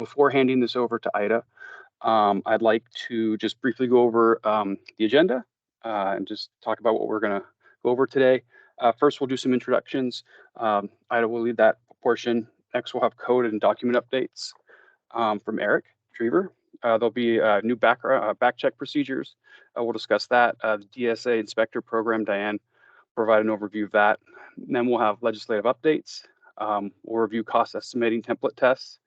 before handing this over to Ida, I'd like to just briefly go over the agenda and just talk about what we're going to go over today. First, we'll do some introductions. Ida will lead that portion. Next, we'll have code and document updates from Eric Drever. There'll be new back check procedures. We'll discuss that. The DSA Inspector Program, Diane, provide an overview of that. And then we'll have legislative updates. We'll review cost estimating template tests,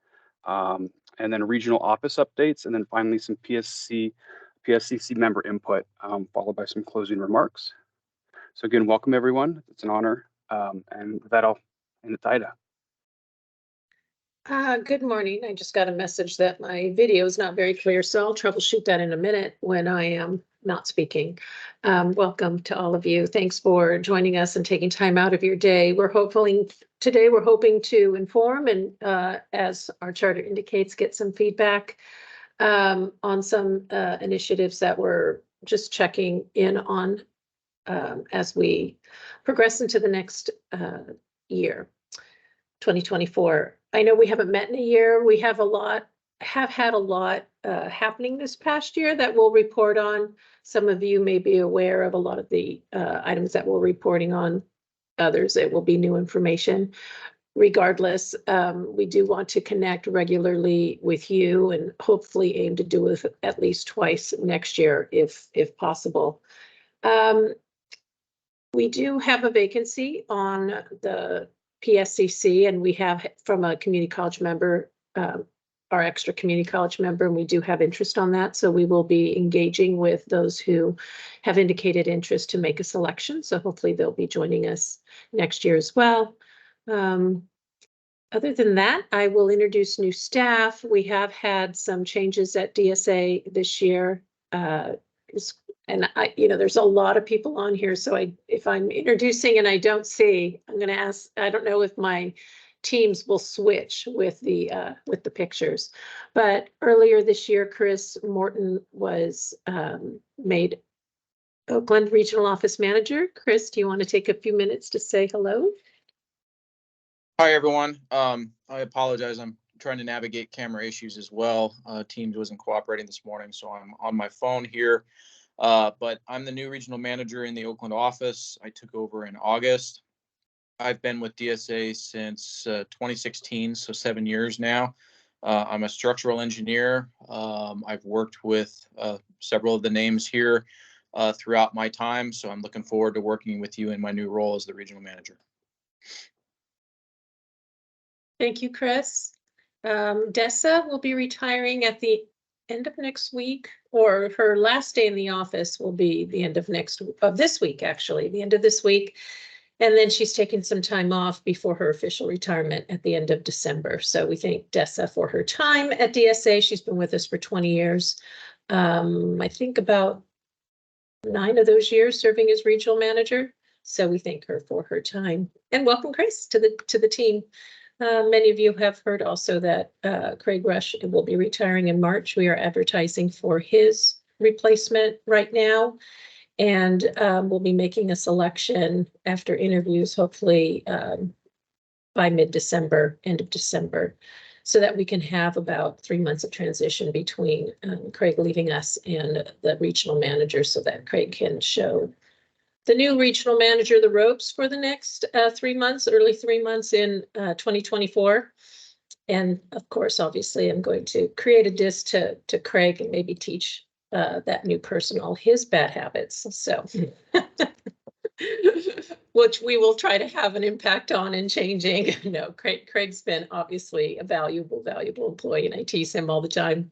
and then regional office updates, and then finally some PSCC member input, followed by some closing remarks. So again, welcome everyone. It's an honor. And with that, I'll end it to Ida. Good morning. I just got a message that my video is not very clear, so I'll troubleshoot that in a minute when I am not speaking. Welcome to all of you. Thanks for joining us and taking time out of your day. We're hoping to inform and, as our charter indicates, get some feedback on some initiatives that we're just checking in on as we progress into the next year, 2024. I know we haven't met in a year. We have had a lot happening this past year that we'll report on. Some of you may be aware of a lot of the items that we're reporting on. Others, it will be new information. Regardless, we do want to connect regularly with you and hopefully aim to do it at least twice next year if possible. We do have a vacancy on the PSCC, and we have from a community college member, our extra community college member, and we do have interest on that. So we will be engaging with those who have indicated interest to make a selection. So hopefully they'll be joining us next year as well. Other than that, I will introduce new staff. We have had some changes at DSA this year. And there's a lot of people on here. So if I'm introducing and I don't see, I'm going to ask, I don't know if my teams will switch with the pictures. But earlier this year, Chris Morton was made Oakland Regional Office Manager. Chris, do you want to take a few minutes to say hello? Hi, everyone. I apologize. I'm trying to navigate camera issues as well. Teams wasn't cooperating this morning, so I'm on my phone here. But I'm the new regional manager in the Oakland office. I took over in August. I've been with DSA since 2016, so 7 years now. I'm a structural engineer. I've worked with several of the names here throughout my time, so I'm looking forward to working with you in my new role as the regional manager. Thank you, Chris. Dessa will be retiring at the end of next week, or her last day in the office will be the end of this week, actually, the end of this week. And then she's taking some time off before her official retirement at the end of December. So we thank Dessa for her time at DSA. She's been with us for 20 years. I think about 9 of those years serving as regional manager. So we thank her for her time. And welcome, Chris, to the team. Many of you have heard also that Craig Rush will be retiring in March. We are advertising for his replacement right now, and we'll be making a selection after interviews, hopefully by mid-December, end of December, so that we can have about 3 months of transition between Craig leaving us and the regional manager, so that Craig can show the new regional manager the ropes for the next 3 months, early 3 months in 2024. And of course, obviously, I'm going to create a disc to Craig and maybe teach that new person all his bad habits. So, which we will try to have an impact on in changing. No, Craig's been obviously a valuable employee, and I tease him all the time.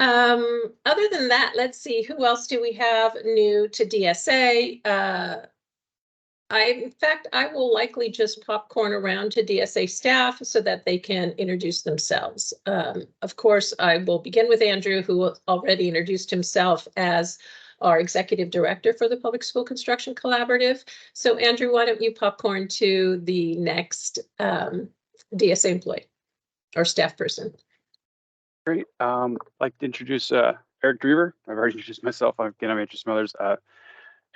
Other than that, let's see, who else do we have new to DSA? In fact, I will likely just popcorn around to DSA staff so that they can introduce themselves. Of course, I will begin with Andrew, who already introduced himself as our executive director for the Public School Construction Collaborative. So Andrew, why don't you popcorn to the next DSA employee or staff person? Great. I'd like to introduce Eric Drever. I've already introduced myself. Again, I'm introduced some others.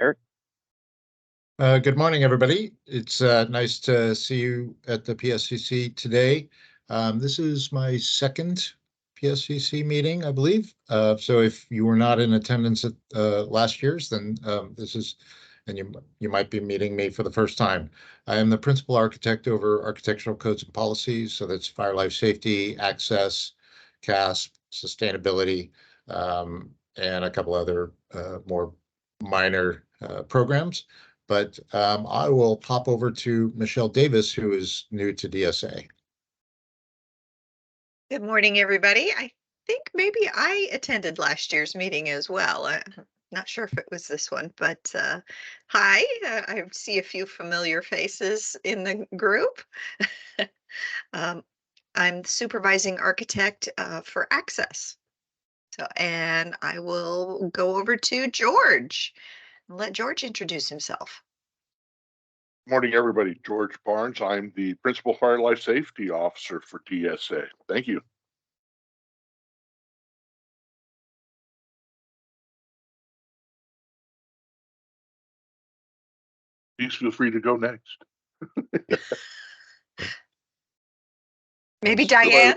Eric. Good morning, everybody. It's nice to see you at the PSCC today. This is my second PSCC meeting, I believe. So if you were not in attendance at last year's, then this is, and you might be meeting me for the first time. I am the principal architect over architectural codes and policies. So that's fire, life safety, access, CASP, sustainability, and a couple other more minor programs. But I will pop over to Michelle Davis, who is new to DSA. Good morning, everybody. I think maybe I attended last year's meeting as well. I'm not sure if it was this one, but hi, I see a few familiar faces in the group. I'm the supervising architect for Access. So, and I will go over to George and let George introduce himself. Morning, everybody. George Barnes. I'm the Principal Fire Life Safety Officer for DSA. Thank you. Please feel free to go next. Maybe Diane?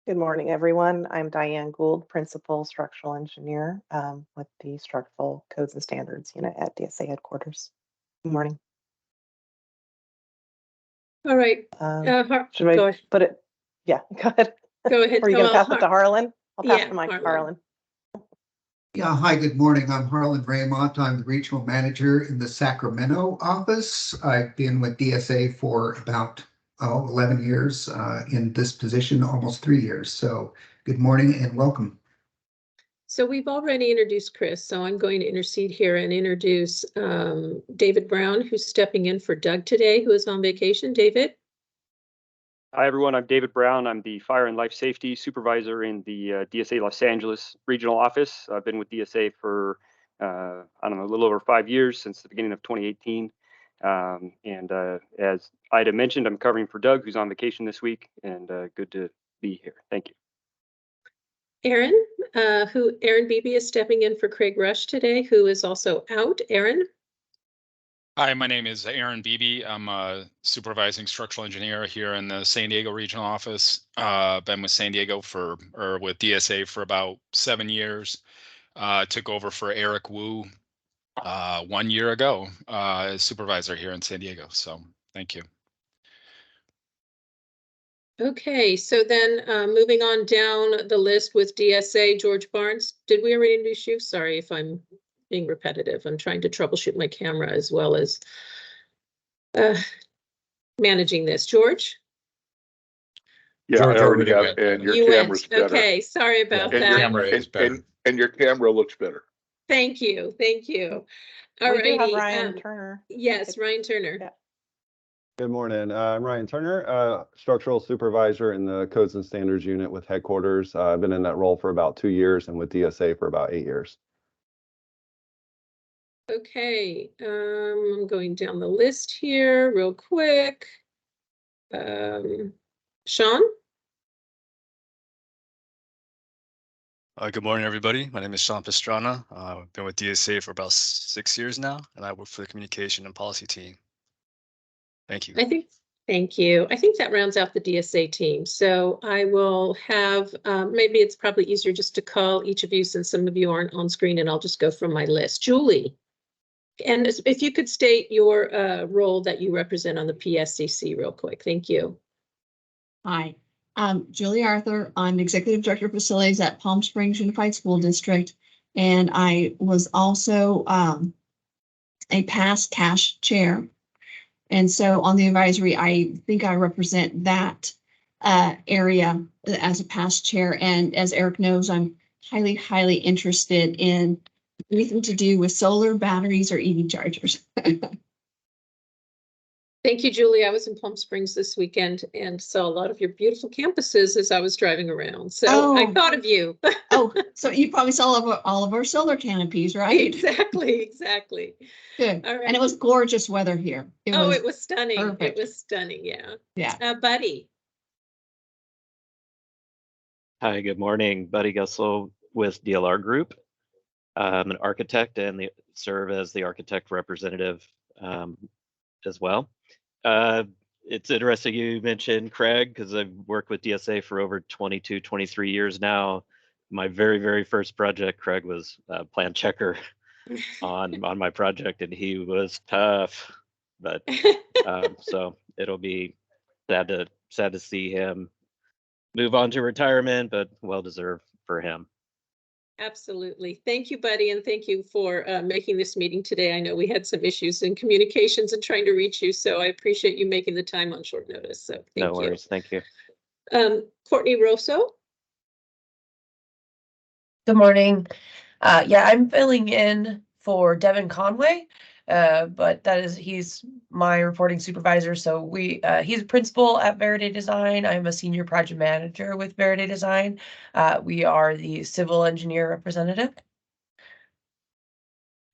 Good morning, everyone. I'm Diane Gould, Principal Structural Engineer with the Structural Codes and Standards Unit at DSA headquarters. Good morning. All right. Should I Go ahead. put it? Yeah, go ahead. Go ahead. Or are you going to Well, pass it to Harlan? I'll pass yeah, the mic to Harlan. Harlan. Yeah, hi, good morning. I'm Harlan Raymont. I'm the regional manager in the Sacramento office. I've been with DSA for about 11 years in this position, almost 3 years. So good morning and welcome. So we've already introduced Chris, so I'm going to intercede here and introduce David Brown, who's stepping in for Doug today, who is on vacation. David? Hi, everyone. I'm David Brown. I'm the Fire and Life Safety Supervisor in the DSA Los Angeles Regional Office. I've been with DSA for, I don't know, a little over 5 years, since the beginning of 2018. As Ida mentioned, I'm covering for Doug, who's on vacation this week, and good to be here. Thank you. Aaron, Aaron Beebe is stepping in for Craig Rush today, who is also out. Aaron? Hi, my name is Aaron Beebe. I'm a supervising structural engineer here in the San Diego regional office. Been with with DSA for about 7 years. Took over for Eric Wu 1 year ago as supervisor here in San Diego. So thank you. Okay, so then moving on down the list with DSA, George Barnes. Did we already introduce you? Sorry if I'm being repetitive. I'm trying to troubleshoot my camera as well as managing this. George? Yeah, George I already have, went. and your You camera's went. better. Okay, sorry about Yeah, that. your camera is better. And your camera looks better. Thank you. Thank you. All We do have righty. Ryan Turner. Yes, Ryan Turner. Yeah. Good morning. I'm Ryan Turner, structural supervisor in the Codes and Standards Unit with headquarters. I've been in that role for about 2 years and with DSA for about 8 years. Okay, I'm going down the list here real quick. Sean? Good morning, everybody. My name is Sean Pastrana. I've been with DSA for about 6 years now, and I work for the communication and policy team. Thank you. Thank you. I think that rounds out the DSA team. So I will have, maybe it's probably easier just to call each of you since some of you aren't on screen, and I'll just go from my list. Julie, and if you could state your role that you represent on the PSCC real quick. Thank you. Hi, I'm Julie Arthur. I'm Executive Director of Facilities at Palm Springs Unified School District. And I was also a past CASH chair. And so on the advisory, I think I represent that area as a past chair. And as Eric knows, I'm highly, highly interested in anything to do with solar, batteries, or EV chargers. Thank you, Julie. I was in Palm Springs this weekend and saw a lot of your beautiful campuses as I was driving around. So I thought of you. Oh, so you probably saw all of our solar canopies, right? Exactly, exactly. Good. All right. And it was gorgeous weather here. It was stunning. perfect. It was stunning. Yeah. Yeah. Buddy. Hi, good morning. Buddy Guslow with DLR Group. I'm an architect and serve as the architect representative as well. it's interesting you mentioned Craig, because I've worked with DSA for over 22, 23 years now. My very first project, Craig was a plan checker on my project, and he was tough. But so it'll be sad to see him move on to retirement, but well deserved for him. Absolutely. Thank you, buddy. And thank you for making this meeting today. I know we had some issues in communications and trying to reach you, so I appreciate you making the time on short notice. So thank No worries. Thank you. Courtney Rosso. Good morning. Yeah, I'm filling in for Devin Conway, but he's my reporting supervisor. So he's a principal at Verde Design. I'm a senior project manager with Verde Design. We are the civil engineer representative.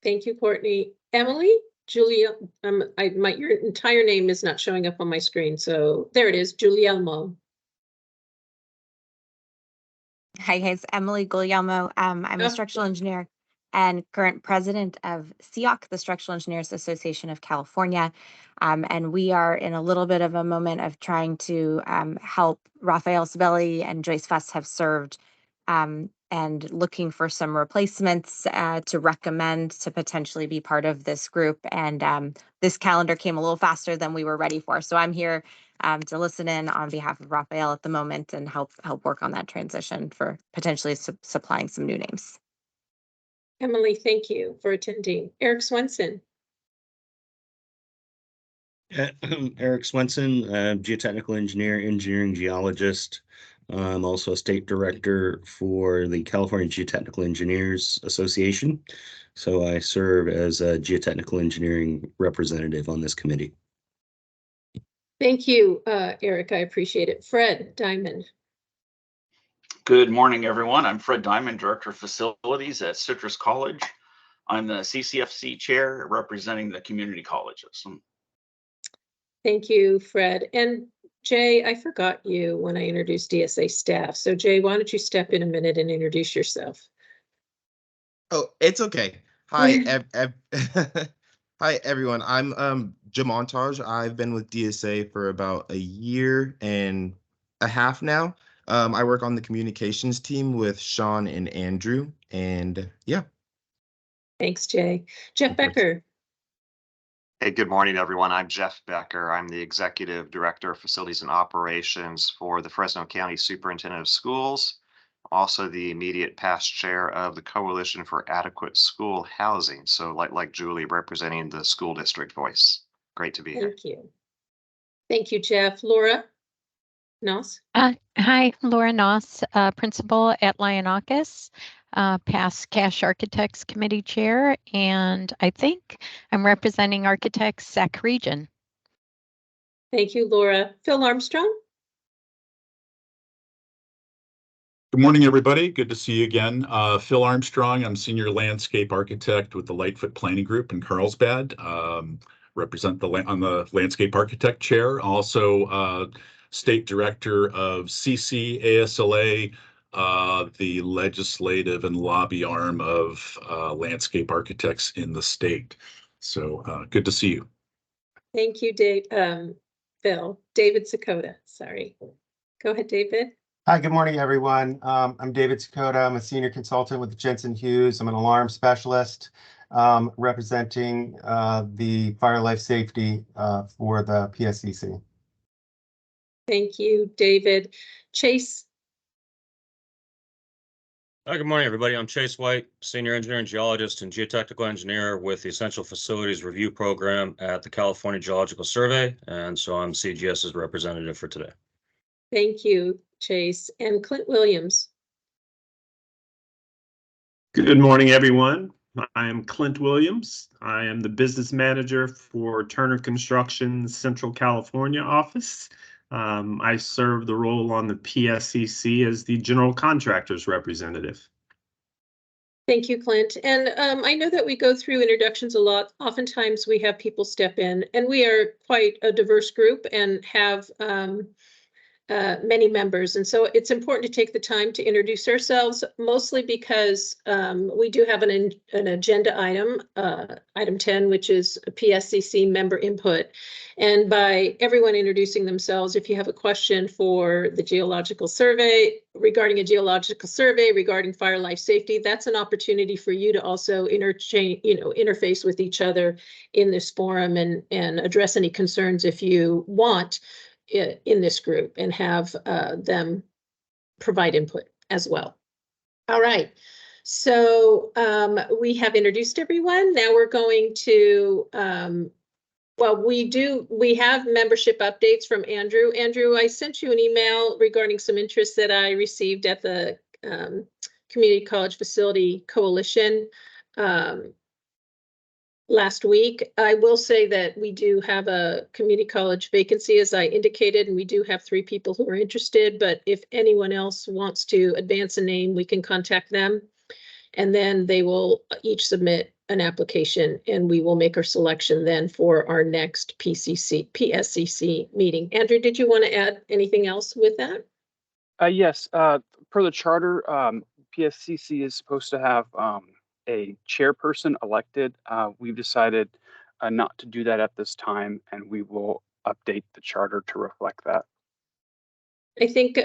Thank you, Courtney. Emily, Julia, your entire name is not showing up on my screen. So there it is, Guglielmo. Hi guys, Emily Guglielmo. I'm a structural engineer and current president of SEOC, the Structural Engineers Association of California. And we are in a little bit of a moment of trying to help Rafael Sibeli and Joyce Fuss have served, and looking for some replacements to recommend to potentially be part of this group. And this calendar came a little faster than we were ready for. So I'm here to listen in on behalf of Rafael at the moment and help work on that transition for potentially supplying some new names. Emily, thank you for attending. Eric Swenson. Eric Swenson, geotechnical engineer, engineering geologist. I'm also a state director for the California Geotechnical Engineers Association. So I serve as a geotechnical engineering representative on this committee. Thank you, Eric. I appreciate it. Fred Diamond. Good morning, everyone. I'm Fred Diamond, Director of Facilities at Citrus College. I'm the CCFC chair representing the community colleges. Thank you, Fred. And Jay, I forgot you when I introduced DSA staff. So Jay, why don't you step in a minute and introduce yourself? Oh, it's okay. Hi, hi everyone. I'm Jim Montage. I've been with DSA for about a year and a half now. I work on the communications team with Sean and Andrew, and yeah. Thanks, Jay. Jeff Becker. Hey, good morning, everyone. I'm Jeff Becker. I'm the Executive Director of Facilities and Operations for the Fresno County Superintendent of Schools, also the immediate past chair of the Coalition for Adequate School Housing. So like Julie, representing the school district voice. Great to be here. Thank you. Thank you, Jeff. Laura Noss. Hi, Laura Noss, principal at Lionakis. Past Cash Architects Committee Chair, and I think I'm representing Architects SAC Region. Thank you, Laura. Phil Armstrong. Good morning, everybody. Good to see you again. Phil Armstrong. I'm Senior Landscape Architect with the Lightfoot Planning Group in Carlsbad. Represent on the Landscape Architect Chair. Also, State Director of CCASLA, the legislative and lobby arm of landscape architects in the state. So good to see you. Thank you, Phil. David Sakota, sorry. Go ahead, David. Hi, good morning, everyone. I'm David Sakota. I'm a senior consultant with Jensen Hughes. I'm an alarm specialist representing the fire life safety for the PSCC. Thank you, David. Chase. Hi, good morning, everybody. I'm Chase White, Senior Engineering Geologist and Geotechnical Engineer with the Essential Facilities Review Program at the California Geological Survey, and so I'm CGS's representative for today. Thank you, Chase. And Clint Williams. Good morning, everyone. I am Clint Williams. I am the business manager for Turner Construction Central California office. I serve the role on the PSCC as the general contractor's representative. Thank you, Clint. And I know that we go through introductions a lot. Oftentimes we have people step in, and we are quite a diverse group and have many members. And so it's important to take the time to introduce ourselves, mostly because we do have an agenda item, item 10, which is a PSCC member input. And by everyone introducing themselves, if you have a question for the geological survey, regarding a geological survey, regarding fire life safety, that's an opportunity for you to also interface with each other in this forum and address any concerns if you want in this group, and have them provide input as well. All right, so we have introduced everyone. Now we're going to, well, we have membership updates from Andrew. Andrew, I sent you an email regarding some interest that I received at the Community College Facility Coalition last week. I will say that we do have a community college vacancy, as I indicated, and we do have 3 people who are interested, but if anyone else wants to advance a name, we can contact them. And then they will each submit an application, and we will make our selection then for our next PSCC meeting. Andrew, did you want to add anything else with that? Yes, per the charter, PSCC is supposed to have a chairperson elected. We've decided not to do that at this time, and we will update the charter to reflect that. I think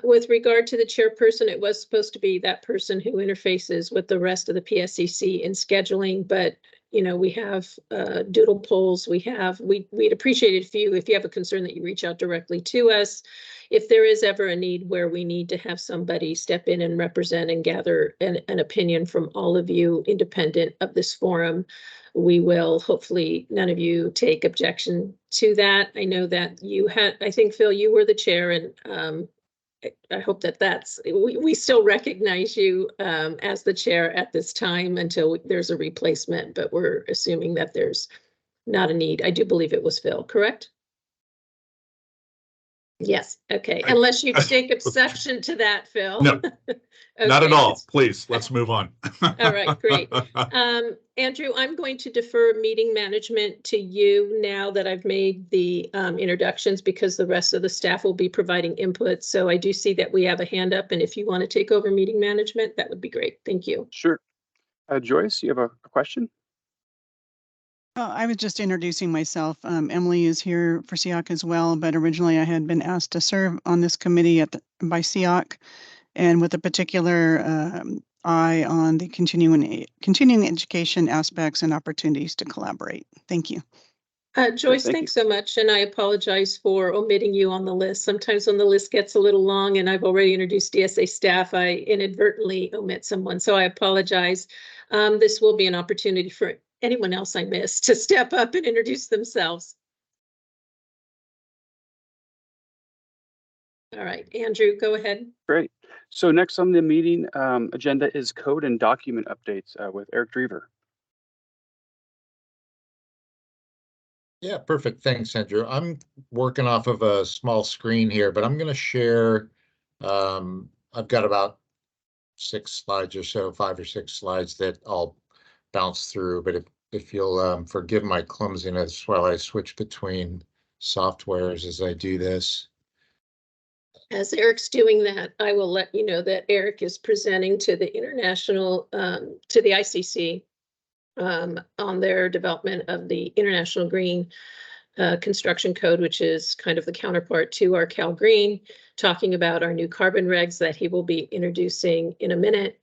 with regard to the chairperson, it was supposed to be that person who interfaces with the rest of the PSCC in scheduling, but we have doodle polls. We'd appreciate it if you have a concern that you reach out directly to us. If there is ever a need where we need to have somebody step in and represent and gather an opinion from all of you independent of this forum, we will. Hopefully none of you take objection to that. I know that I think, Phil, you were the chair, and I hope that we still recognize you as the chair at this time until there's a replacement, but we're assuming that there's not a need. I do believe it was Phil, correct? Yes, okay, unless you take exception to that, Phil. No, Okay. not at all. Please, let's move on. All right, great. Andrew, I'm going to defer meeting management to you now that I've made the introductions, because the rest of the staff will be providing input. So I do see that we have a hand up, and if you want to take over meeting management, that would be great. Thank you. Sure. Joyce, you have a question? I was just introducing myself. Emily is here for SEOC as well, but originally I had been asked to serve on this committee by SEOC, and with a particular eye on the continuing education aspects and opportunities to collaborate. Thank you. Joyce, thanks so much, and I apologize for omitting you on the list. Sometimes when the list gets a little long and I've already introduced DSA staff, I inadvertently omit someone, so I apologize. This will be an opportunity for anyone else I missed to step up and introduce themselves. All right, Andrew, go ahead. Great. So next on the meeting agenda is code and document updates with Eric Drever. Yeah, perfect. Thanks, Andrew. I'm working off of a small screen here, but I'm going to share. I've got about 6 slides or so, 5 or 6 slides that I'll bounce through. But if you'll forgive my clumsiness while I switch between softwares as I do this. As Eric's doing that, I will let you know that Eric is presenting to the international, to the ICC on their development of the International Green Construction Code, which is kind of the counterpart to our Cal Green, talking about our new carbon regs that he will be introducing in a minute,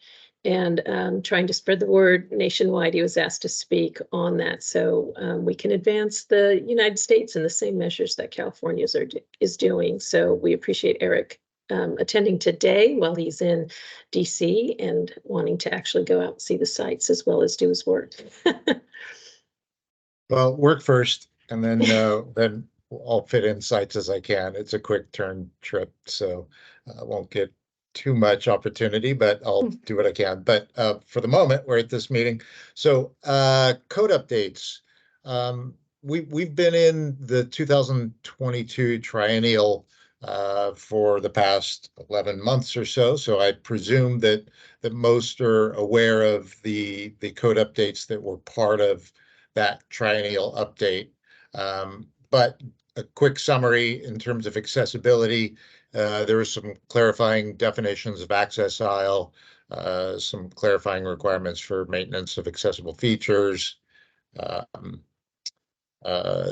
and trying to spread the word nationwide. He was asked to speak on that, so we can advance the United States in the same measures that California is doing. So we appreciate Eric attending today while he's in DC and wanting to actually go out and see the sites as well as do his work. Well, work first, and then I'll fit in sites as I can. It's a quick turn trip, so I won't get too much opportunity, but I'll do what I can. But for the moment, we're at this meeting. So code updates. We've been in the 2022 triennial for the past 11 months or so. So I presume that most are aware of the code updates that were part of that triennial update. But a quick summary in terms of accessibility. There were some clarifying definitions of access aisle, some clarifying requirements for maintenance of accessible features.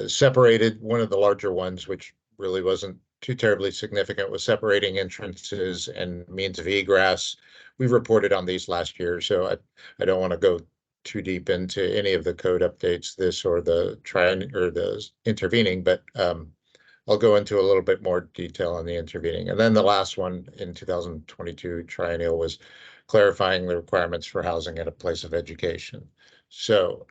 Separated, one of the larger ones, which really wasn't too terribly significant, was separating entrances and means of egress. We reported on these last year, so I don't want to go too deep into any of the code updates, this or the intervening, but I'll go into a little bit more detail on the intervening. And then the last one in 2022 triennial was clarifying the requirements for housing at a place of education. So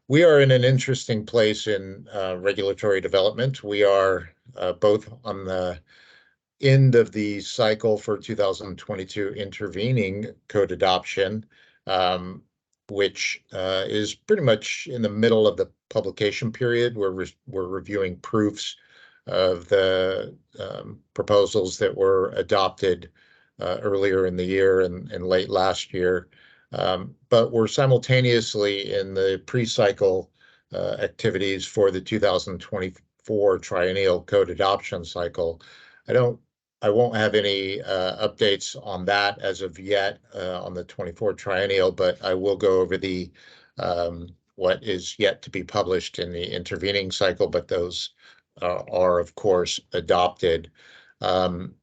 we are in an interesting place in regulatory development. We are both on the end of the cycle for 2022 intervening code adoption, which is pretty much in the middle of the publication period. We're reviewing proofs of the proposals that were adopted earlier in the year and late last year. But we're simultaneously in the pre-cycle activities for the 2024 triennial code adoption cycle. I won't have any updates on that as of yet on the 24 triennial, but I will go over the what is yet to be published in the intervening cycle, but those are of course adopted. In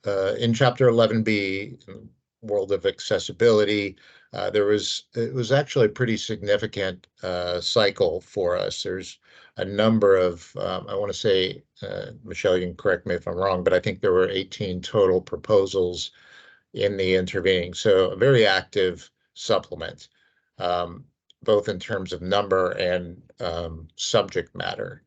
Chapter 11B, World of Accessibility, it was actually a pretty significant cycle for us. There's a number of, I want to say, Michelle, you can correct me if I'm wrong, but I think there were 18 total proposals in the intervening. So a very active supplement, both in terms of number and subject matter.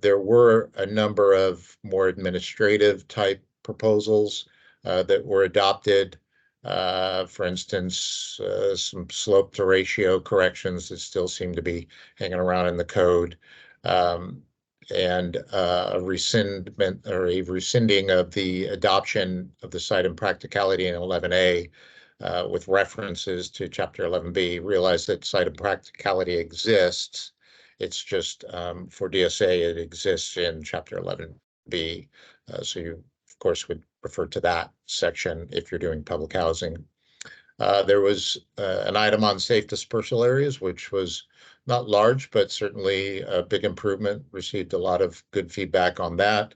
There were a number of more administrative type proposals that were adopted. For instance, some slope to ratio corrections that still seem to be hanging around in the code, and a rescindment or a rescinding of the adoption of the site and practicality in 11A with references to Chapter 11B. Realize that site and practicality exists. It's just for DSA, it exists in Chapter 11B. So you, of course, would refer to that section if you're doing public housing. There was an item on safe dispersal areas, which was not large, but certainly a big improvement. Received a lot of good feedback on that,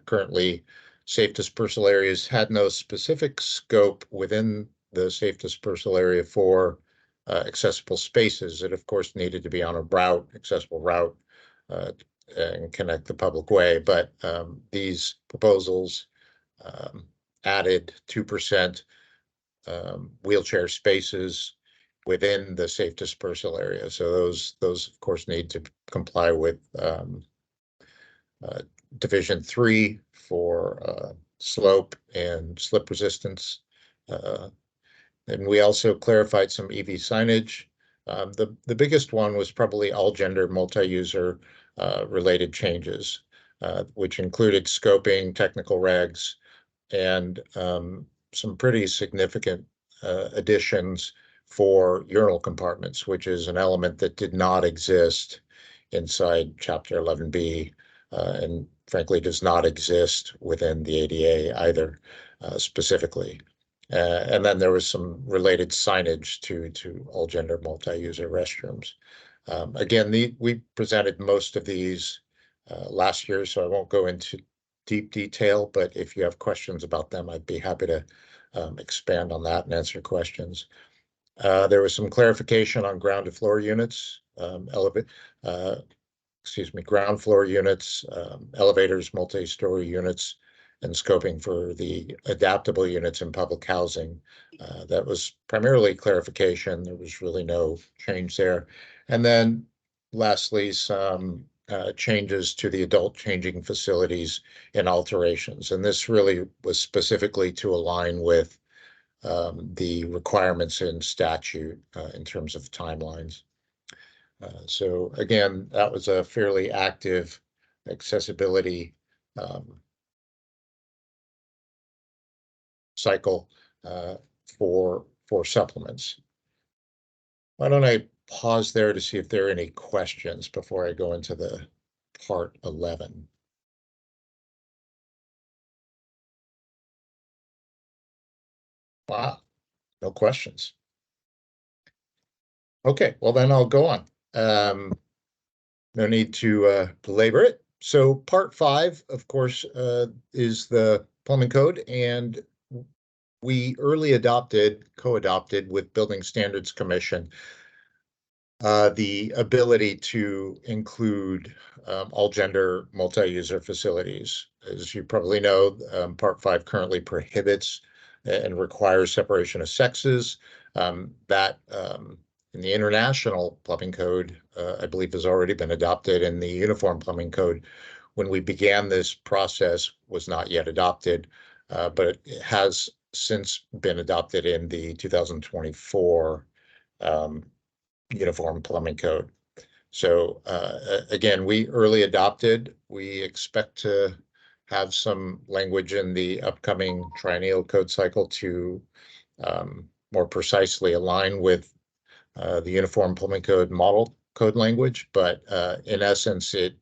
currently safe dispersal areas had no specific scope within the safe dispersal area for accessible spaces. It, of course, needed to be on a route, accessible route, and connect the public way. But these proposals added 2% wheelchair spaces within the safe dispersal area. So those of course need to comply with Division 3 for slope and slip resistance. And we also clarified some EV signage. The biggest one was probably all gender multi-user related changes, which included scoping, technical regs, and some pretty significant additions for urinal compartments, which is an element that did not exist inside Chapter 11B, and frankly does not exist within the ADA either, specifically. And then there was some related signage to all gender multi-user restrooms. Again, we presented most of these last year, so I won't go into deep detail, but if you have questions about them, I'd be happy to expand on that and answer questions. There was some clarification on ground to floor units, ground floor units, elevators, multi-story units, and scoping for the adaptable units in public housing. That was primarily clarification. There was really no change there. And then lastly, some changes to the adult changing facilities and alterations. And this really was specifically to align with the requirements in statute in terms of timelines. So again, that was a fairly active accessibility cycle for supplements. Why don't I pause there to see if there are any questions before I go into the part 11. Wow, no questions. Okay, well then I'll go on. No need to belabor it. So part 5, of course, is the plumbing code, and we early co-adopted with Building Standards Commission the ability to include all gender multi-user facilities. As you probably know, Part 5 currently prohibits and requires separation of sexes. That in the International Plumbing Code, I believe has already been adopted, and the Uniform Plumbing Code, when we began this process, was not yet adopted, but it has since been adopted in the 2024 Uniform Plumbing Code. So again, we early adopted. We expect to have some language in the upcoming triennial code cycle to more precisely align with the Uniform Plumbing Code model code language, but in essence, it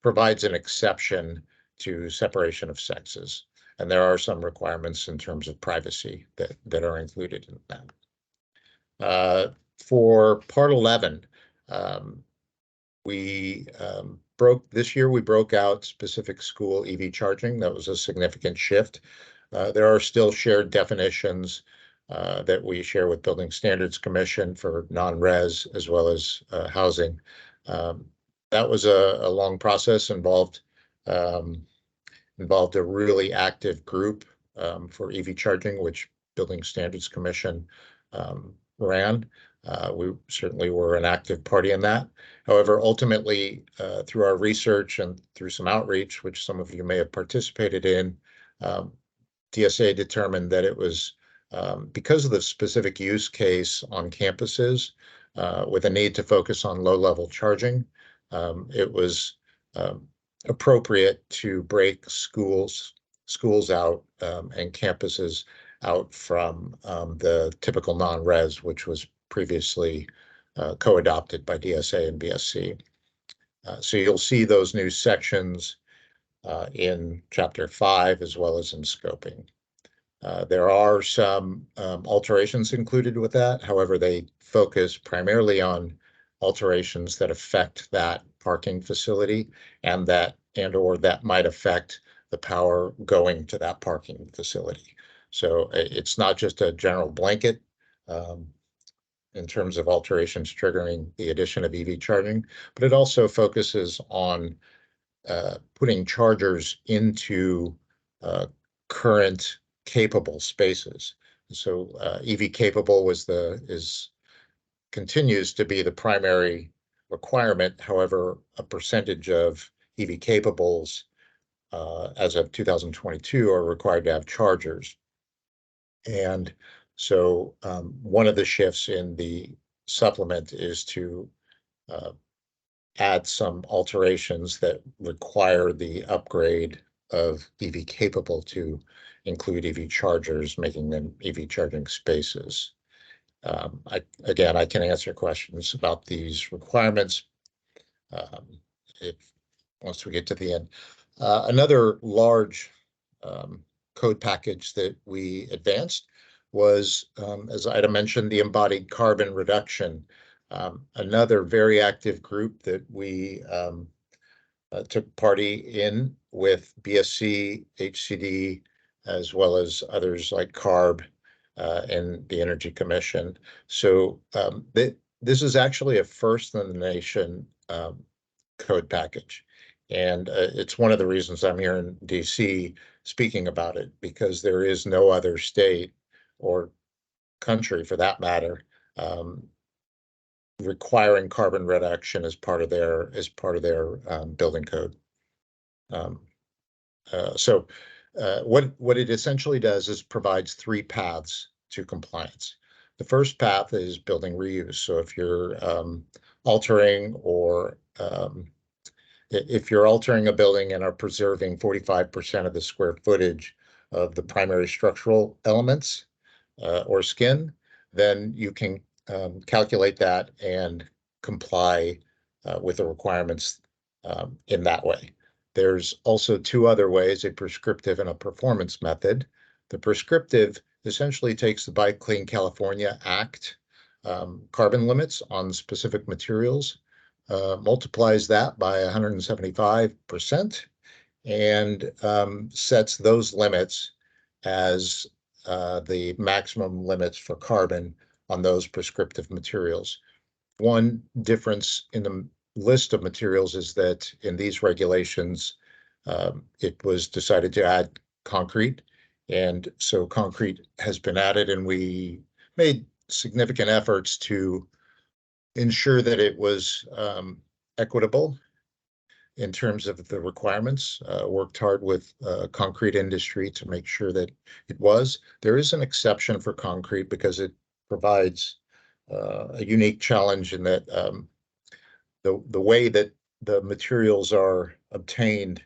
provides an exception to separation of sexes. And there are some requirements in terms of privacy that are included in that. For part 11, this year we broke out specific school EV charging. That was a significant shift. There are still shared definitions that we share with Building Standards Commission for non-res as well as housing. That was a long process, involved a really active group for EV charging, which Building Standards Commission ran. We certainly were an active party in that. However, ultimately, through our research and through some outreach, which some of you may have participated in, DSA determined that it was because of the specific use case on campuses with a need to focus on low-level charging, it was appropriate to break schools out and campuses out from the typical non-res, which was previously co-adopted by DSA and BSC. So you'll see those new sections in Chapter 5 as well as in scoping. There are some alterations included with that. However, they focus primarily on alterations that affect that parking facility and or that might affect the power going to that parking facility. So it's not just a general blanket in terms of alterations triggering the addition of EV charging, but it also focuses on putting chargers into current capable spaces. So EV capable continues to be the primary requirement. However, a percentage of EV capables as of 2022 are required to have chargers. And so one of the shifts in the supplement is to add some alterations that require the upgrade of EV capable to include EV chargers, making them EV charging spaces. Again, I can answer questions about these requirements once we get to the end. Another large code package that we advanced was, as Ida mentioned, the embodied carbon reduction. Another very active group that we took party in with BSC, HCD, as well as others like CARB and the Energy Commission. So this is actually a first in the nation code package. And it's one of the reasons I'm here in DC speaking about it, because there is no other state or country, for that matter, requiring carbon reduction as part of their building code. So what it essentially does is provides 3 paths to compliance. The first path is building reuse. So if you're altering or if you're altering a building and are preserving 45% of the square footage of the primary structural elements or skin, then you can calculate that and comply with the requirements in that way. There's also two other ways, a prescriptive and a performance method. The prescriptive essentially takes the Buy Clean California Act carbon limits on specific materials, multiplies that by 175%, and sets those limits as the maximum limits for carbon on those prescriptive materials. One difference in the list of materials is that in these regulations, it was decided to add concrete. And so concrete has been added, and we made significant efforts to ensure that it was equitable in terms of the requirements, worked hard with concrete industry to make sure that it was. There is an exception for concrete because it provides a unique challenge in that the way that the materials are obtained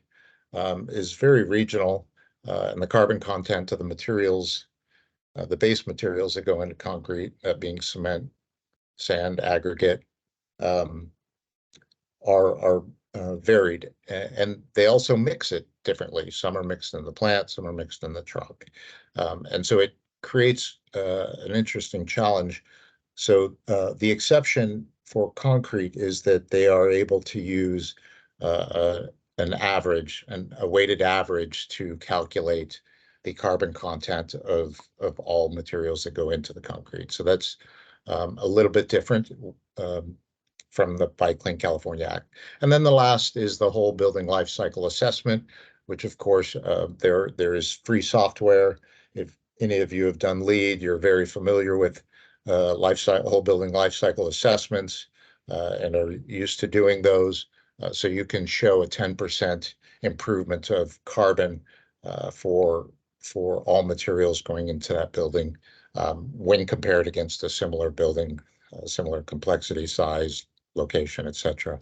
is very regional, and the carbon content of the materials, the base materials that go into concrete, being cement, sand, aggregate, are varied, and they also mix it differently. Some are mixed in the plant, some are mixed in the truck, and so it creates an interesting challenge. So the exception for concrete is that they are able to use an average and a weighted average to calculate the carbon content of all materials that go into the concrete. So that's a little bit different from the Buy Clean California Act. And then the last is the whole building life cycle assessment, which of course there is free software. If any of you have done LEED, you're very familiar with whole building life cycle assessments and are used to doing those. So you can show a 10% improvement of carbon for all materials going into that building when compared against a similar building, similar complexity, size, location, etc.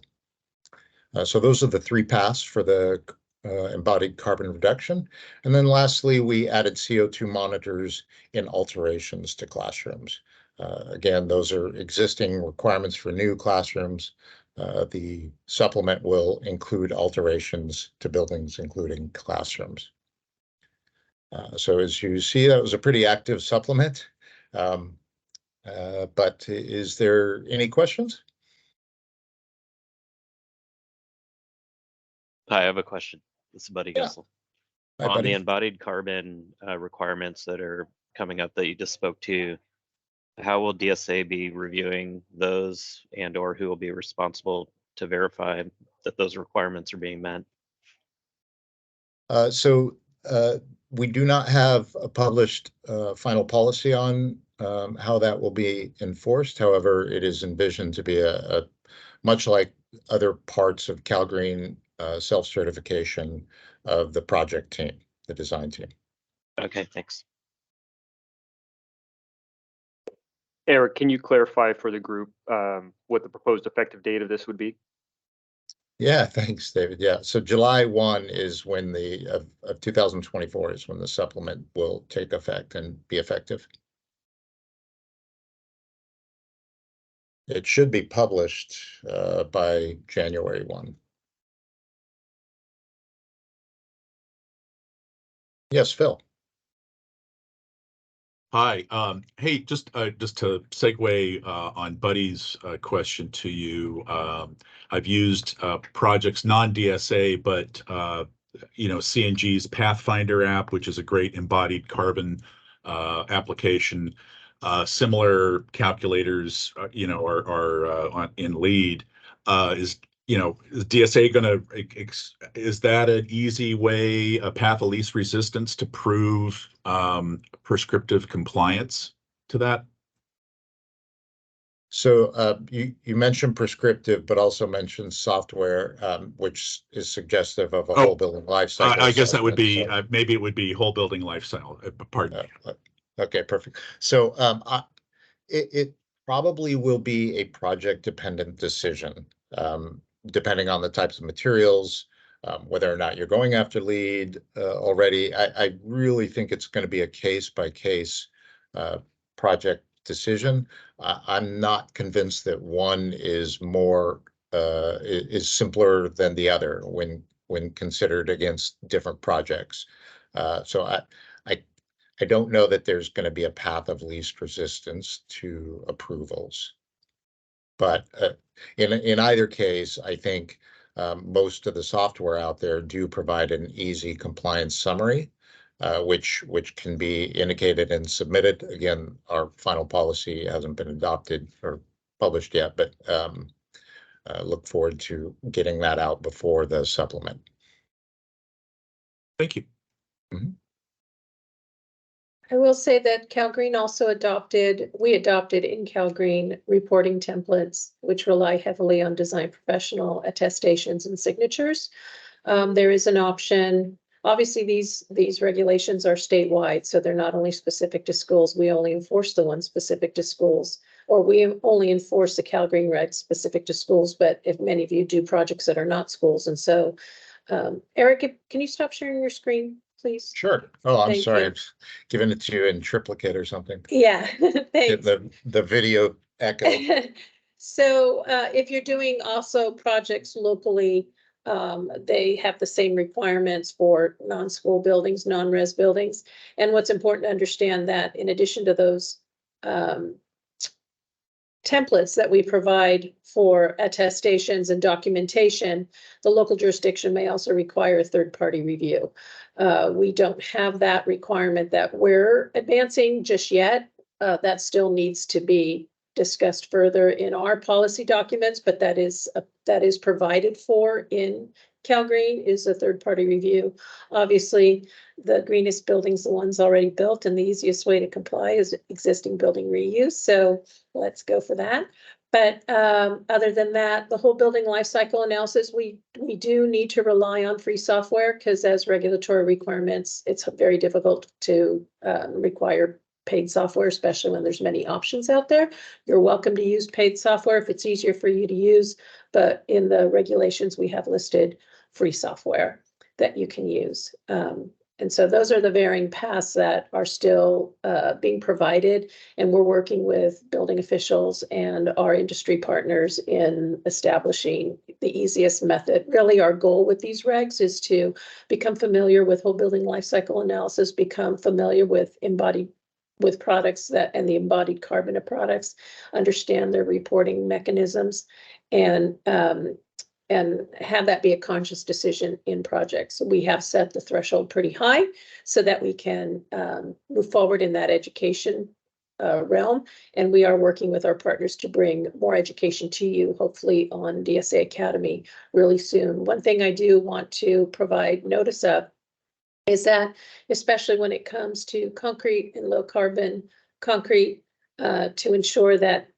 So those are the three paths for the embodied carbon reduction. And then lastly, we added CO2 monitors in alterations to classrooms. Again, those are existing requirements for new classrooms. The supplement will include alterations to buildings, including classrooms. So as you see, that was a pretty active supplement. But is there any questions? Hi, I have a question. This is Buddy Gessel. Hi, On buddy. the embodied carbon requirements that are coming up that you just spoke to, how will DSA be reviewing those, and or who will be responsible to verify that those requirements are being met? So we do not have a published final policy on how that will be enforced. However, it is envisioned to be a much like other parts of CalGreen self-certification of the project team, the design team. Okay, thanks. Eric, can you clarify for the group what the proposed effective date of this would be? Yeah, thanks, David. Yeah, so July 1 is when of 2024 is when the supplement will take effect and be effective. It should be published by January 1. Yes, Phil. Hi. Hey, just to segue on Buddy's question to you, I've used projects non-DSA, but CNG's Pathfinder app, which is a great embodied carbon application. Similar calculators, are in LEED. Is DSA going to, is that an easy way, a path of least resistance to prove prescriptive compliance to that? So you mentioned prescriptive, but also mentioned software, which is suggestive of a whole building life cycle. I guess that would be, maybe it would be whole building life cycle, pardon me. Okay, perfect. So it probably will be a project-dependent decision. Depending on the types of materials, whether or not you're going after LEED already. I really think it's going to be a case-by-case project decision. I'm not convinced that one is more is simpler than the other when considered against different projects. So I don't know that there's going to be a path of least resistance to approvals. But in either case, I think most of the software out there do provide an easy compliance summary, which can be indicated and submitted. Again, our final policy hasn't been adopted or published yet, but look forward to getting that out before the supplement. Thank you. Mm-hmm. I will say that CalGreen also we adopted in CalGreen reporting templates, which rely heavily on design professional attestations and signatures. There is an option. Obviously, these regulations are statewide, so they're not only specific to schools. We only enforce the ones specific to schools, or we only enforce the CalGreen regs specific to schools. But if many of you do projects that are not schools, and so, Eric, can you stop sharing your screen, please? Sure. Oh, I'm Thank sorry. you. I've given it to you in triplicate or something. Yeah, thanks. The video echo. So if you're doing also projects locally, they have the same requirements for non-school buildings, non-res buildings. And what's important to understand that in addition to those templates that we provide for attestations and documentation, the local jurisdiction may also require a third-party review. We don't have that requirement that we're advancing just yet. That still needs to be discussed further in our policy documents, but that is provided for in CalGreen is a third-party review. Obviously, the greenest buildings, the ones already built, and the easiest way to comply is existing building reuse. So let's go for that. But other than that, the whole building life cycle analysis, we do need to rely on free software because as regulatory requirements, it's very difficult to require paid software, especially when there's many options out there. You're welcome to use paid software if it's easier for you to use, but in the regulations, we have listed free software that you can use. And so those are the varying paths that are still being provided. And we're working with building officials and our industry partners in establishing the easiest method. Really, our goal with these regs is to become familiar with whole building life cycle analysis, become familiar with products and the embodied carbon of products, understand their reporting mechanisms, and have that be a conscious decision in projects. So we have set the threshold pretty high so that we can move forward in that education realm. And we are working with our partners to bring more education to you, hopefully on DSA Academy really soon. One thing I do want to provide notice of is that, especially when it comes to concrete and low carbon concrete, to ensure that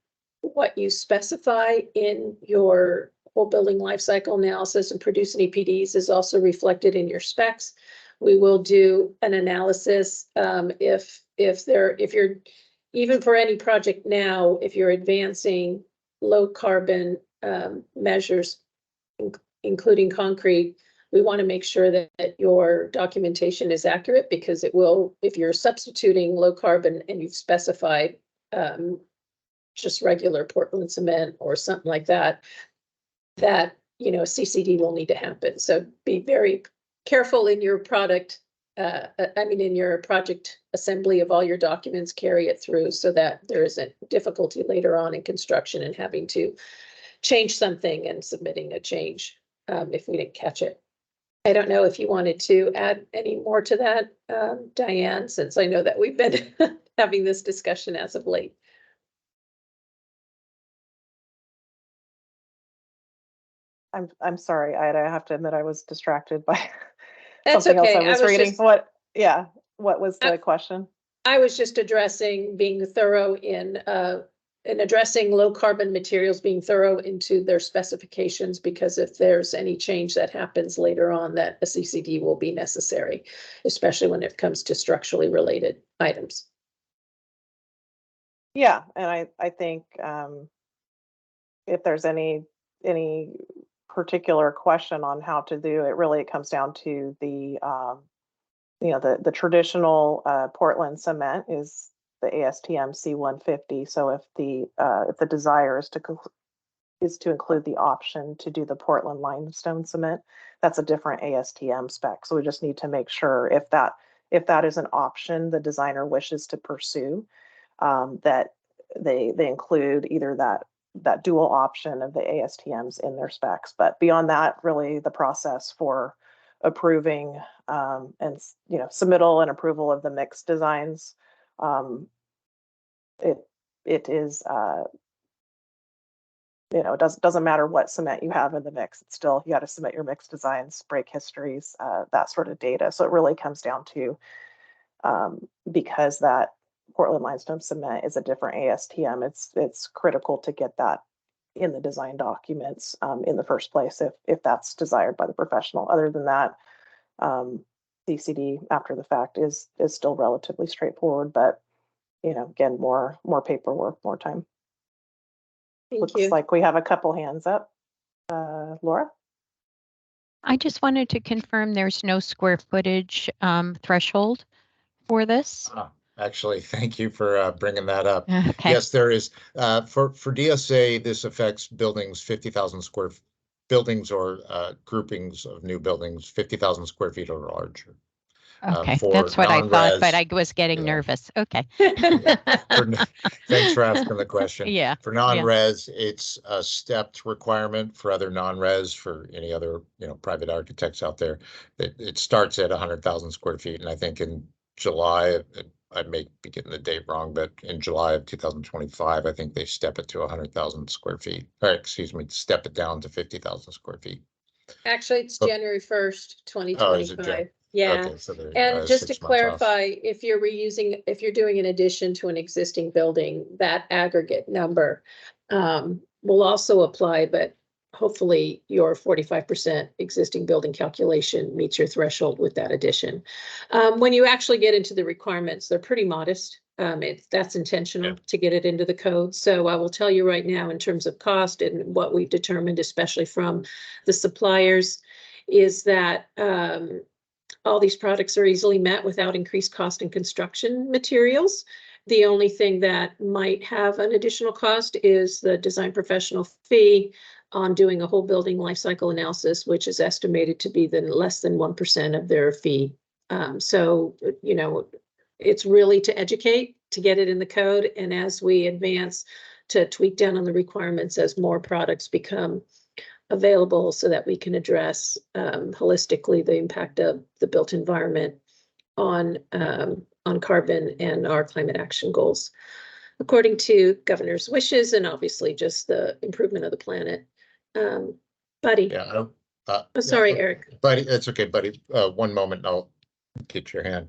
what you specify in your whole building life cycle analysis and produce an EPDs is also reflected in your specs. We will do an analysis if you're, even for any project now, if you're advancing low carbon measures, including concrete, we want to make sure that your documentation is accurate because it will, if you're substituting low carbon and you've specified just regular Portland cement or something like that, CCD will need to happen. So be very careful in your product, in your project assembly of all your documents, carry it through so that there isn't difficulty later on in construction and having to change something and submitting a change if we didn't catch it. I don't know if you wanted to add any more to that, Diane, since I know that we've been having this discussion as of late. I'm sorry, I have to admit I was distracted by That's something okay. else I was reading. What was the question? I was just addressing being thorough in addressing low carbon materials, being thorough into their specifications, because if there's any change that happens later on, that a CCD will be necessary, especially when it comes to structurally related items. Yeah, and I think if there's any particular question on how to do it, really it comes down to the the traditional Portland cement is the ASTM C150. So if the desire is to include the option to do the Portland limestone cement, that's a different ASTM spec. So we just need to make sure if that is an option the designer wishes to pursue, that they include either that dual option of the ASTMs in their specs. But beyond that, really the process for approving and submittal and approval of the mixed designs, it is it doesn't matter what cement you have in the mix. It's still, you got to submit your mixed designs, break histories, that sort of data. So it really comes down to, because that Portland limestone cement is a different ASTM, it's critical to get that in the design documents in the first place if that's desired by the professional. Other than that, CCD after the fact is still relatively straightforward, but again, more paperwork, more time. Looks like we have a couple hands up. Laura? I just wanted to confirm there's no square footage threshold for this. Actually, thank you for bringing that up. Okay. Yes, there is. For DSA, this affects buildings 50,000 square buildings or groupings of new buildings 50,000 square feet or larger. Okay, For that's what I thought, but non-res, I was getting nervous. Okay. Thanks for asking the question. Yeah. For non-res, it's a stepped requirement. For other non-res, for any other private architects out there, it starts at 100,000 square feet, and I think in July, I may be getting the date wrong, but in July of 2025, I think they step it to 100,000 square feet. Or excuse me, step it down to 50,000 square feet. Actually, it's January 1st, Oh, is it 2025. Yeah. Okay, so there, And just to 6 months off. clarify, if you're doing an addition to an existing building, that aggregate number will also apply, but hopefully your 45% existing building calculation meets your threshold with that addition. When you actually get into the requirements, they're pretty modest. That's intentional to get it into the code. So I will tell you right now, in terms of cost and what we've determined, especially from the suppliers, is that all these products are easily met without increased cost in construction materials. The only thing that might have an additional cost is the design professional fee on doing a whole building life cycle analysis, which is estimated to be less than 1% of their fee. So, it's really to educate, to get it in the code. And as we advance, to tweak down on the requirements as more products become available, so that we can address holistically the impact of the built environment on carbon and our climate action goals, according to governor's wishes, and obviously just the improvement of the planet. Buddy. Yeah. Sorry, Eric. Buddy, that's okay, buddy. One moment, and I'll get your hand.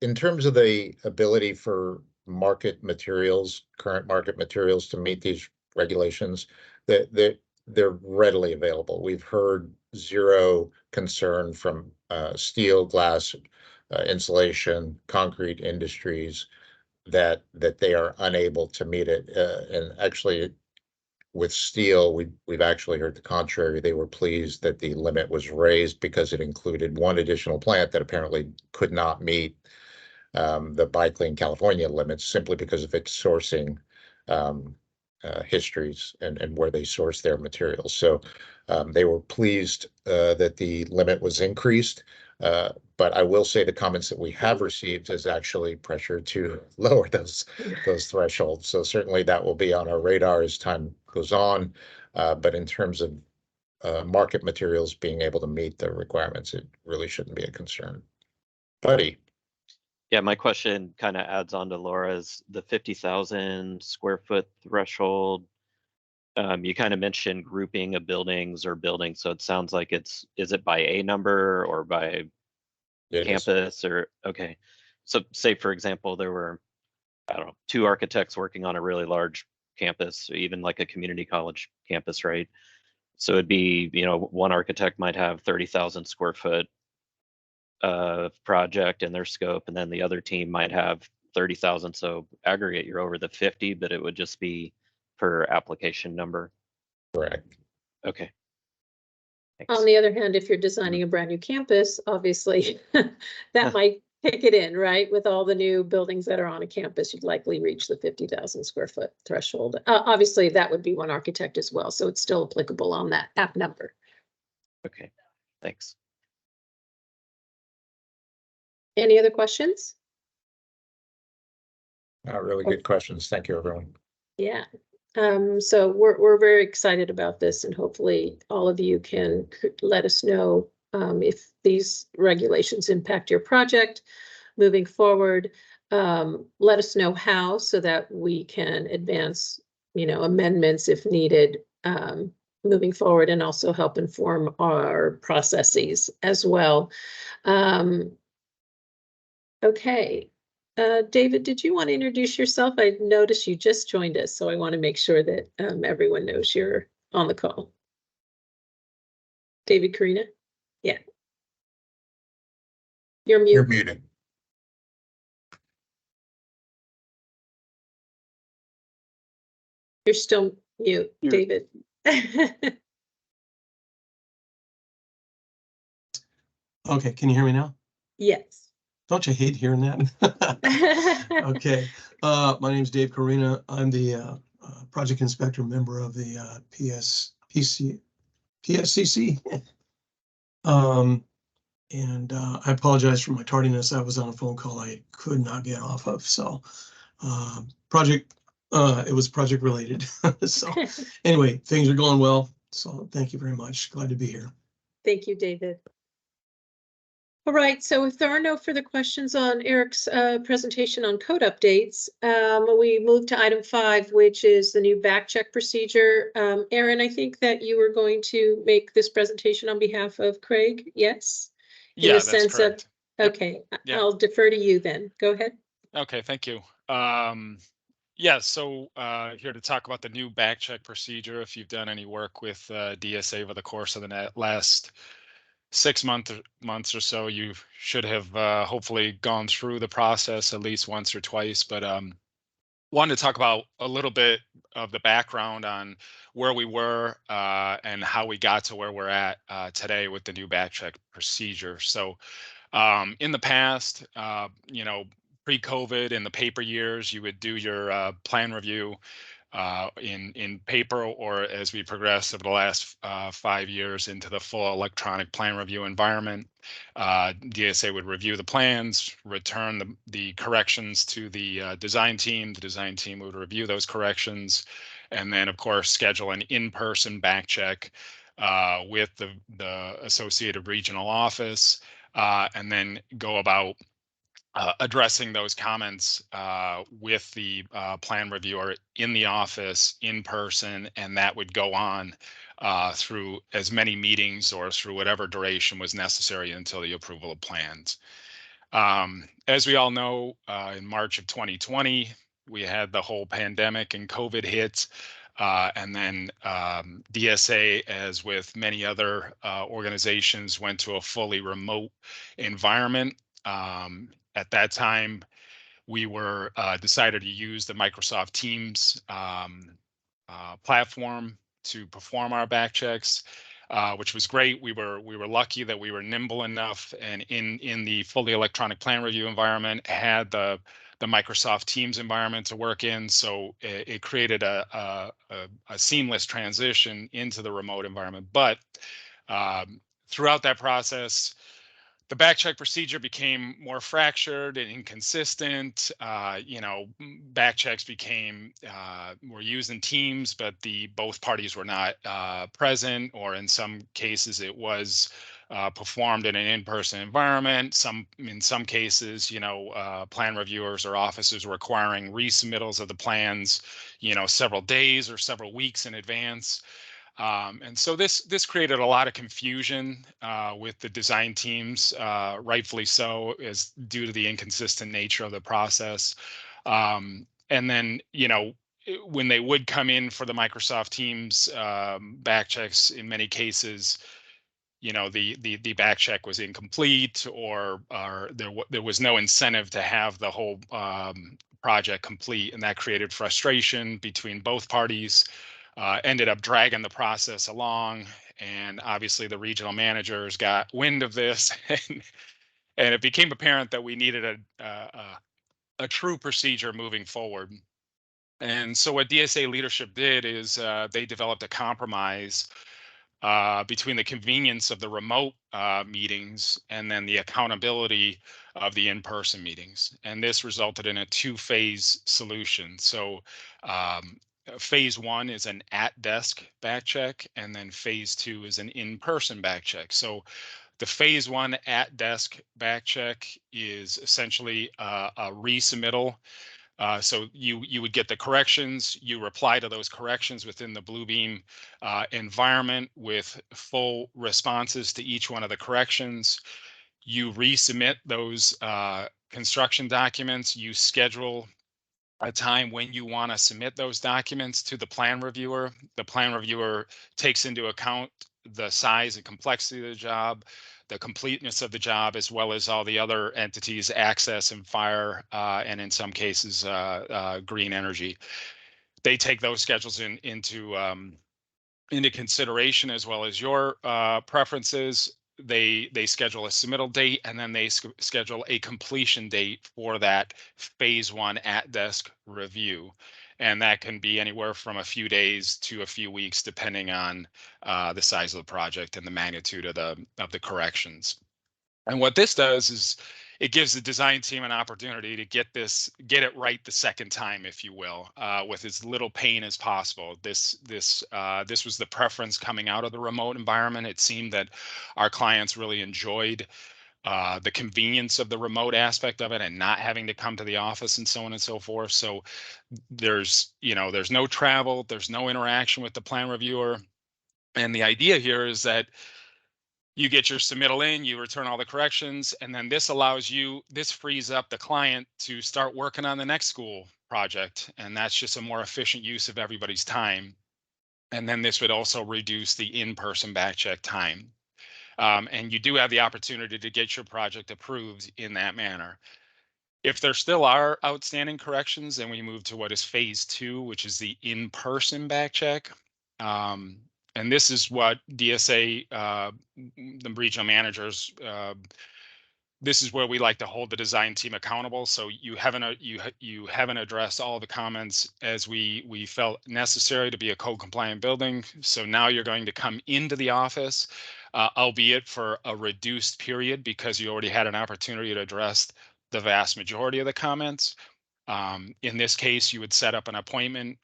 In terms of the ability for current market materials to meet these regulations, they're readily available. We've heard zero concern from steel, glass, insulation, concrete industries that they are unable to meet it. And actually, with steel, we've actually heard the contrary. They were pleased that the limit was raised because it included one additional plant that apparently could not meet the Buy Clean California limits simply because of its sourcing histories and where they source their materials. So they were pleased that the limit was increased. But I will say the comments that we have received is actually pressure to lower those thresholds. So certainly that will be on our radar as time goes on. But in terms of market materials being able to meet the requirements, it really shouldn't be a concern. Buddy. Yeah, my question kind of adds on to Laura's, the 50,000 square foot threshold. You kind of mentioned grouping of buildings or buildings. So it sounds like is it by a number or by campus or, okay. So say, for example, there were, I don't know, 2 architects working on a really large campus, even like a community college campus, right? So it'd be, one architect might have 30,000 square foot project in their scope, and then the other team might have 30,000. So aggregate, you're over the 50, but it would just be per application number. Correct. Okay. On the other hand, if you're designing a brand new campus, obviously that might take it in, right? With all the new buildings that are on a campus, you'd likely reach the 50,000 square foot threshold. Obviously, that would be one architect as well, so it's still applicable on that app number. Okay, thanks. Any other questions? Really good questions. Thank you, everyone. Yeah. So we're very excited about this, and hopefully all of you can let us know if these regulations impact your project moving forward. Let us know how, so that we can advance, amendments if needed, moving forward, and also help inform our processes as well. Okay. David, did you want to introduce yourself? I noticed you just joined us, so I want to make sure that everyone knows you're on the call. David Karina? Yeah. You're mute. You're muted. You're still mute, David. Okay, can you hear me now? Yes. Don't you hate hearing that? Okay, my name's Dave Karina. I'm the project inspector member of the PSCC. And I apologize for my tardiness. I was on a phone call I could not get off of. So it was project related. So anyway, things are going well. So thank you very much. Glad to be here. Thank you, David. All right, so if there are no further questions on Eric's presentation on code updates, we move to item 5, which is the new back check procedure. Aaron, I think that you were going to make this presentation on behalf of Craig, yes? Yeah, that's correct. Okay, Yep. I'll defer to you then. Go ahead. Okay, thank you. Yeah, so here to talk about the new back check procedure. If you've done any work with DSA over the course of the last 6 months or so, you should have hopefully gone through the process at least once or twice. But wanted to talk about a little bit of the background on where we were and how we got to where we're at today with the new back check procedure. So in the past, pre-COVID, in the paper years, you would do your plan review in paper, or as we progress over the last 5 years into the full electronic plan review environment, DSA would review the plans, return the corrections to the design team. The design team would review those corrections, and then of course schedule an in-person back check with the associated regional office, and then go about addressing those comments with the plan reviewer in the office, in person, and that would go on through as many meetings or through whatever duration was necessary until the approval of plans. As we all know, in March of 2020, we had the whole pandemic and COVID hit. And then DSA, as with many other organizations, went to a fully remote environment. At that time, we were decided to use the Microsoft Teams platform to perform our back checks, which was great. We were lucky that we were nimble enough, and in the fully electronic plan review environment had the Microsoft Teams environment to work in. So it created a seamless transition into the remote environment. But throughout that process, the back check procedure became more fractured and inconsistent. Back checks were used in teams, but both parties were not present, or in some cases it was performed in an in-person environment. In some cases, plan reviewers or officers were requiring resubmittals of the plans, several days or several weeks in advance. And so this created a lot of confusion with the design teams, rightfully so, as due to the inconsistent nature of the process. And then, when they would come in for the Microsoft Teams back checks, in many cases, the back check was incomplete, or there was no incentive to have the whole project complete, and that created frustration between both parties. Ended up dragging the process along, and obviously the regional managers got wind of this and it became apparent that we needed a true procedure moving forward. And so what DSA leadership did is they developed a compromise between the convenience of the remote meetings and then the accountability of the in-person meetings. And this resulted in a two-phase solution. So phase one is an at-desk back check, and then phase two is an in-person back check. So the phase one at-desk back check is essentially a resubmittal. So you would get the corrections, you reply to those corrections within the Bluebeam environment with full responses to each one of the corrections. You resubmit those construction documents, you schedule a time when you want to submit those documents to the plan reviewer. The plan reviewer takes into account the size and complexity of the job, the completeness of the job, as well as all the other entities, access and fire, and in some cases, green energy. They take those schedules into consideration, as well as your preferences. They schedule a submittal date, and then they schedule a completion date for that phase one at-desk review. And that can be anywhere from a few days to a few weeks, depending on the size of the project and the magnitude of the corrections. And what this does is it gives the design team an opportunity to get it right the second time, if you will, with as little pain as possible. This was the preference coming out of the remote environment. It seemed that our clients really enjoyed the convenience of the remote aspect of it and not having to come to the office and so on and so forth. So there's no travel, there's no interaction with the plan reviewer. And the idea here is that you get your submittal in, you return all the corrections, and then this frees up the client to start working on the next school project. And that's just a more efficient use of everybody's time. And then this would also reduce the in-person back check time. And you do have the opportunity to get your project approved in that manner. If there still are outstanding corrections, then we move to what is phase two, which is the in-person back check. And this is what DSA, the regional managers, this is where we like to hold the design team accountable. So you haven't addressed all the comments as we felt necessary to be a code compliant building. So now you're going to come into the office, albeit for a reduced period, because you already had an opportunity to address the vast majority of the comments. In this case, you would set up an appointment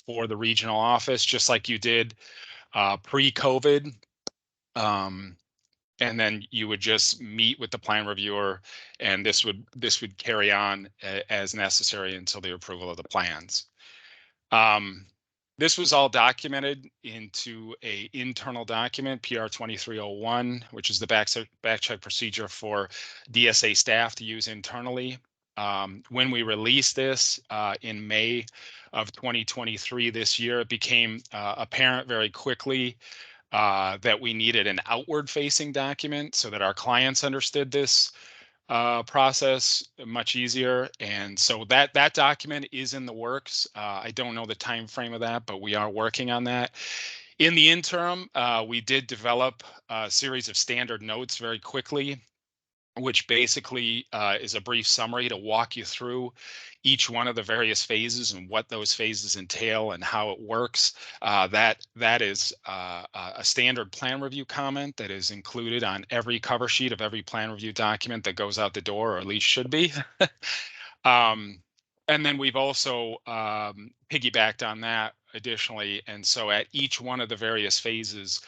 for the regional office, just like you did pre-COVID. And then you would just meet with the plan reviewer, and this would carry on as necessary until the approval of the plans. This was all documented into a internal document, PR 2301, which is the back check procedure for DSA staff to use internally. When we released this in May of 2023 this year, it became apparent very quickly that we needed an outward facing document so that our clients understood this process much easier. And so that document is in the works. I don't know the time frame of that, but we are working on that. In the interim, we did develop a series of standard notes very quickly, which basically is a brief summary to walk you through each one of the various phases and what those phases entail and how it works. That is a standard plan review comment that is included on every cover sheet of every plan review document that goes out the door, or at least should be. And then we've also piggybacked on that additionally. And so at each one of the various phases,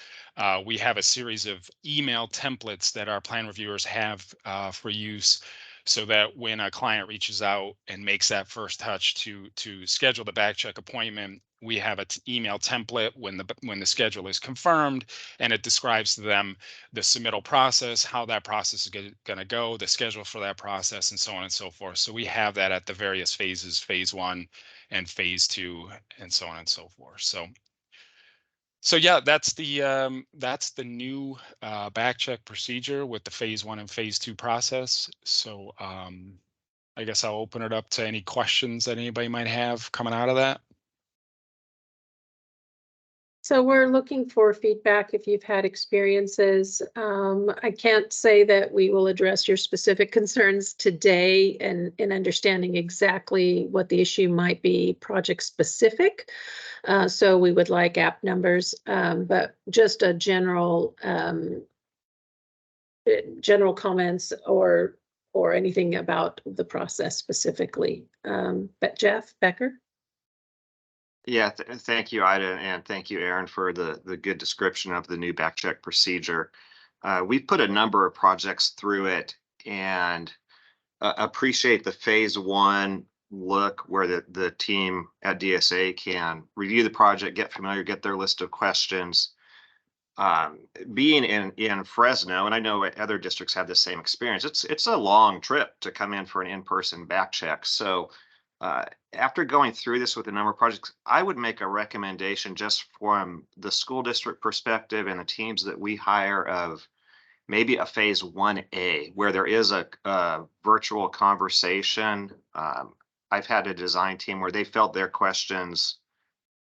we have a series of email templates that our plan reviewers have for use, so that when a client reaches out and makes that first touch to schedule the back check appointment, we have an email template when the schedule is confirmed, and it describes to them the submittal process, how that process is going to go, the schedule for that process, and so on and so forth. So we have that at the various phases, phase one and phase two, and so on and so forth. So yeah, that's the new back check procedure with the phase one and phase two process. So I guess I'll open it up to any questions that anybody might have coming out of that. So we're looking for feedback if you've had experiences. I can't say that we will address your specific concerns today and in understanding exactly what the issue might be project specific. So we would like app numbers, but just a general comments or anything about the process specifically. But Jeff Becker? Yeah, thank you, Ida, and thank you, Aaron, for the good description of the new backcheck procedure. We've put a number of projects through it and appreciate the phase one look where the team at DSA can review the project, get familiar, get their list of questions. Being in Fresno, and I know other districts have the same experience, it's a long trip to come in for an in-person back check. So after going through this with a number of projects, I would make a recommendation just from the school district perspective and the teams that we hire of maybe a phase 1A where there is a virtual conversation. I've had a design team where they felt their questions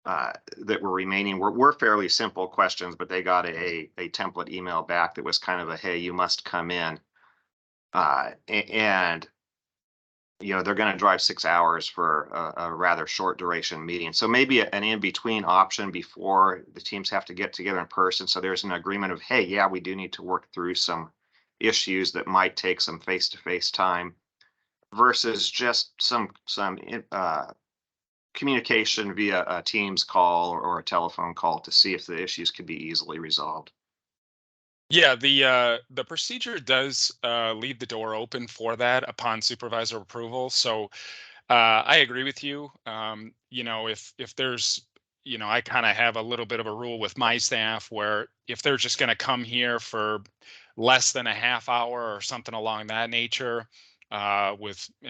that were remaining were fairly simple questions, but they got a template email back that was kind of a, hey, you must come in. And you know, they're going to drive 6 hours for a rather short duration meeting. So maybe an in-between option before the teams have to get together in person. So there's an agreement of, hey, yeah, we do need to work through some issues that might take some face-to-face time versus just some communication via a Teams call or a telephone call to see if the issues could be easily resolved. Yeah, the procedure does leave the door open for that upon supervisor approval. So I agree with you. You know, if there's, you know, I kind of have a little bit of a rule with my staff where if they're just going to come here for less than a half hour or something along that nature, and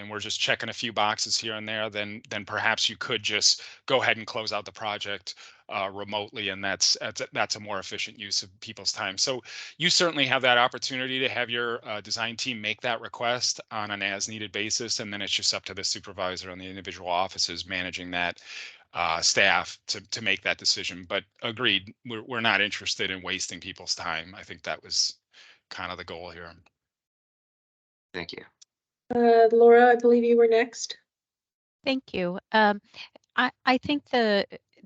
we're just checking a few boxes here and there, then perhaps you could just go ahead and close out the project remotely, and that's a more efficient use of people's time. So you certainly have that opportunity to have your design team make that request on an as-needed basis, and then it's just up to the supervisor and the individual offices managing that staff to make that decision. But agreed, we're not interested in wasting people's time. I think that was kind of the goal here. Thank you. Laura, I believe you were next. Thank you. I think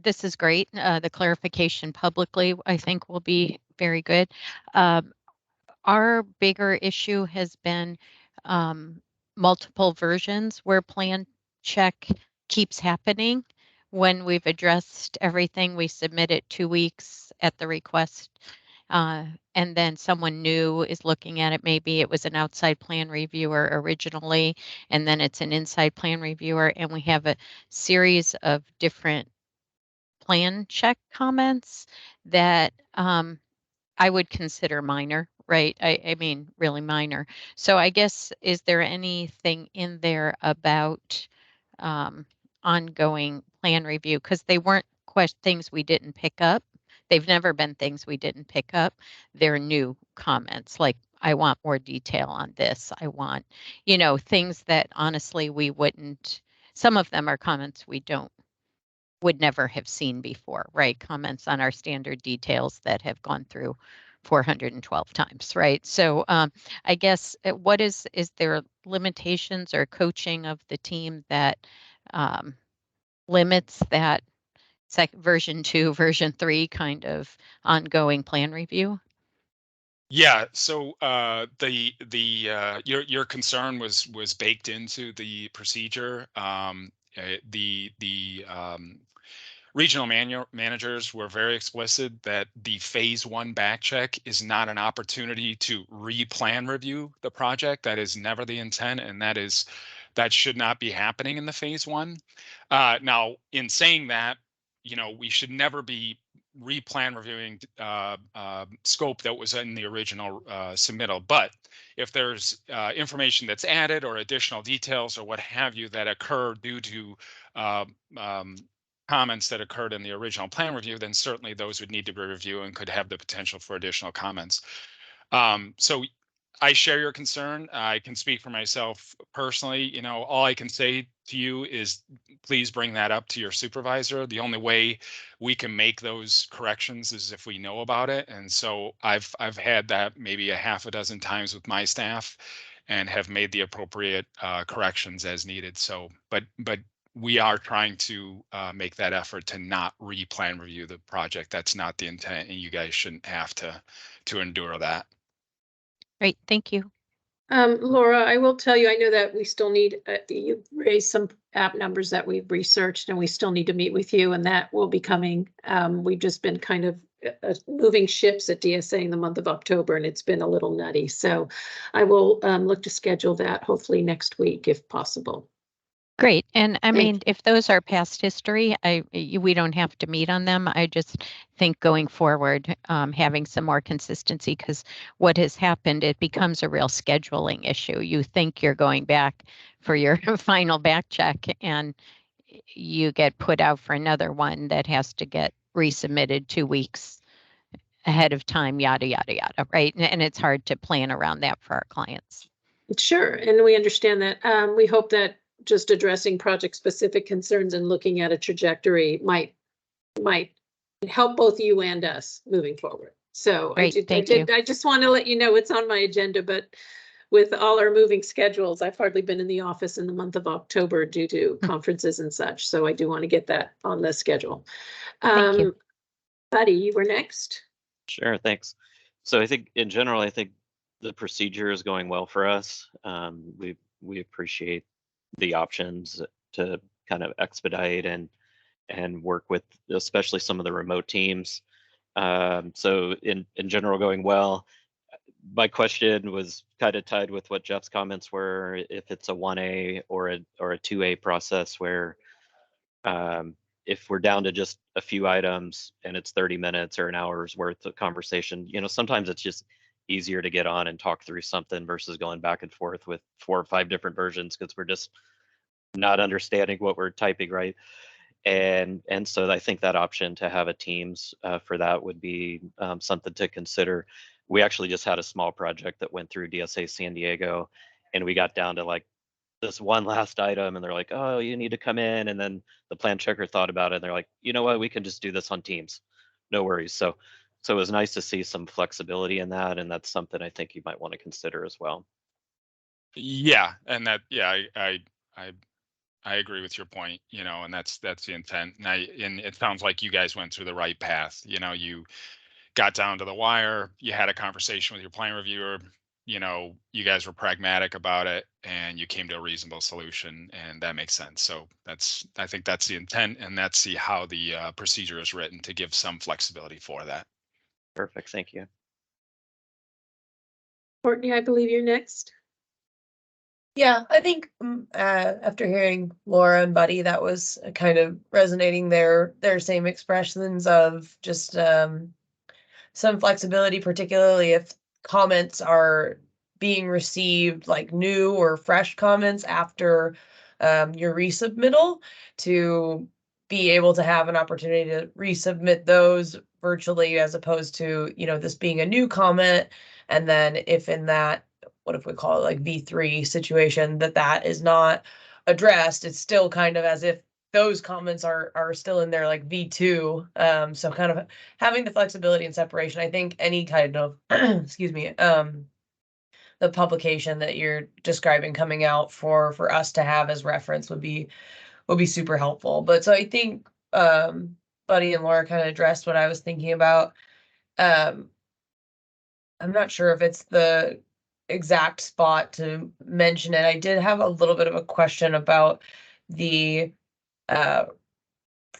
this is great. The clarification publicly, I think, will be very good. Our bigger issue has been multiple versions where plan check keeps happening. When we've addressed everything, we submit it 2 weeks at the request. And then someone new is looking at it. Maybe it was an outside plan reviewer originally, and then it's an inside plan reviewer. And we have a series of different plan check comments that I would consider minor, right? I mean, really minor. So I guess, is there anything in there about ongoing plan review? Because they weren't things we didn't pick up. They've never been things we didn't pick up. They're new comments, like, I want more detail on this. I want, you know, things that honestly we wouldn't, some of them are comments we would never have seen before, right? Comments on our standard details that have gone through 412 times, right? So I guess what is there limitations or coaching of the team that limits that version 2, version 3 kind of ongoing plan review? Yeah, so your concern was baked into the procedure. The regional managers were very explicit that the phase 1 back check is not an opportunity to re-plan review the project. That is never the intent, and that should not be happening in the phase 1. Now, in saying that, you know, we should never be re-plan reviewing scope that was in the original submittal. But if there's information that's added or additional details or what have you that occur due to comments that occurred in the original plan review, then certainly those would need to be reviewed and could have the potential for additional comments. So I share your concern. I can speak for myself personally. You know, all I can say to you is please bring that up to your supervisor. The only way we can make those corrections is if we know about it. And so I've had that maybe a half a dozen times with my staff and have made the appropriate corrections as needed. So, but we are trying to make that effort to not re-plan review the project. That's not the intent, and you guys shouldn't have to endure that. Great, thank you. Laura, I will tell you, I know that we still need, you raised some app numbers that we've researched and we still need to meet with you, and that will be coming. We've just been kind of moving ships at DSA in the month of October, and it's been a little nutty. So I will look to schedule that hopefully next week if possible. Great. And I Thank mean, if those are past history, we don't have to meet on them. I just think going forward, having some more consistency, because what has happened, it becomes a real scheduling issue. You think you're going back for your final back check and you get put out for another one that has to get resubmitted 2 weeks ahead of time, yada, yada, yada, right? And it's hard to plan around that for our clients. Sure, and we understand that. We hope that just addressing project-specific concerns and looking at a trajectory might help both you and us moving forward. So Great, I just want to let you know it's on my agenda, but with all our moving schedules, I've hardly been in the office in the month of October due to conferences and such. So I do want to get that on the schedule. Thank you. Buddy, you were next. Sure, thanks. So I think in general, I think the procedure is going well for us. We appreciate the options to kind of expedite and work with especially some of the remote teams. So in general, going well. My question was kind of tied with what Jeff's comments were, if it's a 1A or a 2A process where if we're down to just a few items and it's 30 minutes or an hour's worth of conversation, you know, sometimes it's just easier to get on and talk through something versus going back and forth with 4 or 5 different versions because we're just not understanding what we're typing, right? And so I think that option to have a Teams for that would be something to consider. We actually just had a small project that went through DSA San Diego, and we got down to like this one last item, and they're like, "Oh, you need to come in." And then the plan checker thought about it, and they're like, "You know what? We can just do this on Teams, no worries." So it was nice to see some flexibility in that, and that's something I think you might want to consider as well. Yeah, and that, yeah, I agree with your point, you know, and that's the intent. And it sounds like you guys went through the right path. You know, you got down to the wire, you had a conversation with your plan reviewer, you know, you guys were pragmatic about it and you came to a reasonable solution, and that makes sense. So I think that's the intent, and that's how the procedure is written, to give some flexibility for that. Perfect, thank you. Courtney, I believe you're next. Yeah, I think after hearing Laura and Buddy, that was kind of resonating their same expressions of just some flexibility, particularly if comments are being received, like new or fresh comments after your resubmittal, to be able to have an opportunity to resubmit those virtually, as opposed to, you know, this being a new comment. And then if in that, what if we call it like V3 situation, that is not addressed, it's still kind of as if those comments are still in there like V2. So kind of having the flexibility and separation. I think any kind of, excuse me, the publication that you're describing coming out for us to have as reference would be super helpful. But so I think Buddy and Laura kind of addressed what I was thinking about. I'm not sure if it's the exact spot to mention it. I did have a little bit of a question about the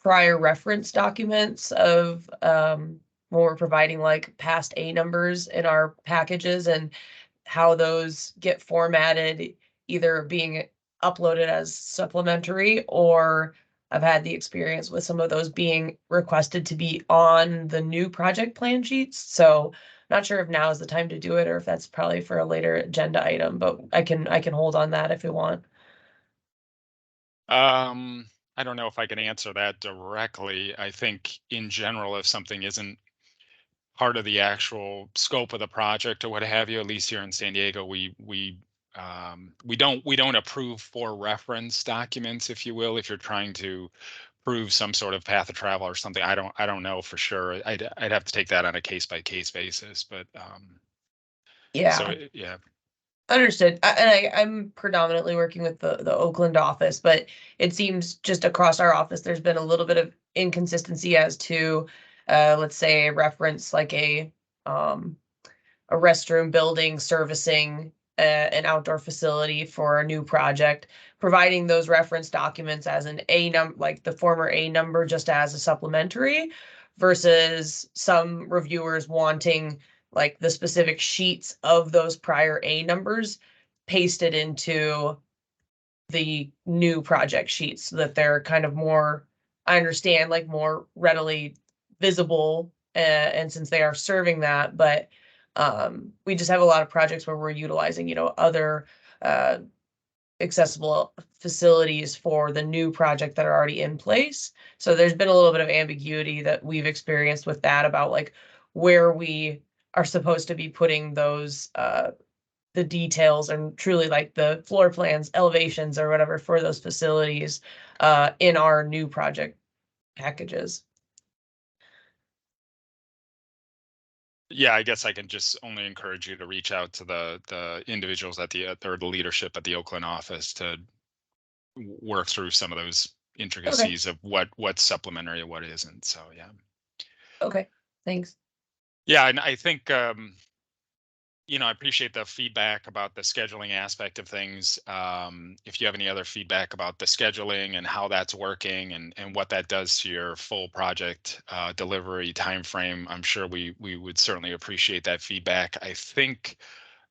prior reference documents of when we're providing like past A numbers in our packages, and how those get formatted, either being uploaded as supplementary, or I've had the experience with some of those being requested to be on the new project plan sheets. So not sure if now is the time to do it, or if that's probably for a later agenda item, but I can hold on that if you want. I don't know if I can answer that directly. I think in general, if something isn't part of the actual scope of the project or what have you. At least here in San Diego, we don't approve for reference documents, if you will. If you're trying to prove some sort of path of travel or something, I don't know for sure. I'd have to take that on a case by case basis, but Yeah. so yeah. Understood. I'm predominantly working with the Oakland office, but it seems just across our office, there's been a little bit of inconsistency as to, let's say, reference like a restroom building servicing an outdoor facility for a new project, providing those reference documents as an A number, like the former A number, just as a supplementary, versus some reviewers wanting like the specific sheets of those prior A numbers pasted into the new project sheets so that they're kind of more, I understand, like more readily visible. And since they are serving that, but we just have a lot of projects where we're utilizing, you know, other accessible facilities for the new project that are already in place. So there's been a little bit of ambiguity that we've experienced with that about like where we are supposed to be putting those the details and truly like the floor plans, elevations or whatever for those facilities in our new project packages. Yeah, I guess I can just only encourage you to reach out to the individuals at the or the leadership at the Oakland office to work through some of those intricacies of what's supplementary and what isn't. So yeah. Okay, thanks. Yeah, and I think you know, I appreciate the feedback about the scheduling aspect of things. If you have any other feedback about the scheduling and how that's working and what that does to your full project delivery timeframe, I'm sure we would certainly appreciate that feedback. I think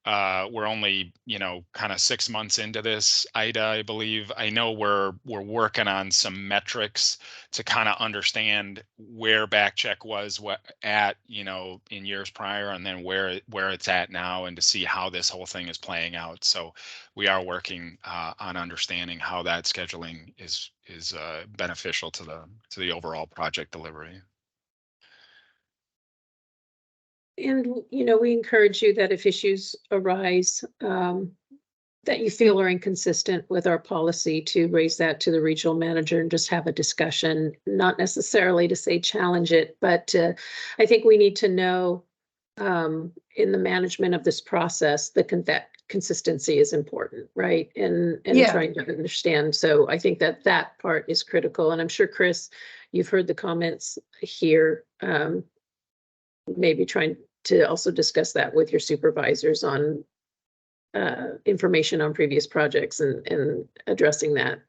we're only, you know, kind of 6 months into this, Ida, I believe. I know we're working on some metrics to kind of understand where backcheck was at, you know, in years prior, and then where it's at now, and to see how this whole thing is playing out. So we are working on understanding how that scheduling is beneficial to the overall project delivery. And, you know, we encourage you that if issues arise that you feel are inconsistent with our policy, to raise that to the regional manager and just have a discussion, not necessarily to say challenge it, but I think we need to know in the management of this process, that consistency is important, right? And Yeah. trying to understand. So I think that part is critical. And I'm sure, Chris, you've heard the comments here. Maybe trying to also discuss that with your supervisors on information on previous projects and addressing that.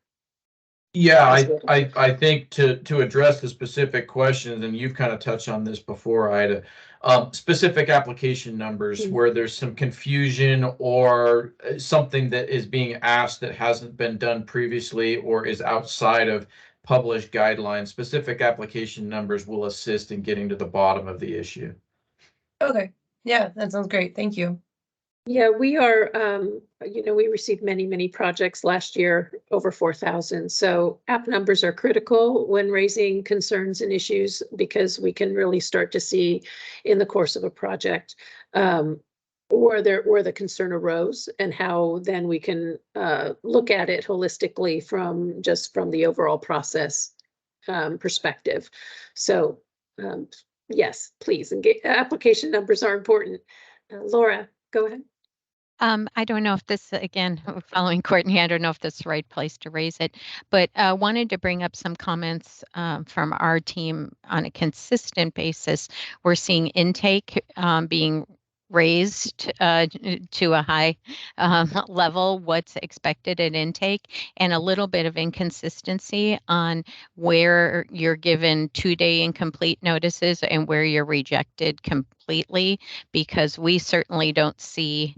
Yeah, I think to address the specific questions, and you've kind of touched on this before, Ida, specific application numbers where there's some confusion or something that is being asked that hasn't been done previously or is outside of published guidelines. Specific application numbers will assist in getting to the bottom of the issue. Okay, yeah, that sounds great. Thank you. Yeah, we are, you know, we received many projects last year, over 4,000. So app numbers are critical when raising concerns and issues, because we can really start to see in the course of a project where the concern arose, and how then we can look at it holistically from the overall process perspective. So yes, please, and application numbers are important. Laura, go ahead. I don't know if this, again, following Courtney, I don't know if this is the right place to raise it, but wanted to bring up some comments from our team on a consistent basis. We're seeing intake being raised to a high level, what's expected at intake, and a little bit of inconsistency on where you're given 2-day incomplete notices and where you're rejected completely, because we certainly don't see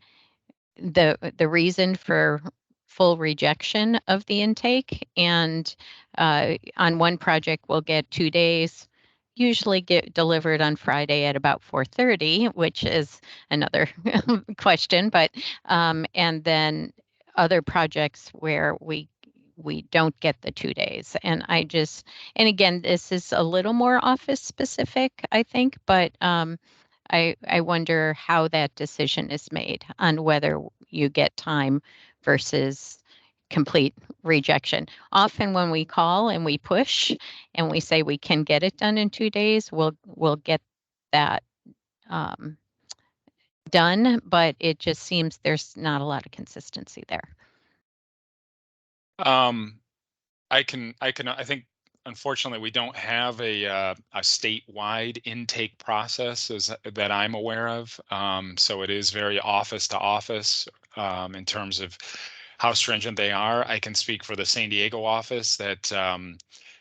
the reason for full rejection of the intake. And on one project, we'll get 2 days, usually get delivered on Friday at about 4:30, which is another question. But and then other projects where we don't get the 2 days. And again, this is a little more office specific, I think, but I wonder how that decision is made on whether you get time versus complete rejection. Often when we call and we push and we say we can get it done in 2 days, we'll get that done, but it just seems there's not a lot of consistency there. I think unfortunately we don't have a statewide intake process that I'm aware of. So it is very office to office in terms of how stringent they are. I can speak for the San Diego office that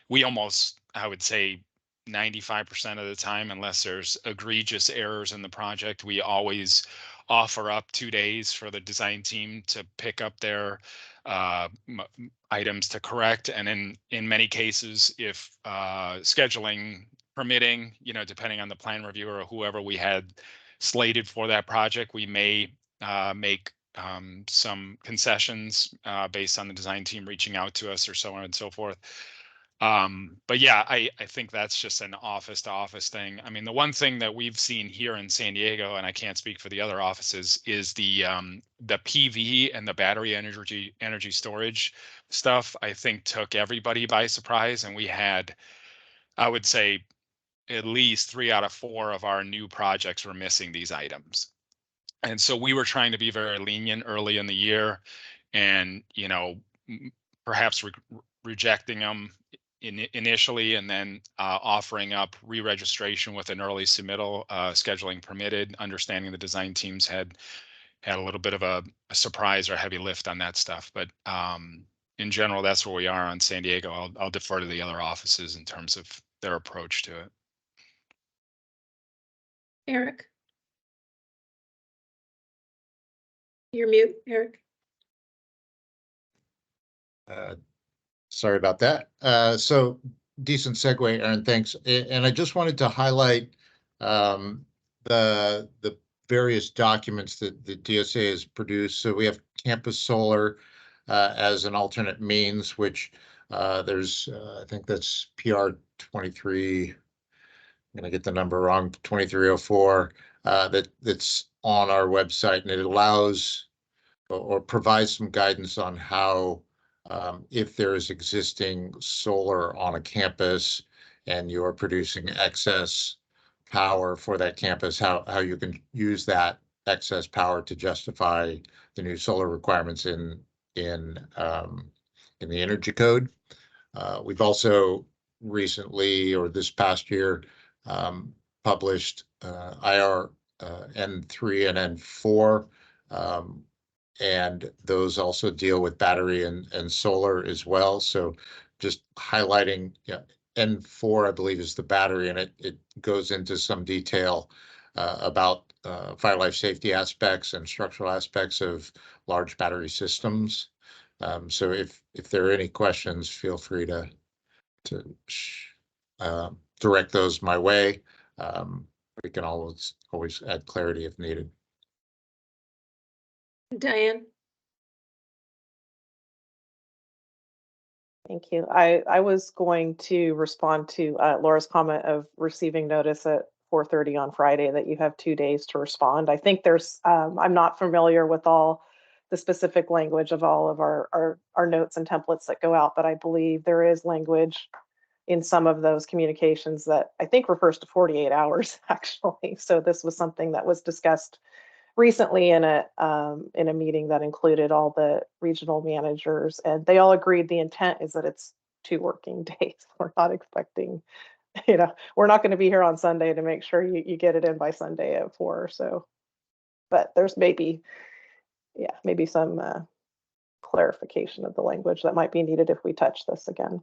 we almost, I would say, 95% of the time, unless there's egregious errors in the project, we always offer up 2 days for the design team to pick up their items to correct. And in many cases, if scheduling permitting, depending on the plan reviewer or whoever we had slated for that project, we may make some concessions based on the design team reaching out to us or so on and so forth. But yeah, I think that's just an office to office thing. I mean, the one thing that we've seen here in San Diego, and I can't speak for the other offices, is the PV and the battery energy storage stuff. I think took everybody by surprise, and we had, I would say, at least 3 out of 4 of our new projects were missing these items. And so we were trying to be very lenient early in the year, and perhaps rejecting them initially, and then offering up re-registration with an early submittal, scheduling permitted, understanding the design teams had a little bit of a surprise or heavy lift on that stuff. But in general, that's where we are on San Diego. I'll defer to the other offices in terms of their approach to it. Eric? You're mute, Eric. Sorry about that. So decent segue, Aaron, thanks. And I just wanted to highlight the various documents that the DSA has produced. So we have Campus Solar as an alternate means, which there's, I think that's PR 23, I'm going to get the number wrong, 2304, that's on our website, and it allows or provides some guidance on how if there is existing solar on a campus and you're producing excess power for that campus, how you can use that excess power to justify the new solar requirements in the energy code. We've also recently, or this past year, published IR N3 and N4. And those also deal with battery and solar as well. So just highlighting, N4, I believe, is the battery, and it goes into some detail about fire life safety aspects and structural aspects of large battery systems. So if there are any questions, feel free to direct those my way. We can always add clarity if needed. Diane? Thank you. I was going to respond to Laura's comment of receiving notice at 4:30 on Friday that you have 2 days to respond. I think there's, I'm not familiar with all the specific language of all of our notes and templates that go out, but I believe there is language in some of those communications that I think refers to 48 hours actually. So this was something that was discussed recently in a meeting that included all the regional managers, and they all agreed the intent is that it's 2 working days. We're not expecting, we're not going to be here on Sunday to make sure you get it in by Sunday at 4. So, but there's maybe some clarification of the language that might be needed if we touch this again.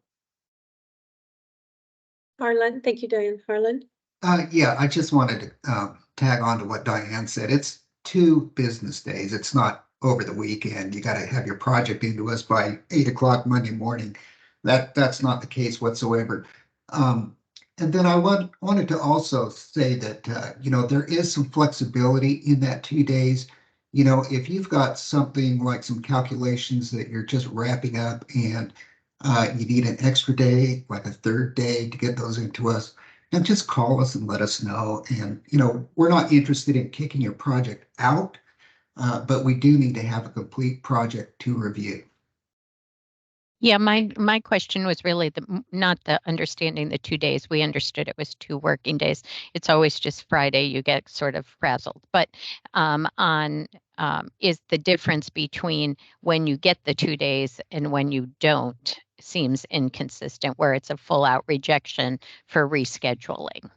Harlan, thank you, Diane. Harlan? Yeah, I just wanted to tag on to what Diane said. It's 2 business days. It's not over the weekend. You got to have your project into us by 8 o'clock Monday morning. That's not the case whatsoever. And then I wanted to also say that, there is some flexibility in that 2 days. If you've got something like some calculations that you're just wrapping up and you need an extra day, like a 3rd day to get those into us, and just call us and let us know. And, we're not interested in kicking your project out, but we do need to have a complete project to review. Yeah, my question was really not the understanding the 2 days. We understood it was 2 working days. It's always just Friday. You get sort of frazzled. But is the difference between when you get the 2 days and when you don't seems inconsistent, where it's a full out rejection for rescheduling?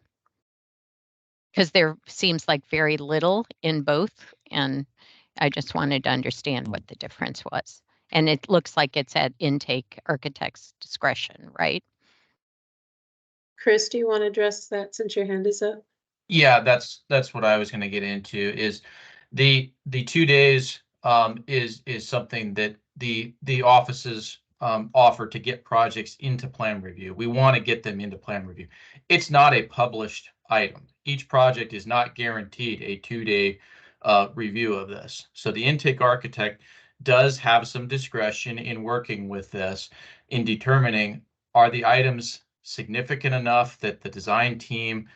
Because there seems like very little in both, and I just wanted to understand what the difference was. And it looks like it's at intake architect's discretion, right? Chris, do you want to address that since your hand is up? Yeah, that's what I was going to get into. Is the 2 days is something that the offices offer to get projects into plan review. We want to get them into plan review. It's not a published item. Each project is not guaranteed a 2-day review of this. So the intake architect does have some discretion in working with this, in determining, are the items significant enough that the design team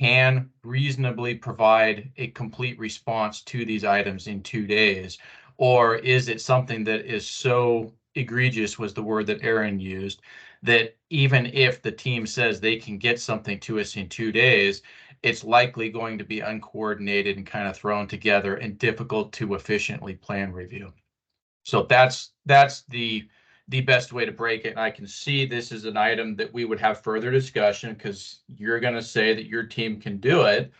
can reasonably provide a complete response to these items in 2 days? Or is it something that is so egregious, was the word that Aaron used, that even if the team says they can get something to us in 2 days, it's likely going to be uncoordinated and kind of thrown together and difficult to efficiently plan review? So that's the best way to break it. And I can see this is an item that we would have further discussion, because you're going to say that your team can do it.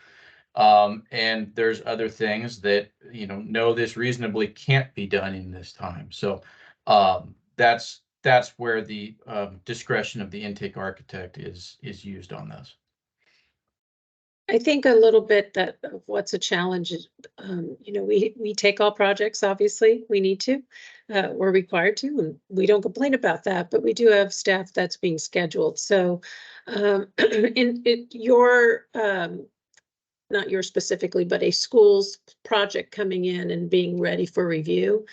And there's other things that, no, this reasonably can't be done in this time. So that's where the discretion of the intake architect is used on this. I think a little bit that of what's a challenge is, we take all projects, obviously, we need to, we're required to, and we don't complain about that, but we do have staff that's being scheduled. So not yours specifically, but a school's project coming in and being ready for review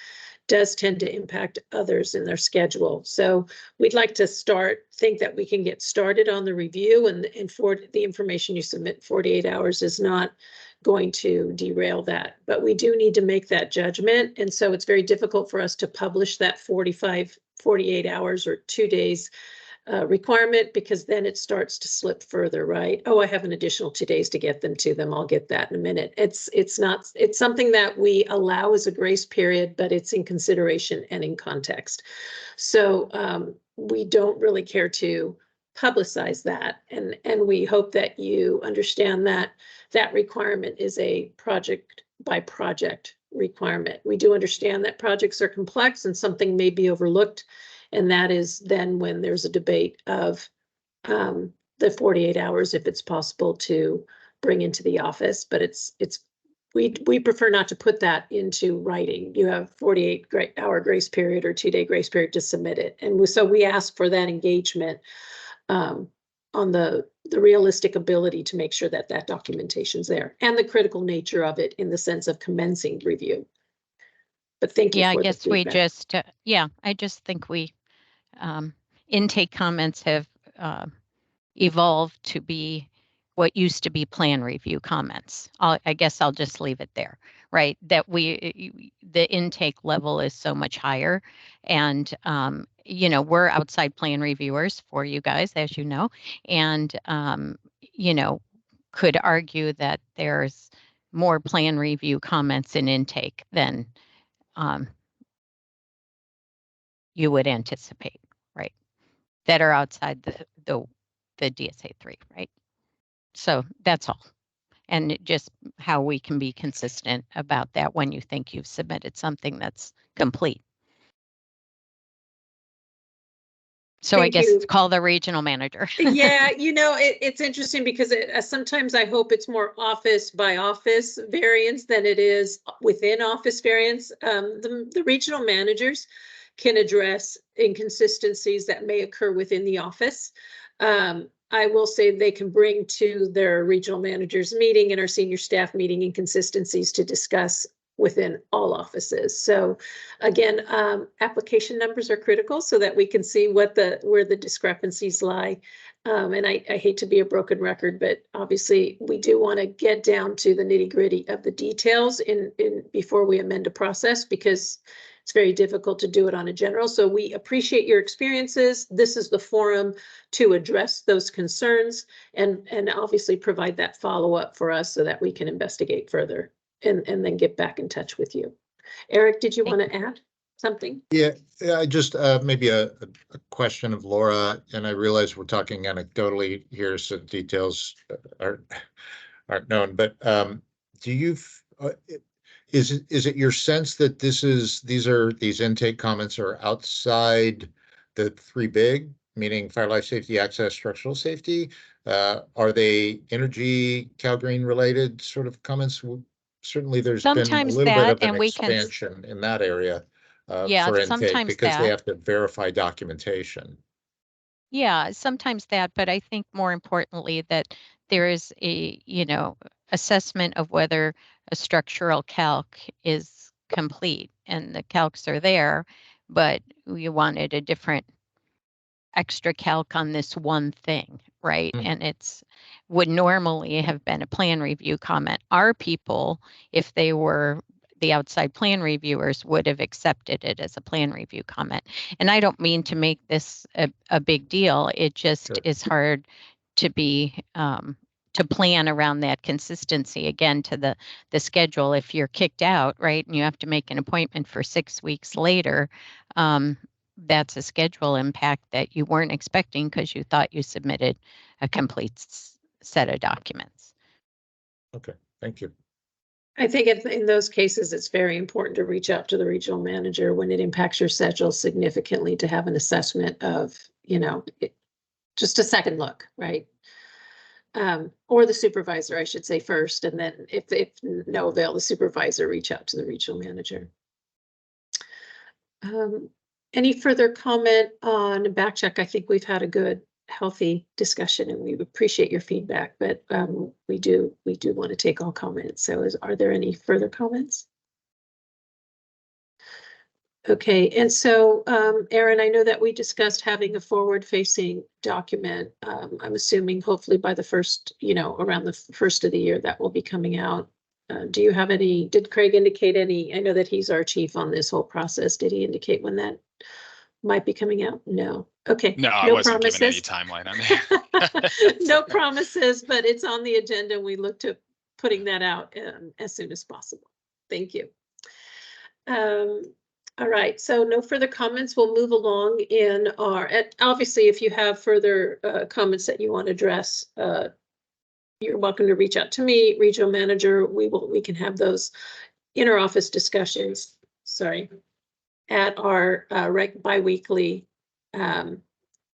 does tend to impact others in their schedule. So we'd like to think that we can get started on the review, and for the information you submit 48 hours is not going to derail that. But we do need to make that judgment. And so it's very difficult for us to publish that 48 hours or 2 days requirement, because then it starts to slip further, right? Oh, I have an additional 2 days to get them to them. I'll get that in a minute. It's something that we allow as a grace period, but it's in consideration and in context. So we don't really care to publicize that. And we hope that you understand that that requirement is a project by project requirement. We do understand that projects are complex and something may be overlooked. And that is then when there's a debate of the 48 hours, if it's possible to bring into the office. But we prefer not to put that into writing. You have 48-hour grace period or 2-day grace period to submit it. And so we ask for that engagement on the realistic ability to make sure that that documentation's there, and the critical nature of it in the sense of commencing review. But thank you. Yeah, for I guess the we feedback. just, I just think intake comments have evolved to be what used to be plan review comments. I guess I'll just leave it there, right? That the intake level is so much higher, and we're outside plan reviewers for you guys, as you know, and could argue that there's more plan review comments in intake than you would anticipate, right? That are outside the DSA 3, right? So that's all. And just how we can be consistent about that when you think you've submitted something that's complete. So I guess call the regional manager. Yeah, it's interesting because sometimes I hope it's more office by office variance than it is within office variance. The regional managers can address inconsistencies that may occur within the office. I will say they can bring to their regional managers meeting and our senior staff meeting inconsistencies to discuss within all offices. So again, application numbers are critical so that we can see where the discrepancies lie. And I hate to be a broken record, but obviously we do want to get down to the nitty-gritty of the details before we amend a process, because it's very difficult to do it on a general. So we appreciate your experiences. This is the forum to address those concerns and obviously provide that follow-up for us so that we can investigate further and then get back in touch with you. Eric, did you want to add something? Yeah, I just maybe a question of Laura, and I realize we're talking anecdotally here, so details aren't known. But do you? Is it your sense that these intake comments are outside the three big, meaning fire, life safety, access, structural safety? Are they energy, CalGreen related sort of comments? Certainly, there's been a Sometimes little bit that, of an and we can, expansion in that area yeah, for intake sometimes because they that. have to verify documentation. Yeah, sometimes that, but I think more importantly that there is a, assessment of whether a structural calc is complete, and the calcs are there, but you wanted a different extra calc on this one thing, right? And it's would normally have been a plan review comment. Our people, if they were the outside plan reviewers, would have accepted it as a plan review comment. And I don't mean to make this a big deal. It just is hard to be to plan around that consistency again to the schedule. If you're kicked out, right, and you have to make an appointment for 6 weeks later, that's a schedule impact that you weren't expecting because you thought you submitted a complete set of documents. Okay, thank you. I think in those cases, it's very important to reach out to the regional manager when it impacts your schedule significantly to have an assessment of, just a second look, right? Or the supervisor, I should say first, and then if no avail, the supervisor reach out to the regional manager. Any further comment on back check? I think we've had a good, healthy discussion, and we appreciate your feedback. But we do want to take all comments. So, are there any further comments? Okay, and so, Erin, I know that we discussed having a forward-facing document. I'm assuming hopefully by the first, around the first of the year that will be coming out. Do you have any, did Craig indicate any, I know that he's our chief on this whole process. Did he indicate when that might be coming out? No. Okay. No, I wasn't given any timeline on that. No promises, but it's on the agenda. We look to putting that out as soon as possible. Thank you. All right, so no further comments. We'll move along in our, obviously, if you have further comments that you want to address, you're welcome to reach out to me, regional manager. We can have those inter-office discussions, at our bi-weekly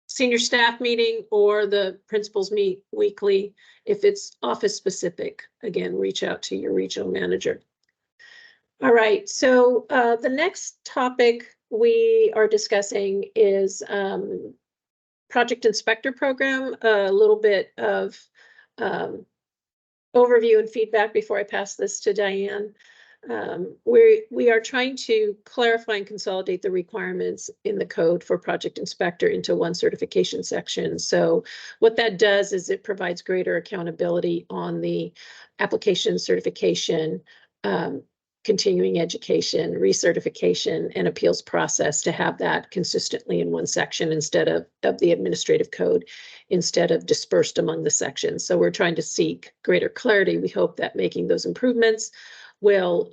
senior staff meeting, or the principals meet weekly. If it's office specific, again, reach out to your regional manager. All right, so the next topic we are discussing is Project Inspector Program, a little bit of overview and feedback before I pass this to Diane. We are trying to clarify and consolidate the requirements in the code for Project Inspector into one certification section. So what that does is it provides greater accountability on the application, certification, continuing education, recertification, and appeals process, to have that consistently in one section instead of the administrative code, instead of dispersed among the sections. So we're trying to seek greater clarity. We hope that making those improvements will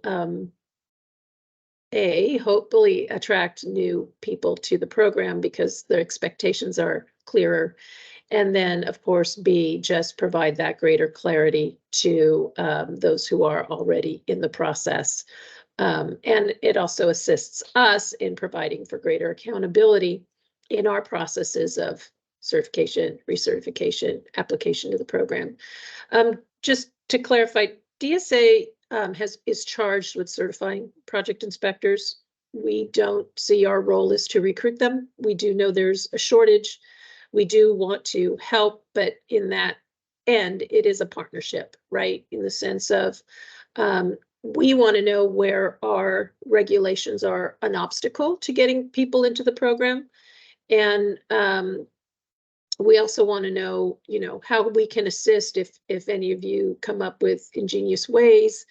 hopefully attract new people to the program because their expectations are clearer. And then, of course, B, just provide that greater clarity to those who are already in the process. And it also assists us in providing for greater accountability in our processes of certification, recertification, application to the program. Just to clarify, DSA is charged with certifying project inspectors. We don't see our role is to recruit them. We do know there's a shortage. We do want to help, but in that end, it is a partnership, right? In the sense of we want to know where our regulations are an obstacle to getting people into the program. And we also want to know, how we can assist if any of you come up with ingenious ways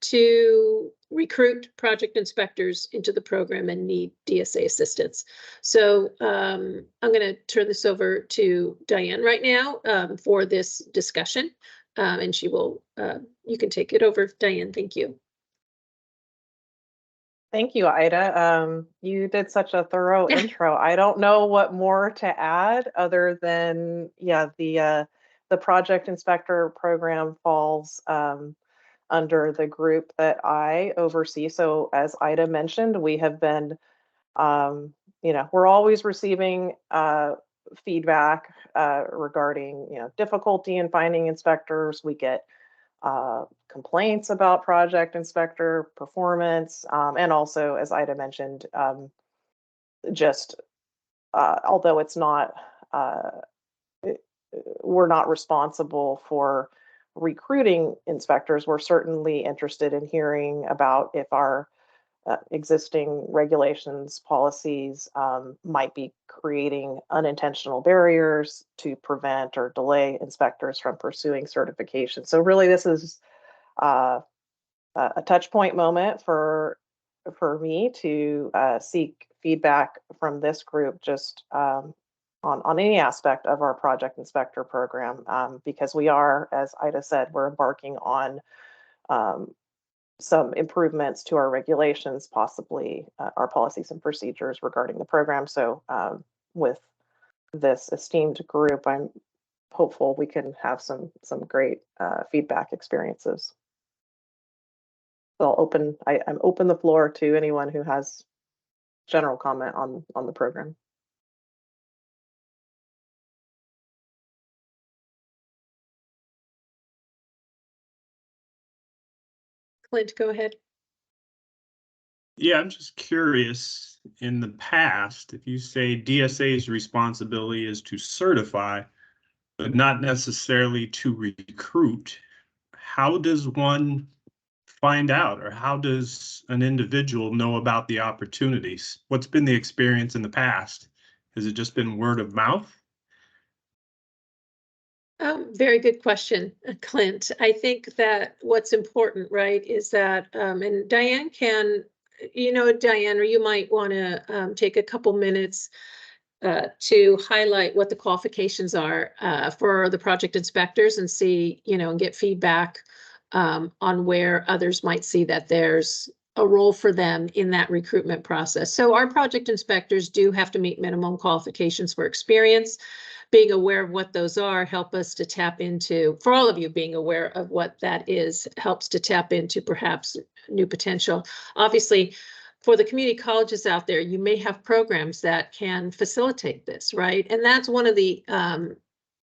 to recruit project inspectors into the program and need DSA assistance. So I'm going to turn this over to Diane right now for this discussion. And she will, you can take it over, Diane. Thank you. Thank you, Ida. You did such a thorough intro. I don't know what more to add other than, yeah, the project inspector program falls under the group that I oversee. So as Ida mentioned, we have been, we're always receiving feedback regarding, difficulty in finding inspectors. We get complaints about project inspector performance, and also, as Ida mentioned, just although it's not, we're not responsible for recruiting inspectors, we're certainly interested in hearing about if our existing regulations, policies might be creating unintentional barriers to prevent or delay inspectors from pursuing certification. So really, this is a touch point moment for me to seek feedback from this group just on any aspect of our project inspector program, because we are, as Ida said, we're embarking on some improvements to our regulations, possibly our policies and procedures regarding the program. So with this esteemed group, I'm hopeful we can have some great feedback experiences. So I'm open the floor to anyone who has general comment on the program. Clint, go ahead. Yeah, I'm just curious, in the past, if you say DSA's responsibility is to certify, but not necessarily to recruit, how does one find out, or how does an individual know about the opportunities? What's been the experience in the past? Has it just been word of mouth? Very good question, Clint. I think that what's important, right, is that, and Diane can, Diane, or you might want to take a couple minutes to highlight what the qualifications are for the project inspectors and see, and get feedback on where others might see that there's a role for them in that recruitment process. So our project inspectors do have to meet minimum qualifications for experience. Being aware of what those are help us to tap into, for all of you being aware of what that is, helps to tap into perhaps new potential. Obviously, for the community colleges out there, you may have programs that can facilitate this, right? And that's one of the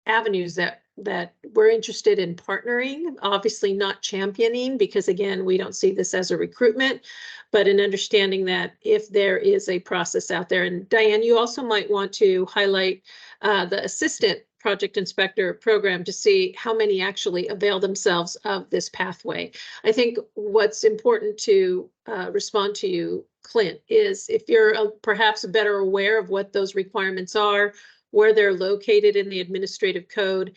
avenues that we're interested in partnering, obviously not championing, because again, we don't see this as a recruitment, but in understanding that if there is a process out there. And Diane, you also might want to highlight the assistant project inspector program to see how many actually avail themselves of this pathway. I think what's important to respond to you, Clint, is if you're perhaps better aware of what those requirements are, where they're located in the administrative code,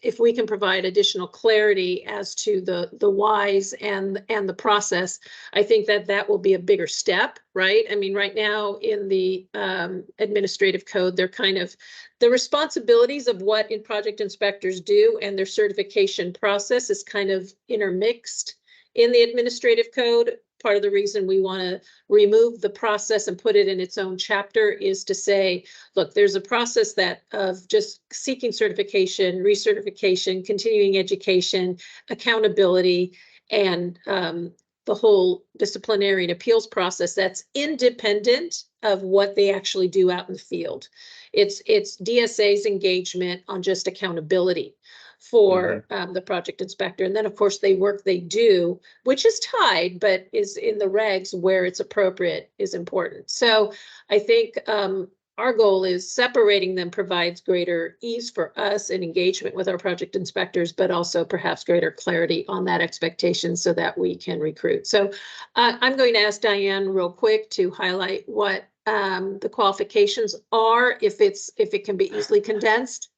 if we can provide additional clarity as to the whys and the process, I think that will be a bigger step, right? I mean, right now in the administrative code, they're kind of the responsibilities of what project inspectors do and their certification process is kind of intermixed in the administrative code. Part of the reason we want to remove the process and put it in its own chapter is to say, look, there's a process of just seeking certification, recertification, continuing education, accountability, and the whole disciplinary and appeals process that's independent of what they actually do out in the field. It's DSA's engagement on just accountability for the project inspector. And then of course they do, which is tied, but is in the regs where it's appropriate, is important. So I think our goal is separating them provides greater ease for us and engagement with our project inspectors, but also perhaps greater clarity on that expectation so that we can recruit. So I'm going to ask Diane real quick to highlight what the qualifications are, if it can be easily condensed.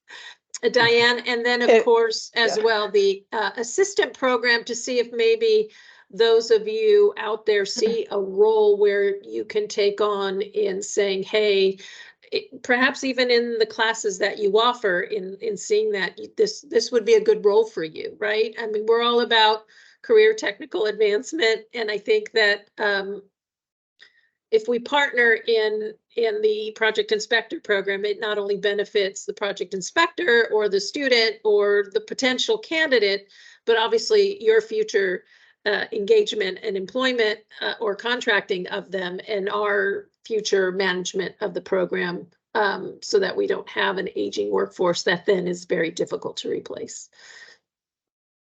Diane, and then of course, as well, the assistant program, to see if maybe those of you out there see a role where you can take on in saying, hey, perhaps even in the classes that you offer, in seeing that this would be a good role for you, right? I mean, we're all about career technical advancement, and I think that if we partner in the project inspector program, it not only benefits the project inspector or the student or the potential candidate, but obviously your future engagement and employment or contracting of them, and our future management of the program, so that we don't have an aging workforce that then is very difficult to replace.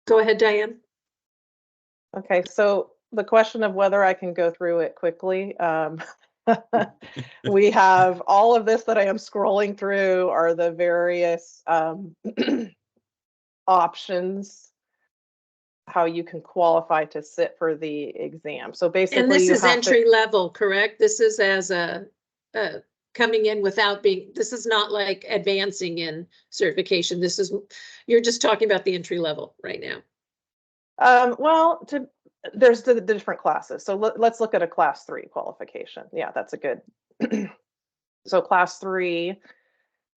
Go ahead, Diane. Okay, so the question of whether I can go through it quickly. We have all of this that I am scrolling through are the various options, how you can qualify to sit for the exam. So basically, and this you is have entry level, correct? This is as a coming in without being, this is not like advancing in certification. This is, you're just talking about the entry level right now. Well, there's the different classes. So let's look at a class 3 qualification. Yeah, that's a good. So class 3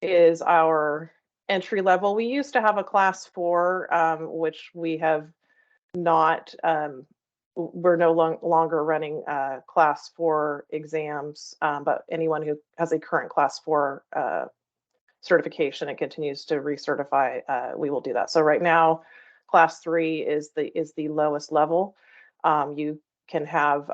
is our entry level. We used to have a class 4, which we have not, we're no longer running class 4 exams, but anyone who has a current class 4 certification and continues to recertify, we will do that. So right now, class 3 is the lowest level. You can have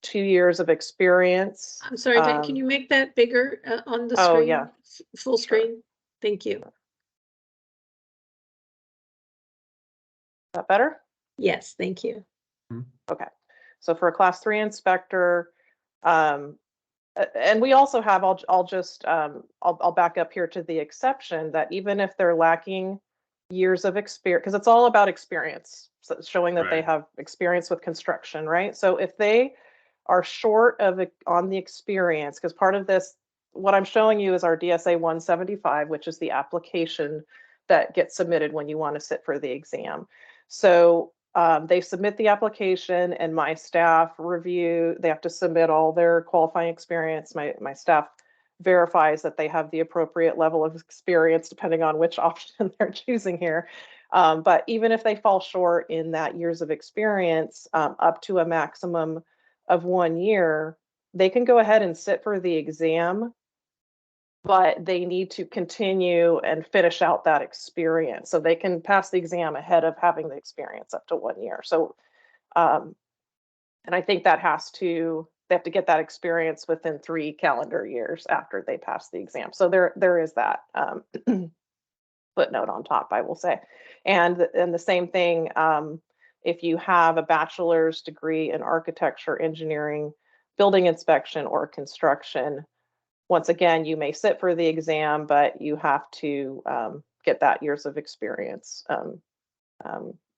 2 years of experience. I'm sorry, Dan, can you make that bigger on the screen? Oh, yeah. Full screen. Thank you. Is that better? Yes, thank you. Okay. So for a class 3 inspector, and we also have, I'll back up here to the exception that even if they're lacking years of experience, because it's all about experience, so showing that they have experience with construction, right? So if they are short of it on the experience, because part of this, what I'm showing you is our DSA 175, which is the application that gets submitted when you want to sit for the exam. So they submit the application and my staff review, they have to submit all their qualifying experience. My staff verifies that they have the appropriate level of experience depending on which option they're choosing here. But even if they fall short in that years of experience, up to a maximum of 1 year, they can go ahead and sit for the exam, but they need to continue and finish out that experience. So they can pass the exam ahead of having the experience up to 1 year. So, and I think that they have to get that experience within 3 calendar years after they pass the exam. So there is that footnote on top, I will say. And the same thing, if you have a bachelor's degree in architecture, engineering, building inspection, or construction, once again, you may sit for the exam, but you have to get that years of experience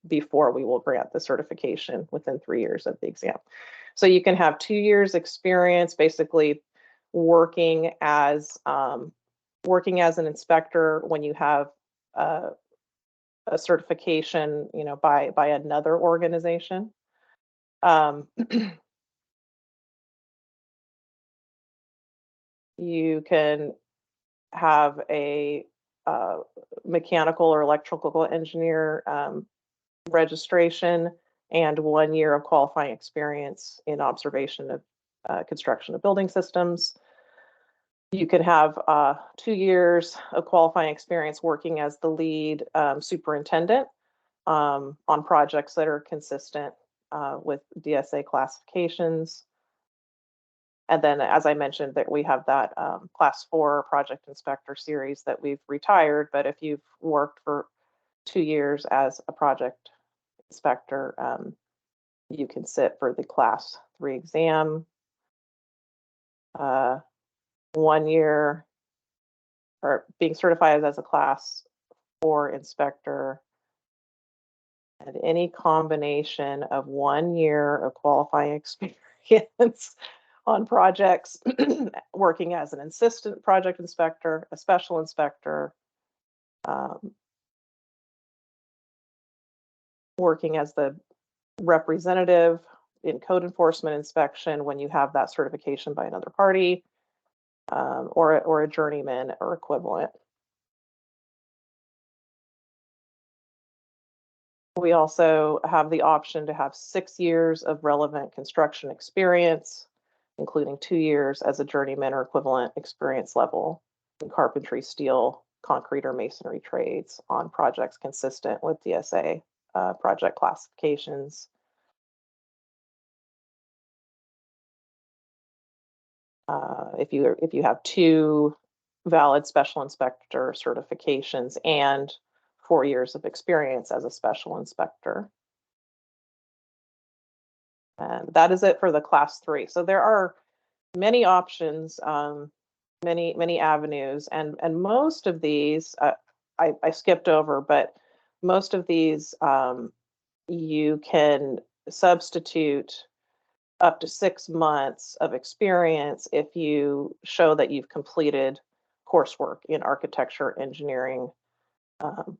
before we will grant the certification within 3 years of the exam. So you can have 2 years experience, basically working as an inspector when you have a certification, by another organization. You can have a mechanical or electrical engineer registration and 1 year of qualifying experience in observation of construction of building systems. You can have 2 years of qualifying experience working as the lead superintendent on projects that are consistent with DSA classifications. And then, as I mentioned, that we have that class 4 project inspector series that we've retired. But if you've worked for 2 years as a project inspector, you can sit for the class 3 exam. 1 year or being certified as a class 4 inspector, and any combination of 1 year of qualifying experience on projects, working as an assistant project inspector, a special inspector, working as the representative in code enforcement inspection when you have that certification by another party, or a journeyman or equivalent. We also have the option to have 6 years of relevant construction experience, including 2 years as a journeyman or equivalent experience level in carpentry, steel, concrete, or masonry trades on projects consistent with DSA project classifications. If you have 2 valid special inspector certifications and 4 years of experience as a special inspector. And that is it for the class 3. So there are many options, many avenues, and most of these I skipped over, but most of these you can substitute up to 6 months of experience if you show that you've completed coursework in architecture, engineering,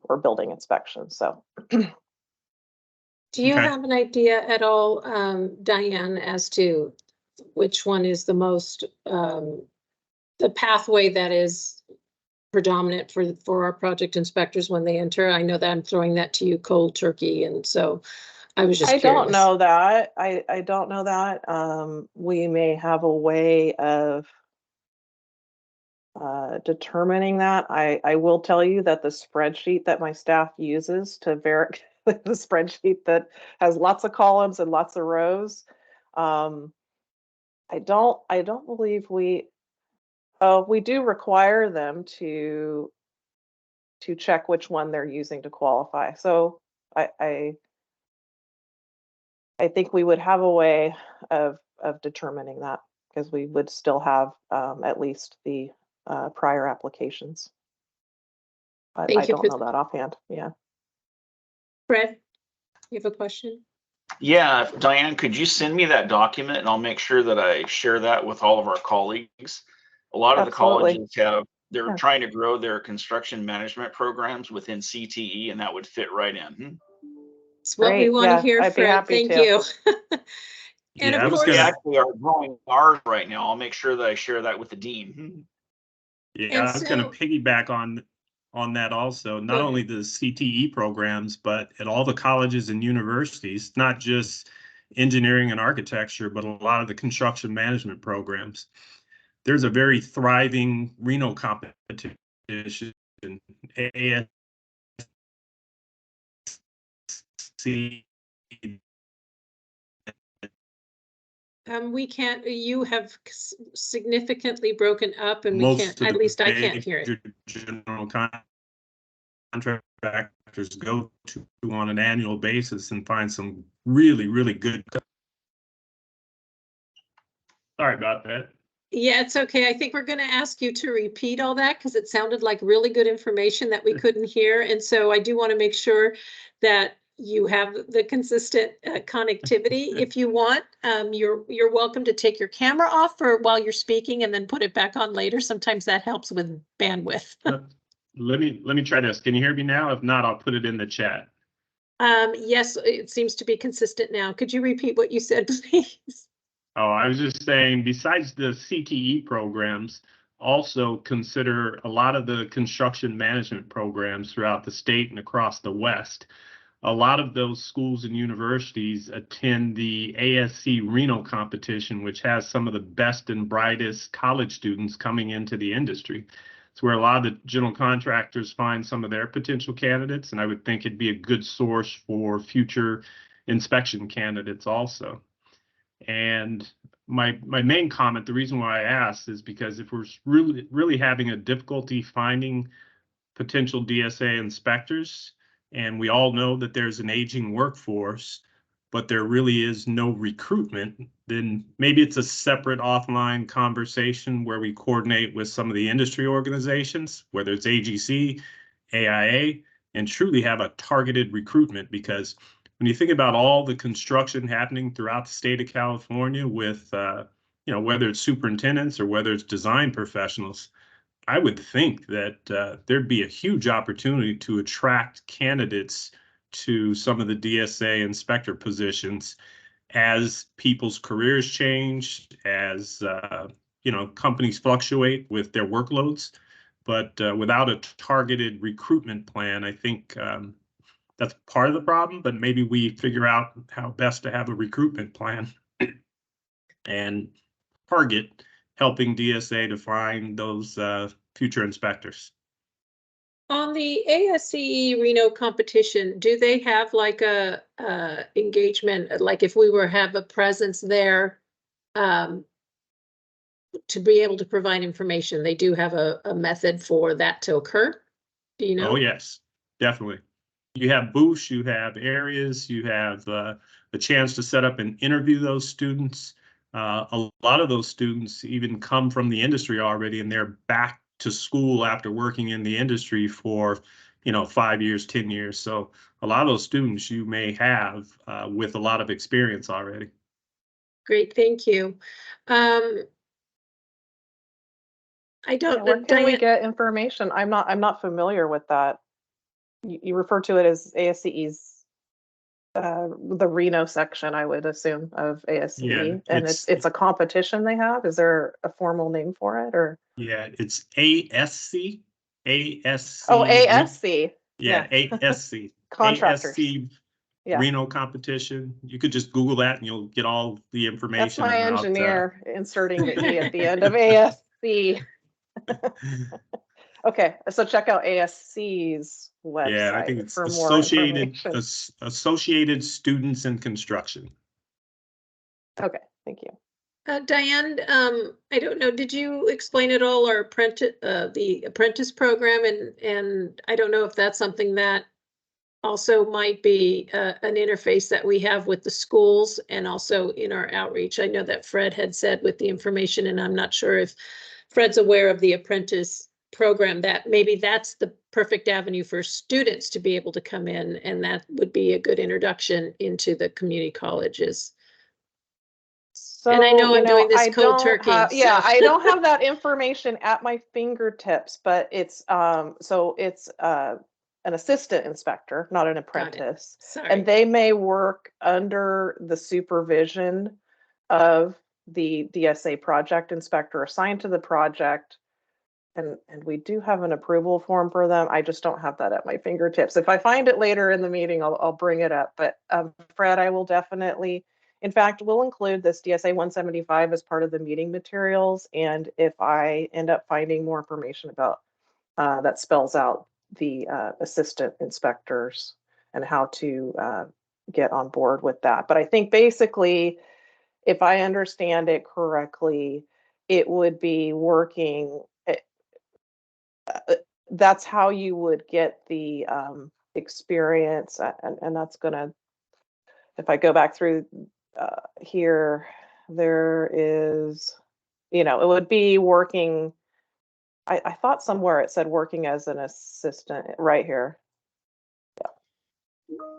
or building inspection. So do you have an idea at all, Diane, as to which one is the most, the pathway that is predominant for our project inspectors when they enter? I know that I'm throwing that to you cold turkey, and so I was just I curious. don't know that. I don't know that. We may have a way of determining that. I will tell you that the spreadsheet that my staff uses to verify the spreadsheet that has lots of columns and lots of rows. I don't believe we do require them to check which one they're using to qualify. So I think we would have a way of determining that, because we would still have at least the prior applications. But I don't know that offhand. Yeah. Fred, you have a question? Yeah, Diane, could you send me that document and I'll make sure that I share that with all of our colleagues? A lot of the colleges they're trying to grow their construction management programs within CTE, and that would fit right in. It's what we want to hear, Fred. Thank you. And of course, we actually are growing ours right now. I'll make sure that I share that with the dean. Yeah, I was going to piggyback on that also, not only the CTE programs, but at all the colleges and universities, not just engineering and architecture, but a lot of the construction management programs. There's a very thriving Reno competition, ASC. We can't, you have significantly broken up and we can't, at least I can't hear it. General contractors go to on an annual basis and find some really, really good. Sorry about that. Yeah, it's okay. I think we're going to ask you to repeat all that because it sounded like really good information that we couldn't hear. And so I do want to make sure that you have the consistent connectivity. If you want, you're welcome to take your camera off for while you're speaking and then put it back on later. Sometimes that helps with bandwidth. Let me try this. Can you hear me now? If not, I'll put it in the chat. Yes, it seems to be consistent now. Could you repeat what you said, please? Oh, I was just saying, besides the CTE programs, also consider a lot of the construction management programs throughout the state and across the West. A lot of those schools and universities attend the ASC Reno competition, which has some of the best and brightest college students coming into the industry. It's where a lot of the general contractors find some of their potential candidates, and I would think it'd be a good source for future inspection candidates also. And my main comment, the reason why I asked is because if we're really having a difficulty finding potential DSA inspectors, and we all know that there's an aging workforce, but there really is no recruitment, then maybe it's a separate offline conversation where we coordinate with some of the industry organizations, whether it's AGC, AIA, and truly have a targeted recruitment. Because when you think about all the construction happening throughout the state of California with, whether it's superintendents or whether it's design professionals, I would think that there'd be a huge opportunity to attract candidates to some of the DSA inspector positions as people's careers change, as companies fluctuate with their workloads. But without a targeted recruitment plan, I think that's part of the problem. But maybe we figure out how best to have a recruitment plan and target helping DSA to find those future inspectors. On the ASCE Reno competition, do they have like a engagement, like if we were have a presence there to be able to provide information, they do have a method for that to occur? Do you know? Oh, yes, definitely. You have booths, you have areas, you have a chance to set up and interview those students. A lot of those students even come from the industry already, and they're back to school after working in the industry for 5 years, 10 years. So a lot of those students you may have with a lot of experience already. Great, thank you. I don't. Where can we get information? I'm not familiar with that. You refer to it as ASCE's the Reno section, I would assume, of ASCE. Yeah, and it's a competition they have. Is there a formal name for it, or? Yeah, it's ASC. ASC. Oh, ASC. Yeah, ASC. Contractors. ASC Reno competition. You could just Google that and you'll get all the information. That's my about, engineer inserting the E at the end of ASC. Okay, so check out ASC's website. Yeah, I think it's for more information. Associated Students in Construction. Okay, thank you. Diane, I don't know, did you explain at all our the apprentice program? And I don't know if that's something that also might be an interface that we have with the schools and also in our outreach. I know that Fred had said with the information, and I'm not sure if Fred's aware of the apprentice program, that maybe that's the perfect avenue for students to be able to come in, and that would be a good introduction into the community colleges. So, and I know I'm doing this cold turkey. Yeah, I don't have that information at my fingertips, but it's so it's an assistant inspector, not an apprentice. Sorry. And they may work under the supervision of the DSA project inspector assigned to the project. And we do have an approval form for them. I just don't have that at my fingertips. If I find it later in the meeting, I'll bring it up. But Fred, I will definitely, in fact, we'll include this DSA 175 as part of the meeting materials. And if I end up finding more information about that spells out the assistant inspectors and how to get on board with that. But I think basically, if I understand it correctly, it would be working. That's how you would get the experience, and that's gonna, if I go back through here, there is, it would be working, I thought somewhere it said working as an assistant right here. Yeah.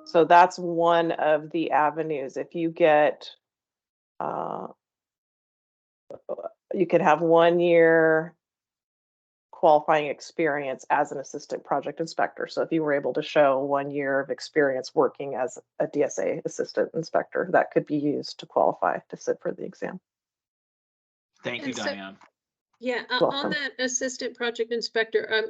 So that's one of the avenues. If you get, you could have 1 year qualifying experience as an assistant project inspector. So if you were able to show 1 year of experience working as a DSA assistant inspector, that could be used to qualify to sit for the exam. Thank you, Diane. Yeah, on that assistant project inspector,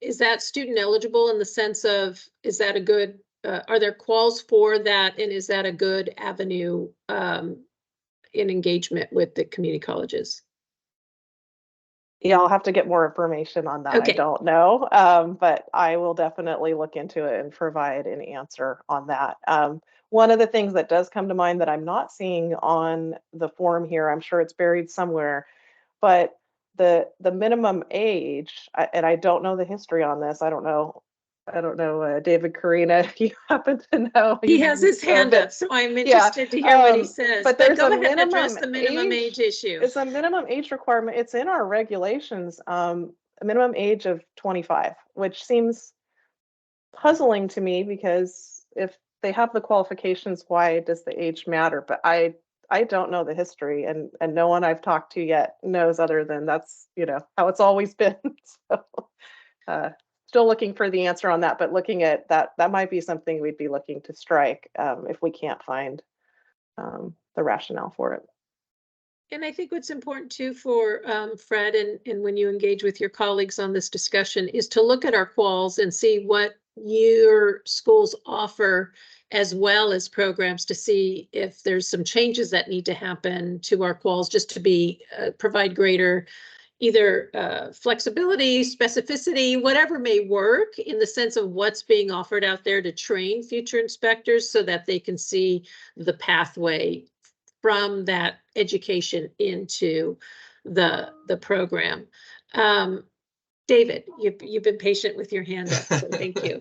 is that student eligible in the sense of, is that a good, are there quals for that? And is that a good avenue in engagement with the community colleges? Yeah, I'll have to get more information on that. Okay. I don't know, but I will definitely look into it and provide an answer on that. One of the things that does come to mind that I'm not seeing on the form here, I'm sure it's buried somewhere, but the minimum age, and I don't know the history on this, I don't know I don't know, David Karina, if you happen to know. He has his hand up, so I'm interested to hear what he says. But there's go a ahead and address minimum the minimum age issue. It's a minimum age requirement. It's in our regulations, a minimum age of 25, which seems puzzling to me because if they have the qualifications, why does the age matter? But I don't know the history, and no one I've talked to yet knows, other than that's, you know, how it's always been. So still looking for the answer on that, but looking at that might be something we'd be looking to strike if we can't find the rationale for it. And I think what's important too for Fred, and when you engage with your colleagues on this discussion, is to look at our quals and see what your schools offer, as well as programs, to see if there's some changes that need to happen to our quals, just to be provide greater either flexibility, specificity, whatever may work in the sense of what's being offered out there to train future inspectors, so that they can see the pathway from that education into the program. David, you've been patient with your hand up, so thank you.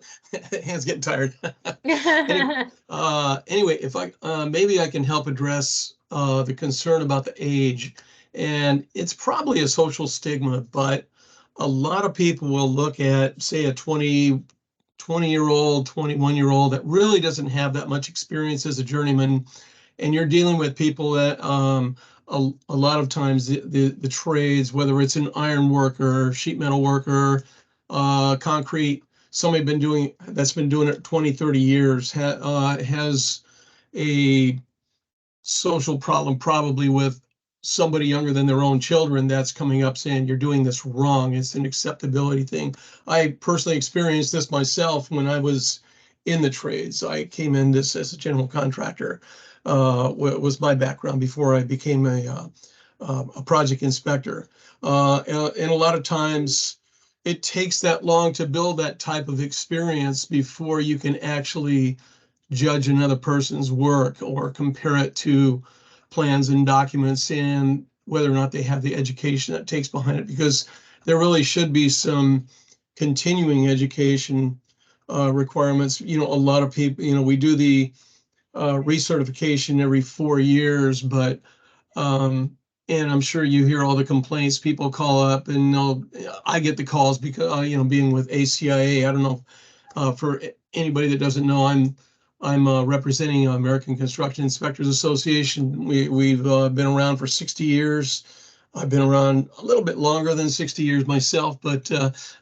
Hand's getting tired. Anyway, if maybe I can help address the concern about the age, and it's probably a social stigma, but a lot of people will look at, say, a 20-year-old, 21-year-old that really doesn't have that much experience as a journeyman, and you're dealing with people that a lot of times the trades, whether it's an iron worker, sheet metal worker, concrete, somebody that's been doing it 20, 30 years, has a social problem probably with somebody younger than their own children that's coming up saying, you're doing this wrong. It's an acceptability thing. I personally experienced this myself when I was in the trades. I came in this as a general contractor. Was my background before I became a project inspector. And a lot of times it takes that long to build that type of experience before you can actually judge another person's work or compare it to plans and documents, and whether or not they have the education that takes behind it, because there really should be some continuing education requirements. You know, a lot of people, you know, we do the recertification every 4 years, but and I'm sure you hear all the complaints. People call up, and I get the calls because you know, being with ACIA, I don't know, for anybody that doesn't know, I'm representing American Construction Inspectors Association. We've been around for 60 years. I've been around a little bit longer than 60 years myself, but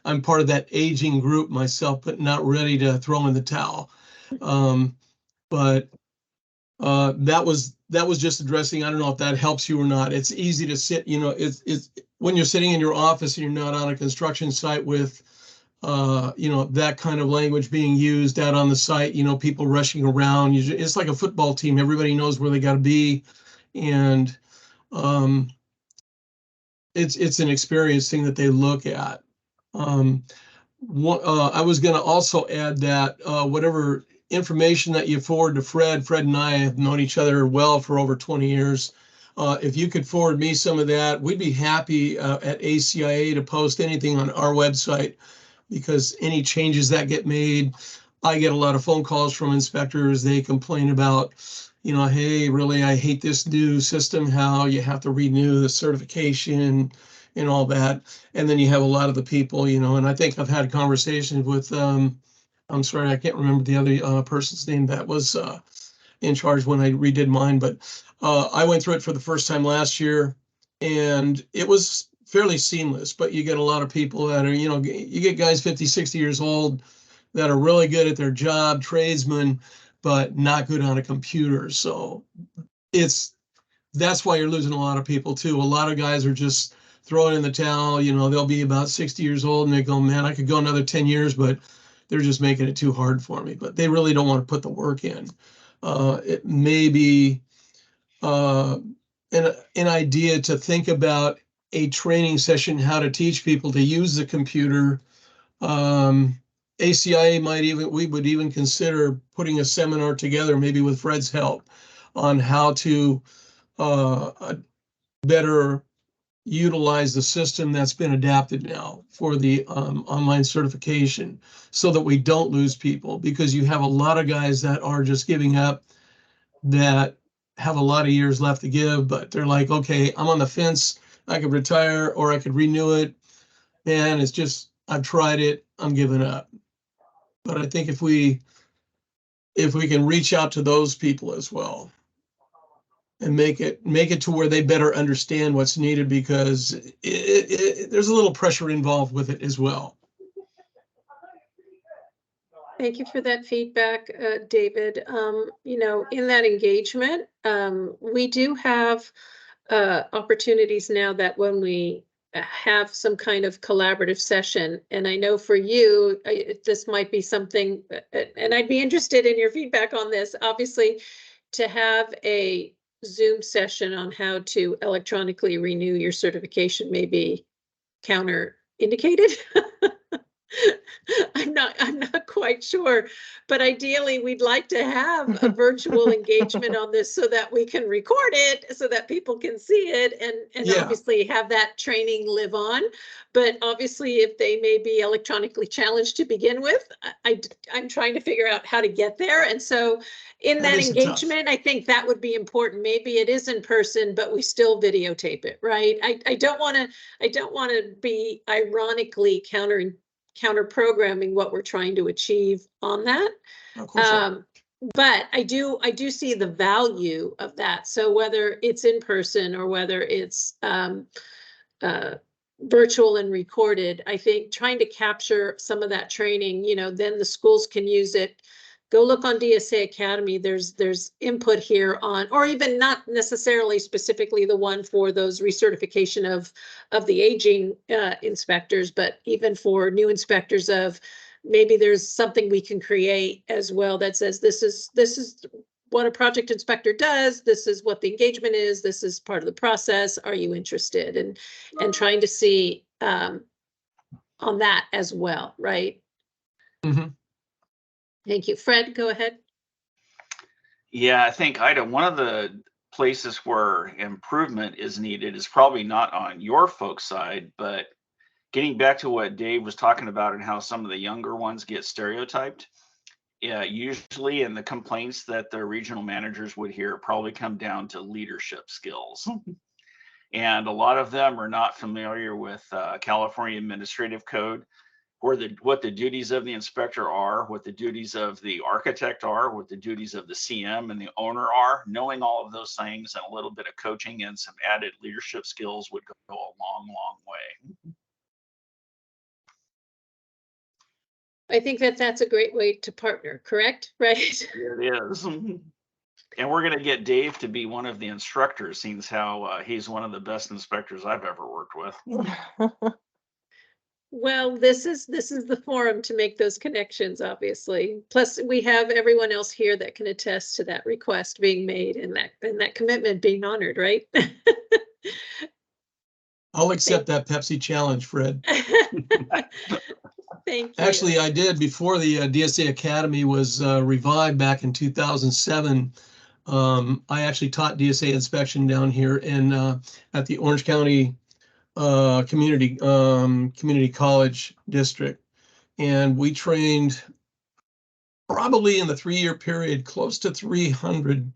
I'm part of that aging group myself, but not ready to throw in the towel. But that was just addressing. I don't know if that helps you or not. It's easy to sit, you know, it's when you're sitting in your office and you're not on a construction site with you know, that kind of language being used out on the site, you know, people rushing around. It's like a football team. Everybody knows where they got to be. And it's an experience thing that they look at. I was going to also add that whatever information that you forward to Fred and I have known each other well for over 20 years. If you could forward me some of that, we'd be happy at ACIA to post anything on our website, because any changes that get made, I get a lot of phone calls from inspectors. They complain about, you know, hey, really, I hate this new system, how you have to renew the certification and all that. And then you have a lot of the people, you know, and I think I've had conversations with, I'm sorry, I can't remember the other person's name that was in charge when I redid mine, but I went through it for the first time last year, and it was fairly seamless. But you get a lot of people that are, you know, you get guys 50, 60 years old that are really good at their job, tradesmen, but not good on a computer. So that's why you're losing a lot of people too. A lot of guys are just throwing in the towel. You know, they'll be about 60 years old and they go, man, I could go another 10 years, but they're just making it too hard for me. But they really don't want to put the work in. It may be an idea to think about a training session, how to teach people to use the computer. ACIA we would even consider putting a seminar together, maybe with Fred's help, on how to better utilize the system that's been adapted now for the online certification so that we don't lose people, because you have a lot of guys that are just giving up, that have a lot of years left to give, but they're like, okay, I'm on the fence. I could retire or I could renew it. And it's just, I've tried it, I'm giving up. But I think if we can reach out to those people as well and make it to where they better understand what's needed, because there's a little pressure involved with it as well. Thank you for that feedback, David. You know, in that engagement, we do have opportunities now that when we have some kind of collaborative session, and I know for you, this might be something, and I'd be interested in your feedback on this, obviously, to have a Zoom session on how to electronically renew your certification may be counter-indicated. I'm not quite sure, but ideally we'd like to have a virtual engagement on this so that we can record it, so that people can see it, and Yeah. obviously have that training live on. But obviously, if they may be electronically challenged to begin with, I'm trying to figure out how to get there. And so in that is tough. engagement, I think that would be important. Maybe it is in person, but we still videotape it, right? I don't want to be ironically counter programming what we're trying to achieve on that. Of course. But I do see the value of that. So whether it's in person or whether it's virtual and recorded, I think trying to capture some of that training, you know, then the schools can use it. Go look on DSA Academy. There's input here on, or even not necessarily specifically the one for those recertification of the aging inspectors, but even for new inspectors of maybe there's something we can create as well that says this is what a project inspector does. This is what the engagement is. This is part of the process. Are you interested? And trying to see on that as well, right? Mm-hmm. Thank you. Fred, go ahead. Yeah, I think, Ida, one of the places where improvement is needed is probably not on your folks' side, but getting back to what Dave was talking about and how some of the younger ones get stereotyped. Yeah, usually in the complaints that the regional managers would hear probably come down to leadership skills. And a lot of them are not familiar with California Administrative Code, or what the duties of the inspector are, what the duties of the architect are, what the duties of the CM and the owner are. Knowing all of those things and a little bit of coaching and some added leadership skills would go a long, long way. I think that's a great way to partner, correct? Right? It is. And we're going to get Dave to be one of the instructors, seeing how he's one of the best inspectors I've ever worked with. Well, this is the forum to make those connections, obviously. Plus, we have everyone else here that can attest to that request being made and that commitment being honored, right? I'll accept that Pepsi challenge, Fred. Thank you. Actually, I did before the DSA Academy was revived back in 2007. I actually taught DSA inspection down here at the Orange County Community College District, and we trained probably in the 3-year period close to 300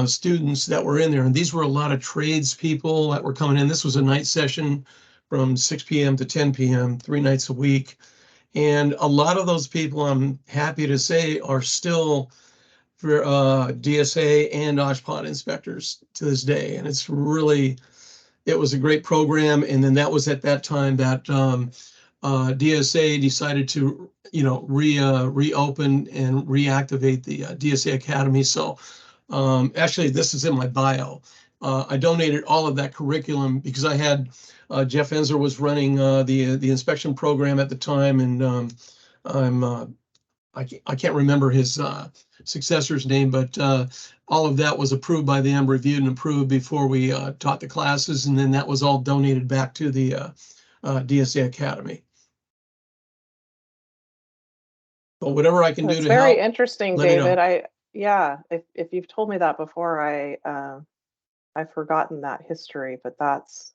students that were in there, and these were a lot of tradespeople that were coming in. This was a night session from 6 p.m. to 10 p.m. 3 nights a week, and a lot of those people, I'm happy to say, are still for DSA and OSHPD inspectors to this day, and it was a great program. And then that was at that time that DSA decided to, reopen and reactivate the DSA Academy. So actually, this is in my bio. I donated all of that curriculum because I had Jeff Enzer was running the inspection program at the time, and I can't remember his successor's name, but all of that was approved by them, reviewed and approved before we taught the classes, and then that was all donated back to the DSA Academy. But whatever I can do to help. It's very interesting, let me David. know. If you've told me that before, I've forgotten that history, but that's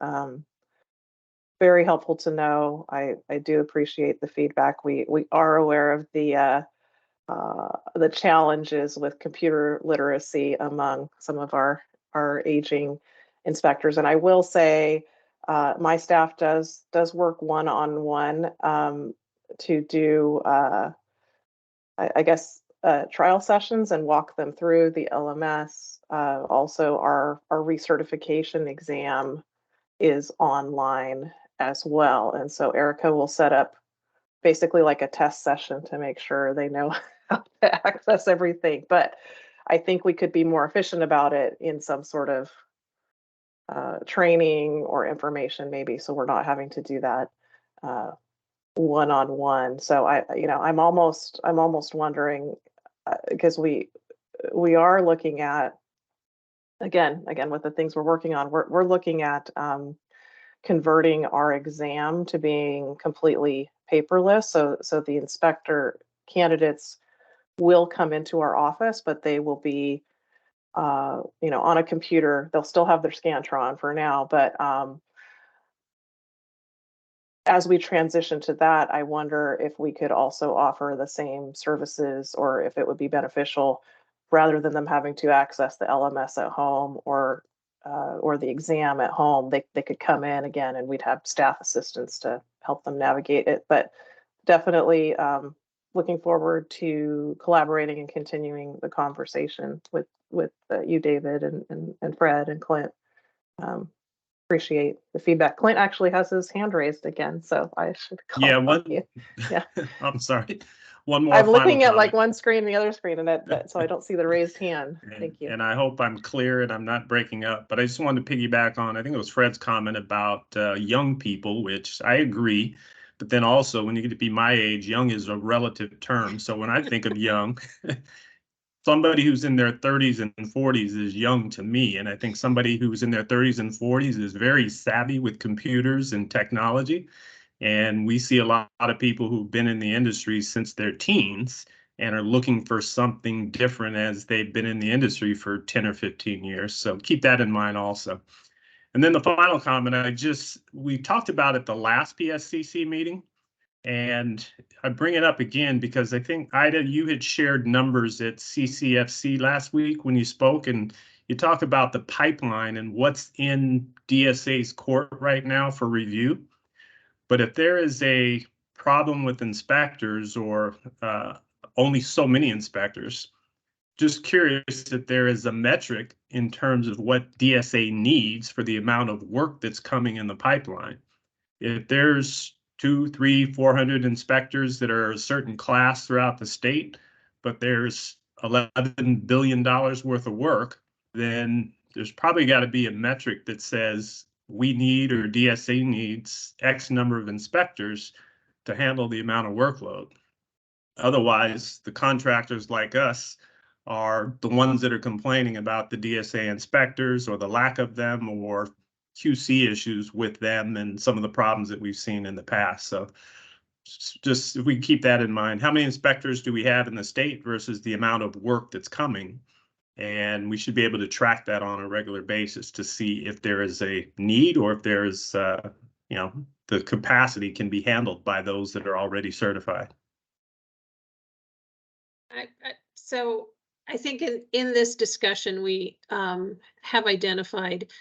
very helpful to know. I do appreciate the feedback. We are aware of the challenges with computer literacy among some of our aging inspectors. And I will say, my staff does work one-on-one to do, I guess, trial sessions and walk them through the LMS. Also, our recertification exam is online as well. And so Erica will set up basically like a test session to make sure they know how to access everything. But I think we could be more efficient about it in some sort of training or information maybe, so we're not having to do that one-on-one. So I'm almost wondering, because we are looking at, again with the things we're working on, we're looking at converting our exam to being completely paperless. So the inspector candidates will come into our office, but they will be on a computer. They'll still have their Scantron for now, but as we transition to that, I wonder if we could also offer the same services, or if it would be beneficial, rather than them having to access the LMS at home or the exam at home, they could come in again and we'd have staff assistants to help them navigate it. But definitely looking forward to collaborating and continuing the conversation with you, David, and Fred and Clint. Appreciate the feedback. Clint actually has his hand raised again, so I should call you. Yeah. I'm sorry. One more. I'm looking final at comment. like one screen and the other screen, and so I don't see the raised hand. Thank you. And I hope I'm clear and I'm not breaking up, but I just wanted to piggyback on, I think it was Fred's comment about young people, which I agree. But then also, when you get to be my age, young is a relative term. So when I think of young, somebody who's in their 30s and 40s is young to me. And I think somebody who's in their 30s and 40s is very savvy with computers and technology. And we see a lot of people who've been in the industry since their teens and are looking for something different as they've been in the industry for 10 or 15 years. So keep that in mind also. And then the final comment, we talked about at the last PSCC meeting, and I bring it up again because I think, Ida, you had shared numbers at CCFC last week when you spoke, and you talk about the pipeline and what's in DSA's court right now for review. But if there is a problem with inspectors, or only so many inspectors, just curious if there is a metric in terms of what DSA needs for the amount of work that's coming in the pipeline. If there's 200, 300, 400 inspectors that are a certain class throughout the state, but there's $11 billion worth of work, then there's probably got to be a metric that says we need, or DSA needs, X number of inspectors to handle the amount of workload. Otherwise, the contractors like us are the ones that are complaining about the DSA inspectors, or the lack of them, or QC issues with them, and some of the problems that we've seen in the past. So just if we keep that in mind, how many inspectors do we have in the state versus the amount of work that's coming? And we should be able to track that on a regular basis to see if there is a need, or if there's, the capacity can be handled by those that are already certified. So I think in this discussion, we have identified,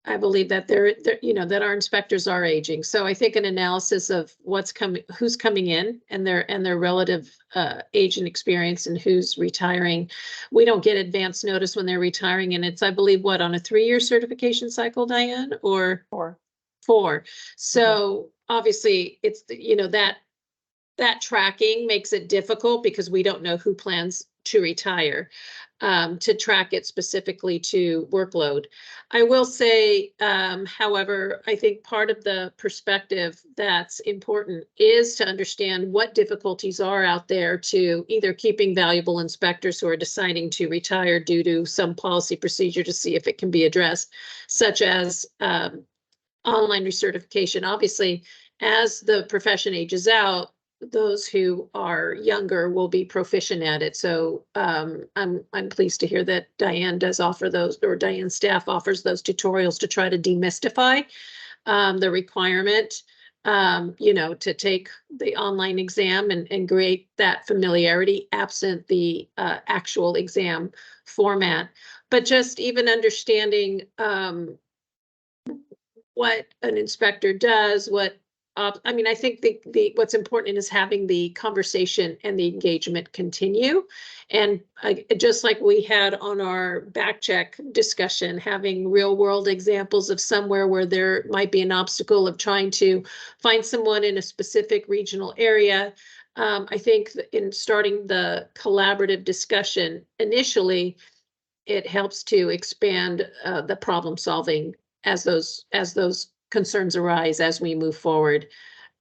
I believe that that our inspectors are aging. So I think an analysis of who's coming in, and their relative age and experience, and who's retiring. We don't get advance notice when they're retiring, and it's, I believe, on a 3-year certification cycle, Diane, or 4. So obviously, it's that tracking makes it difficult, because we don't know who plans to retire, to track it specifically to workload. I will say, however, I think part of the perspective that's important is to understand what difficulties are out there to either keeping valuable inspectors who are deciding to retire due to some policy procedure, to see if it can be addressed, such as online recertification. Obviously, as the profession ages out, those who are younger will be proficient at it. So I'm pleased to hear that Diane does offer those, or Diane's staff offers those tutorials to try to demystify the requirement, to take the online exam and create that familiarity absent the actual exam format. But just even understanding what an inspector does, I think the what's important is having the conversation and the engagement continue. And just like we had on our back check discussion, having real world examples of somewhere where there might be an obstacle of trying to find someone in a specific regional area. I think in starting the collaborative discussion initially, it helps to expand the problem solving as those concerns arise as we move forward.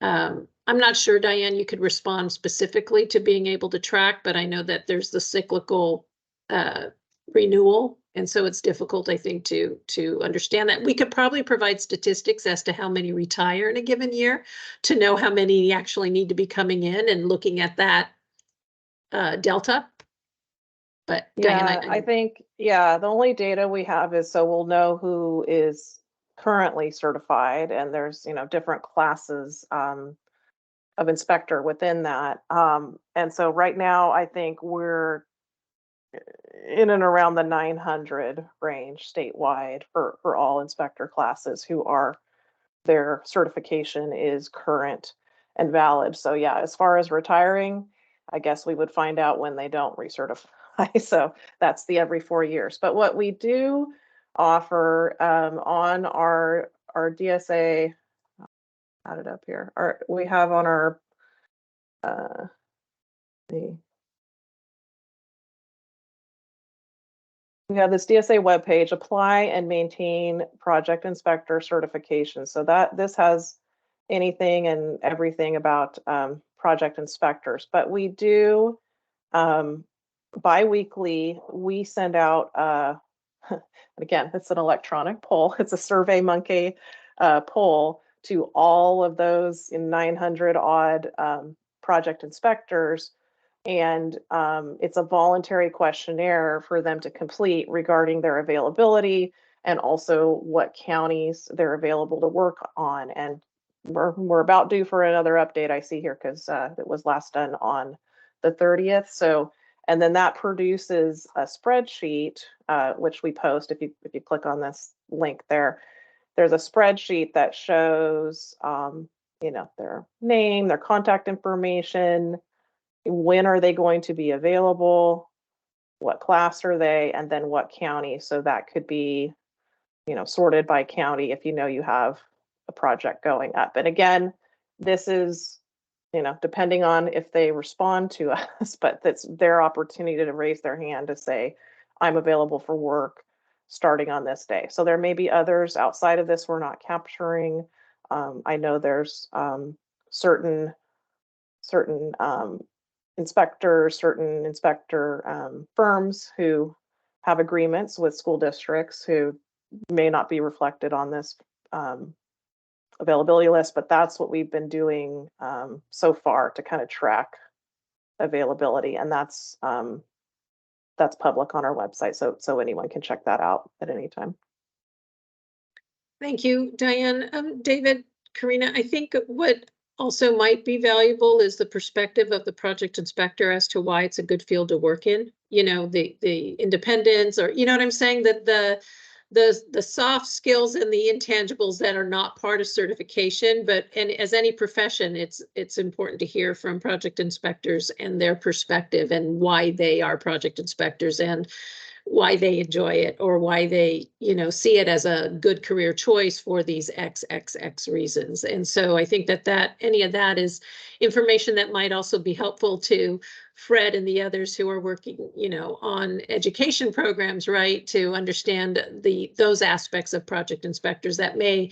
I'm not sure, Diane, you could respond specifically to being able to track, but I know that there's the cyclical renewal. And so it's difficult, I think, to understand that. We could probably provide statistics as to how many retire in a given year to know how many actually need to be coming in and looking at that delta. But Yeah, Diane, I think, the only data we have is so we'll know who is currently certified, and there's, different classes of inspector within that. And so right now, I think we're in and around the 900 range statewide for all inspector classes who are, their certification is current and valid. So yeah, as far as retiring, I guess we would find out when they don't recertify. So that's the every 4 years. But what we do offer on our DSA, add it up here. We have on our we have this DSA webpage, apply and maintain project inspector certification. So that this has anything and everything about project inspectors. But we do bi-weekly, we send out again, it's an electronic poll. It's a SurveyMonkey poll to all of those 900 odd project inspectors. And it's a voluntary questionnaire for them to complete regarding their availability and also what counties they're available to work on. And we're about due for another update, I see here, because it was last done on the 30th. So, and then that produces a spreadsheet, which we post. If you click on this link there, there's a spreadsheet that shows, their name, their contact information, when are they going to be available, what class are they, and then what county. So that could be, sorted by county if you have a project going up. And again, this is, depending on if they respond to us, but that's their opportunity to raise their hand to say, I'm available for work starting on this day. So there may be others outside of this we're not capturing. I know there's certain inspectors, certain inspector firms who have agreements with school districts who may not be reflected on this availability list, but that's what we've been doing so far to kind of track availability, and that's public on our website, so anyone can check that out at any time. Thank you, Diane. David, Karina, I think what also might be valuable is the perspective of the project inspector as to why it's a good field to work in. The independence, or what I'm saying, that the soft skills and the intangibles that are not part of certification, and as any profession, it's important to hear from project inspectors and their perspective and why they are project inspectors and why they enjoy it, or why they, see it as a good career choice for these XXX reasons. And so I think that any of that is information that might also be helpful to Fred and the others who are working, on education programs, right, to understand those aspects of project inspectors that may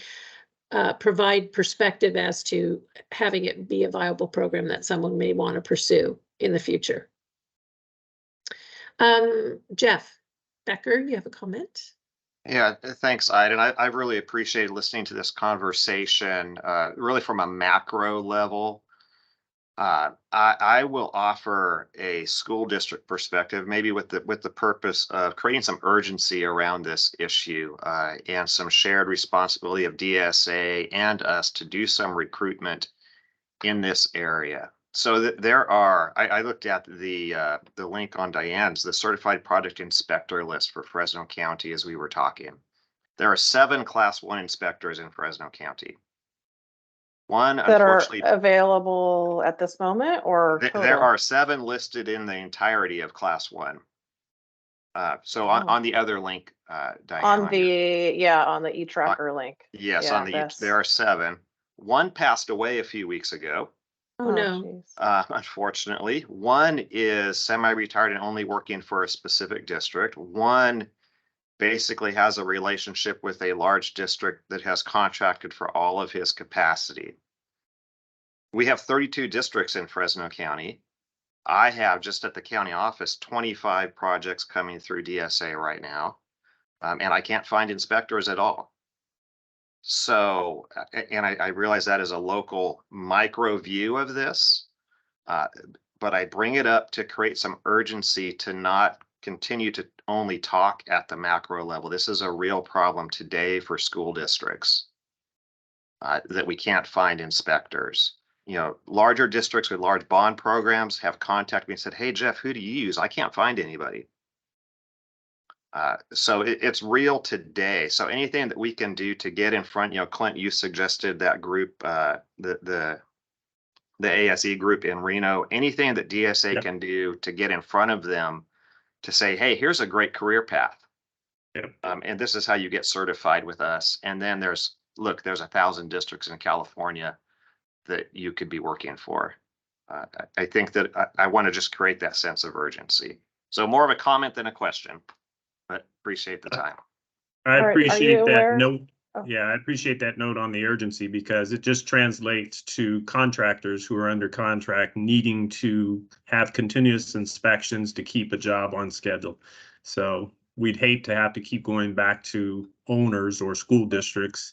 provide perspective as to having it be a viable program that someone may want to pursue in the future. Jeff Becker, you have a comment? Yeah, thanks, Ida. And I really appreciated listening to this conversation, really from a macro level. I will offer a school district perspective, maybe with the purpose of creating some urgency around this issue and some shared responsibility of DSA and us to do some recruitment in this area. So there are, I looked at the link on Diane's, the Certified Project Inspector list for Fresno County as we were talking. There are 7 Class 1 inspectors in Fresno County. One, that are unfortunately, available at this moment, or there total? are 7 listed in the entirety of Class 1. So on the other link, Diane. On the on the eTracker link. Yes, Yeah, on the there are 7. One passed away a few weeks ago. Oh, no. Unfortunately, one is semi-retired and only working for a specific district. One basically has a relationship with a large district that has contracted for all of his capacity. We have 32 districts in Fresno County. I have just at the county office 25 projects coming through DSA right now, and I can't find inspectors at all. So, and I realize that is a local micro view of this, but I bring it up to create some urgency to not continue to only talk at the macro level. This is a real problem today for school districts that we can't find inspectors. You know, larger districts with large bond programs have contacted me and said, "Hey, Jeff, who do you use? I can't find anybody." So it's real today. So anything that we can do to get in front, you know, Clint, you suggested that group, the ASE group in Reno, anything that DSA can do to get in front of them to say, hey, here's a great career path. And this is how you get certified with us. And then there's 1,000 districts in California that you could be working for. I think that I want to just create that sense of urgency. So more of a comment than a question, but appreciate the time. I appreciate that note. Yeah, I appreciate that note on the urgency because it just translates to contractors who are under contract needing to have continuous inspections to keep a job on schedule. So we'd hate to have to keep going back to owners or school districts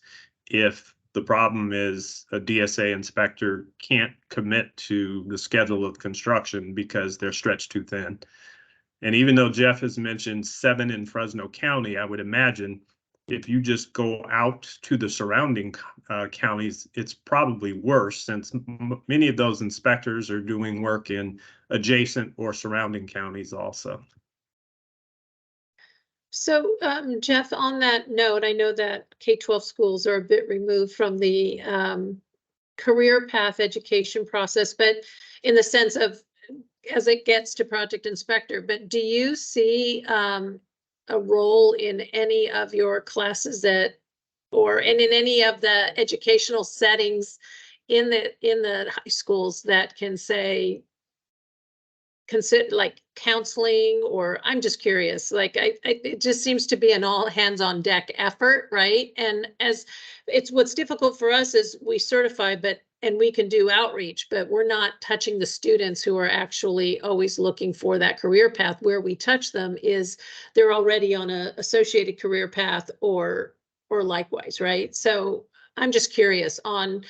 if the problem is a DSA inspector can't commit to the schedule of construction because they're stretched too thin. And even though Jeff has mentioned 7 in Fresno County, I would imagine if you just go out to the surrounding counties, it's probably worse since many of those inspectors are doing work in adjacent or surrounding counties also. So, Jeff, on that note, I know that K-12 schools are a bit removed from the career path education process, but in the sense of as it gets to project inspector, but do you see a role in any of your classes and in any of the educational settings in the high schools that can say, consider like counseling, or I'm just curious, like it just seems to be an all hands on deck effort, right? And as what's difficult for us is we certify, and we can do outreach, but we're not touching the students who are actually always looking for that career path. Where we touch them is they're already on a associated career path or likewise, right? So I'm just curious on,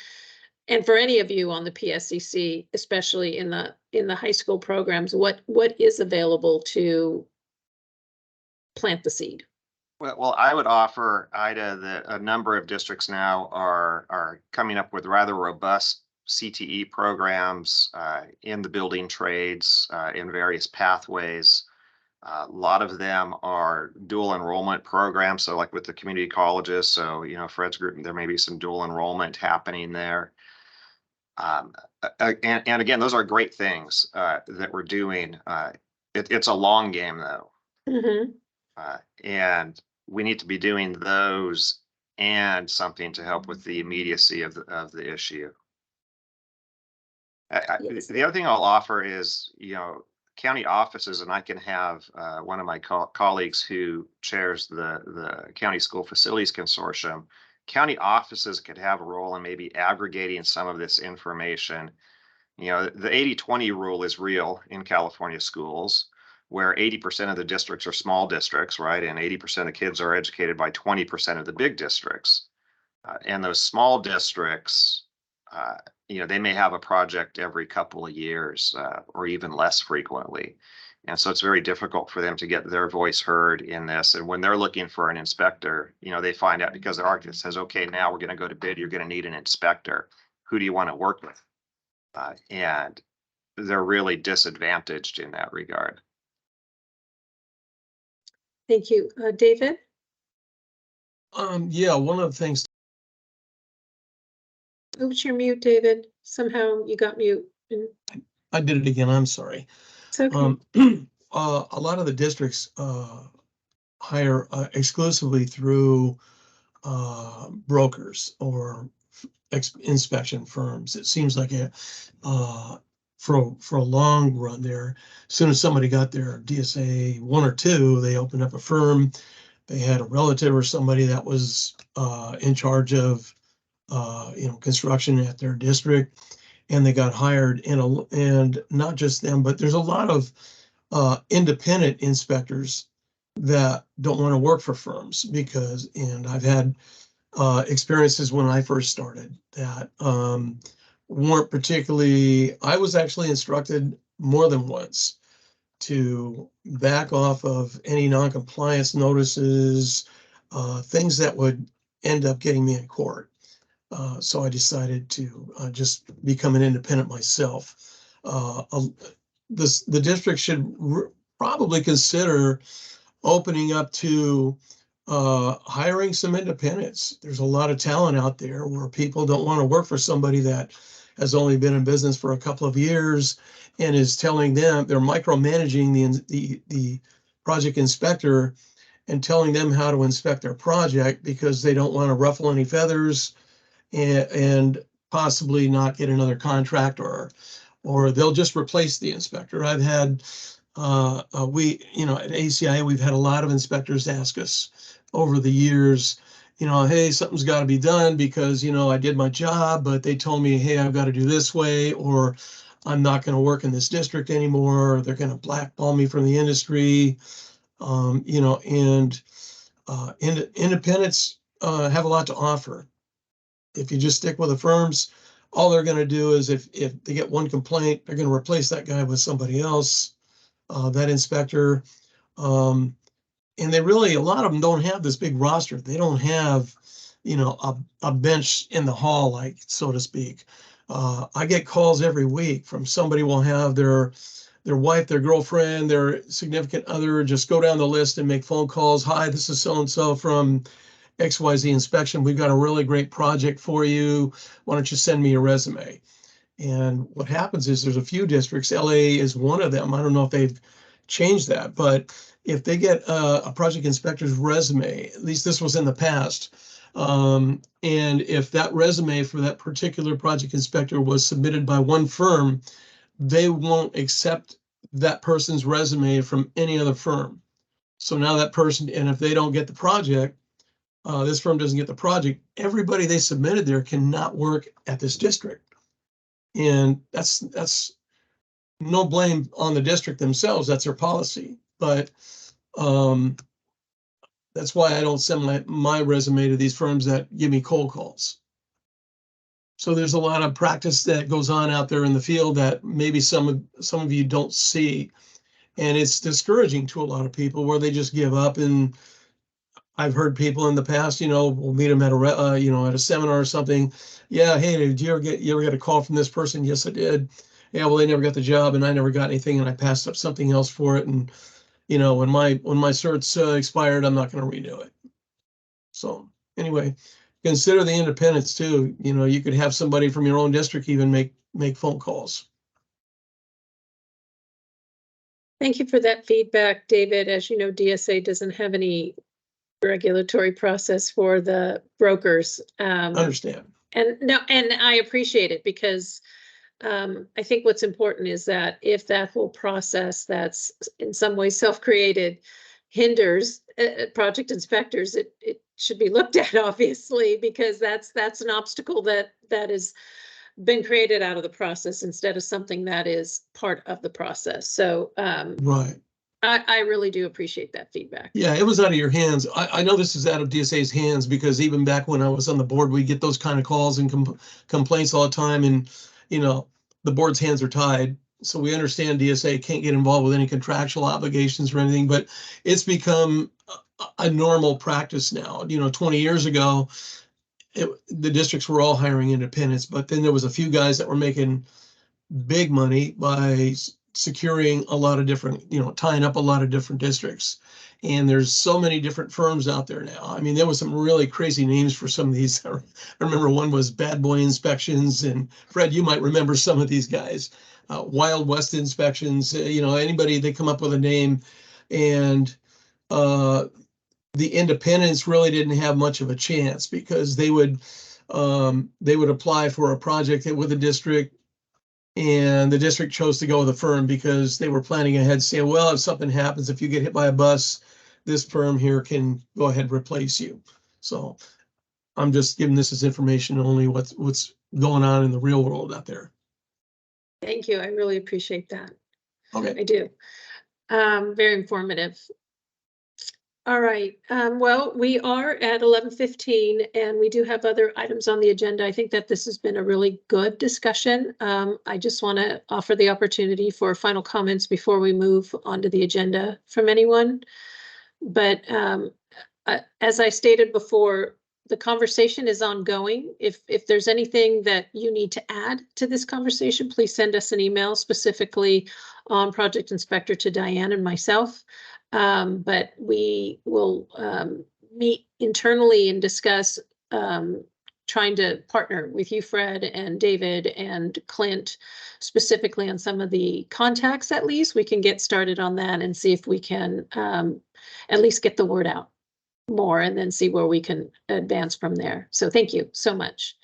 and for any of you on the PSCC, especially in the high school programs, what is available to plant the seed? Well, I would offer, Ida, that a number of districts now are coming up with rather robust CTE programs in the building trades in various pathways. A lot of them are dual enrollment programs. So like with the community colleges, so, you know, Fred's group, there may be some dual enrollment happening there. And again, those are great things that we're doing. It's a long game though. Mm-hmm. And we need to be doing those and something to help with the immediacy of the issue. Yes. The other thing I'll offer is, you know, county offices, and I can have one of my colleagues who chairs the County School Facilities Consortium. County offices could have a role in maybe aggregating some of this information. You know, the 80-20 rule is real in California schools, where 80% of the districts are small districts, right? And 80% of kids are educated by 20% of the big districts. And those small districts you know, they may have a project every couple of years or even less frequently. And so it's very difficult for them to get their voice heard in this. And when they're looking for an inspector, you know, they find out because the architect says, okay, now we're going to go to bid. You're going to need an inspector. Who do you want to work with? And they're really disadvantaged in that regard. Thank you. David? Yeah, one of the things. Oops, you're mute, David. Somehow you got mute. I did it again. I'm sorry. It's okay. A lot of the districts hire exclusively through brokers or inspection firms. It seems like for a long run there, as soon as somebody got their DSA 1 or 2, they opened up a firm. They had a relative or somebody that was in charge of construction at their district, and they got hired. And not just them, but there's a lot of independent inspectors that don't want to work for firms because, and I've had experiences when I first started that weren't particularly, I was actually instructed more than once to back off of any non-compliance notices, things that would end up getting me in court. So I decided to just become an independent myself. The district should probably consider opening up to hiring some independents. There's a lot of talent out there where people don't want to work for somebody that has only been in business for a couple of years and is telling them they're micromanaging the project inspector and telling them how to inspect their project because they don't want to ruffle any feathers and possibly not get another contract, or they'll just replace the inspector. I've had at ACI, we've had a lot of inspectors ask us over the years, hey, something's got to be done because, I did my job, but they told me, hey, I've got to do this way, or I'm not going to work in this district anymore, or they're going to blackball me from the industry, independents have a lot to offer. If you just stick with the firms, all they're going to do is if they get one complaint, they're going to replace that guy with somebody else, that inspector. And they really, a lot of them don't have this big roster. They don't have, a bench in the hall, like, so to speak. I get calls every week from somebody will have their wife, their girlfriend, their significant other, just go down the list and make phone calls. Hi, this is so-and-so from XYZ Inspection. We've got a really great project for you. Why don't you send me your resume? And what happens is there's a few districts, LA is one of them. I don't know if they've changed that, but if they get a project inspector's resume, at least this was in the past, and if that resume for that particular project inspector was submitted by one firm, they won't accept that person's resume from any other firm. So now that person, and if they don't get the project, this firm doesn't get the project, everybody they submitted there cannot work at this district. And that's no blame on the district themselves, that's their policy. But that's why I don't send my resume to these firms that give me cold calls. So there's a lot of practice that goes on out there in the field that maybe some of you don't see. And it's discouraging to a lot of people where they just give up. And I've heard people in the past, we'll meet them at at a seminar or something. Yeah, hey, did you ever get a call from this person? Yes, I did. Yeah, well, they never got the job and I never got anything and I passed up something else for it. And when my certs expired, I'm not going to renew it. So anyway, consider the independents too. You could have somebody from your own district even make phone calls. Thank you for that feedback, David. As you know, DSA doesn't have any regulatory process for the brokers. Understand. And I appreciate it because I think what's important is that if that whole process that's in some way self-created hinders project inspectors, it should be looked at, obviously, because that's an obstacle that has been created out of the process instead of something that is part of the process. So right. I really do appreciate that feedback. Yeah, it was out of your hands. I know this is out of DSA's hands because even back when I was on the board, we get those kind of calls and complaints all the time. And, you know, the board's hands are tied. So we understand DSA can't get involved with any contractual obligations or anything, but it's become a normal practice now. You know, 20 years ago, the districts were all hiring independents, but then there was a few guys that were making big money by securing a lot of different, you know, tying up a lot of different districts. And there's so many different firms out there now. I mean, there was some really crazy names for some of these. I remember one was Bad Boy Inspections, and Fred, you might remember some of these guys. Wild West Inspections, you know, anybody, they come up with a name. And the independents really didn't have much of a chance because they would apply for a project with a district, and the district chose to go with a firm because they were planning ahead, saying, well, if something happens, if you get hit by a bus, this firm here can go ahead and replace you. So I'm just giving this as information only what's going on in the real world out there. Thank you. I really appreciate that. Okay. I do. Very informative. All right. Well, we are at 11:15 and we do have other items on the agenda. I think that this has been a really good discussion. I just want to offer the opportunity for final comments before we move on to the agenda from anyone. But as I stated before, the conversation is ongoing. If there's anything that you need to add to this conversation, please send us an email specifically on Project Inspector to Diane and myself. But we will meet internally and discuss trying to partner with you, Fred and David and Clint, specifically on some of the contacts. At least we can get started on that and see if we can at least get the word out more and then see where we can advance from there. So thank you so much.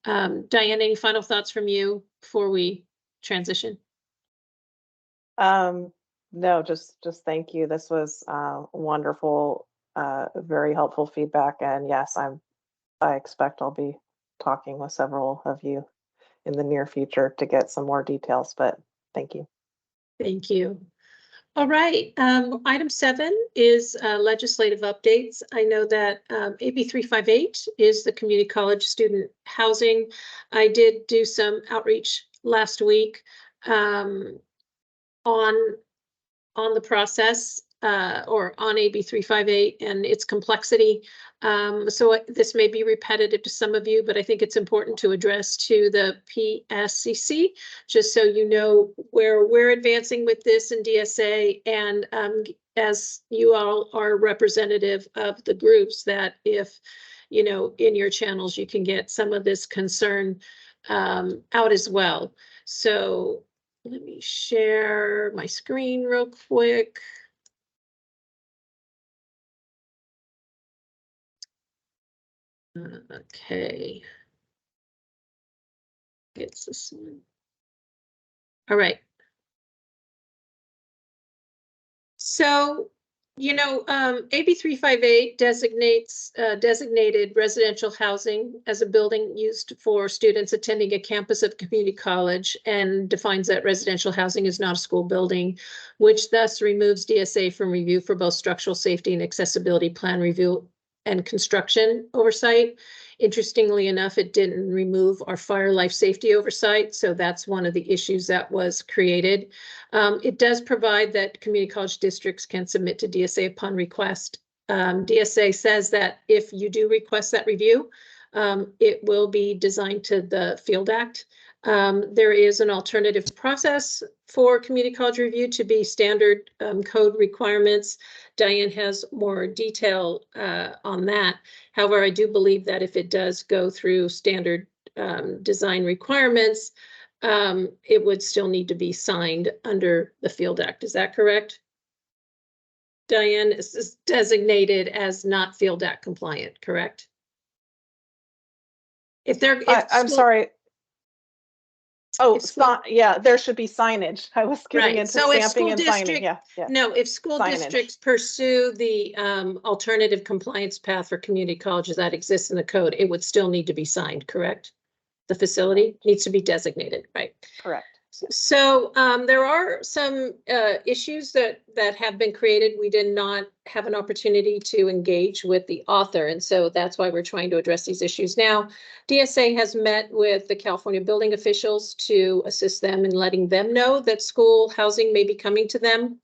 Diane, any final thoughts from you before we transition? No, just thank you. This was wonderful, very helpful feedback. And yes, I expect I'll be talking with several of you in the near future to get some more details, but thank you. Thank you. All right, item 7 is legislative updates. I know that AB 358 is the community college student housing. I did do some outreach last week on the process or on AB 358 and its complexity. So this may be repetitive to some of you, but I think it's important to address to the PSCC, just so you know where we're advancing with this in DSA. And as you all are representative of the groups, that if, you know, in your channels, you can get some of this concern out as well. So let me share my screen real quick. Okay. It's this one. All right. So, you know, AB 358 designated residential housing as a building used for students attending a campus of community college and defines that residential housing is not a school building, which thus removes DSA from review for both structural safety and accessibility plan review and construction oversight. Interestingly enough, it didn't remove our fire life safety oversight, so that's one of the issues that was created. It does provide that community college districts can submit to DSA upon request. DSA says that if you do request that review, it will be designed to the Field Act. There is an alternative process for community college review to be standard code requirements. Diane has more detail on that. However, I do believe that if it does go through standard design requirements, it would still need to be signed under the Field Act. Is that correct? Diane, is designated as not Field Act compliant, correct? If they're, I'm sorry. Oh, yeah, there should be signage. I was getting into stamping and signing. Yeah. No, if school districts pursue the alternative compliance path for community colleges that exists in the code, it would still need to be signed, correct? The facility needs to be designated, right? Correct. So there are some issues that have been created. We did not have an opportunity to engage with the author, and so that's why we're trying to address these issues now. DSA has met with the California building officials to assist them in letting them know that school housing may be coming to them.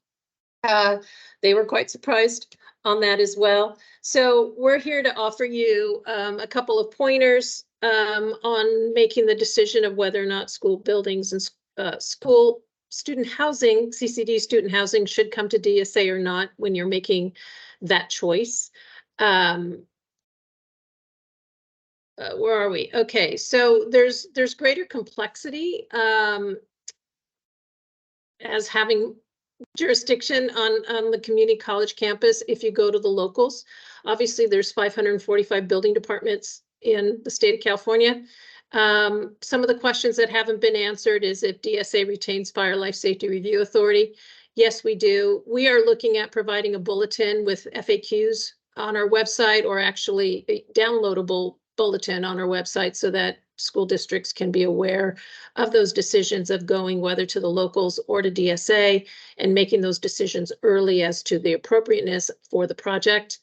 They were quite surprised on that as well. So we're here to offer you a couple of pointers on making the decision of whether or not school buildings and school student housing, CCD student housing, should come to DSA or not when you're making that choice. Where are we? Okay, so there's greater complexity as having jurisdiction on the community college campus if you go to the locals. Obviously, there's 545 building departments in the state of California. Some of the questions that haven't been answered is if DSA retains Fire Life Safety Review Authority. Yes, we do. We are looking at providing a bulletin with FAQs on our website, or actually a downloadable bulletin on our website, so that school districts can be aware of those decisions of going whether to the locals or to DSA, and making those decisions early as to the appropriateness for the project.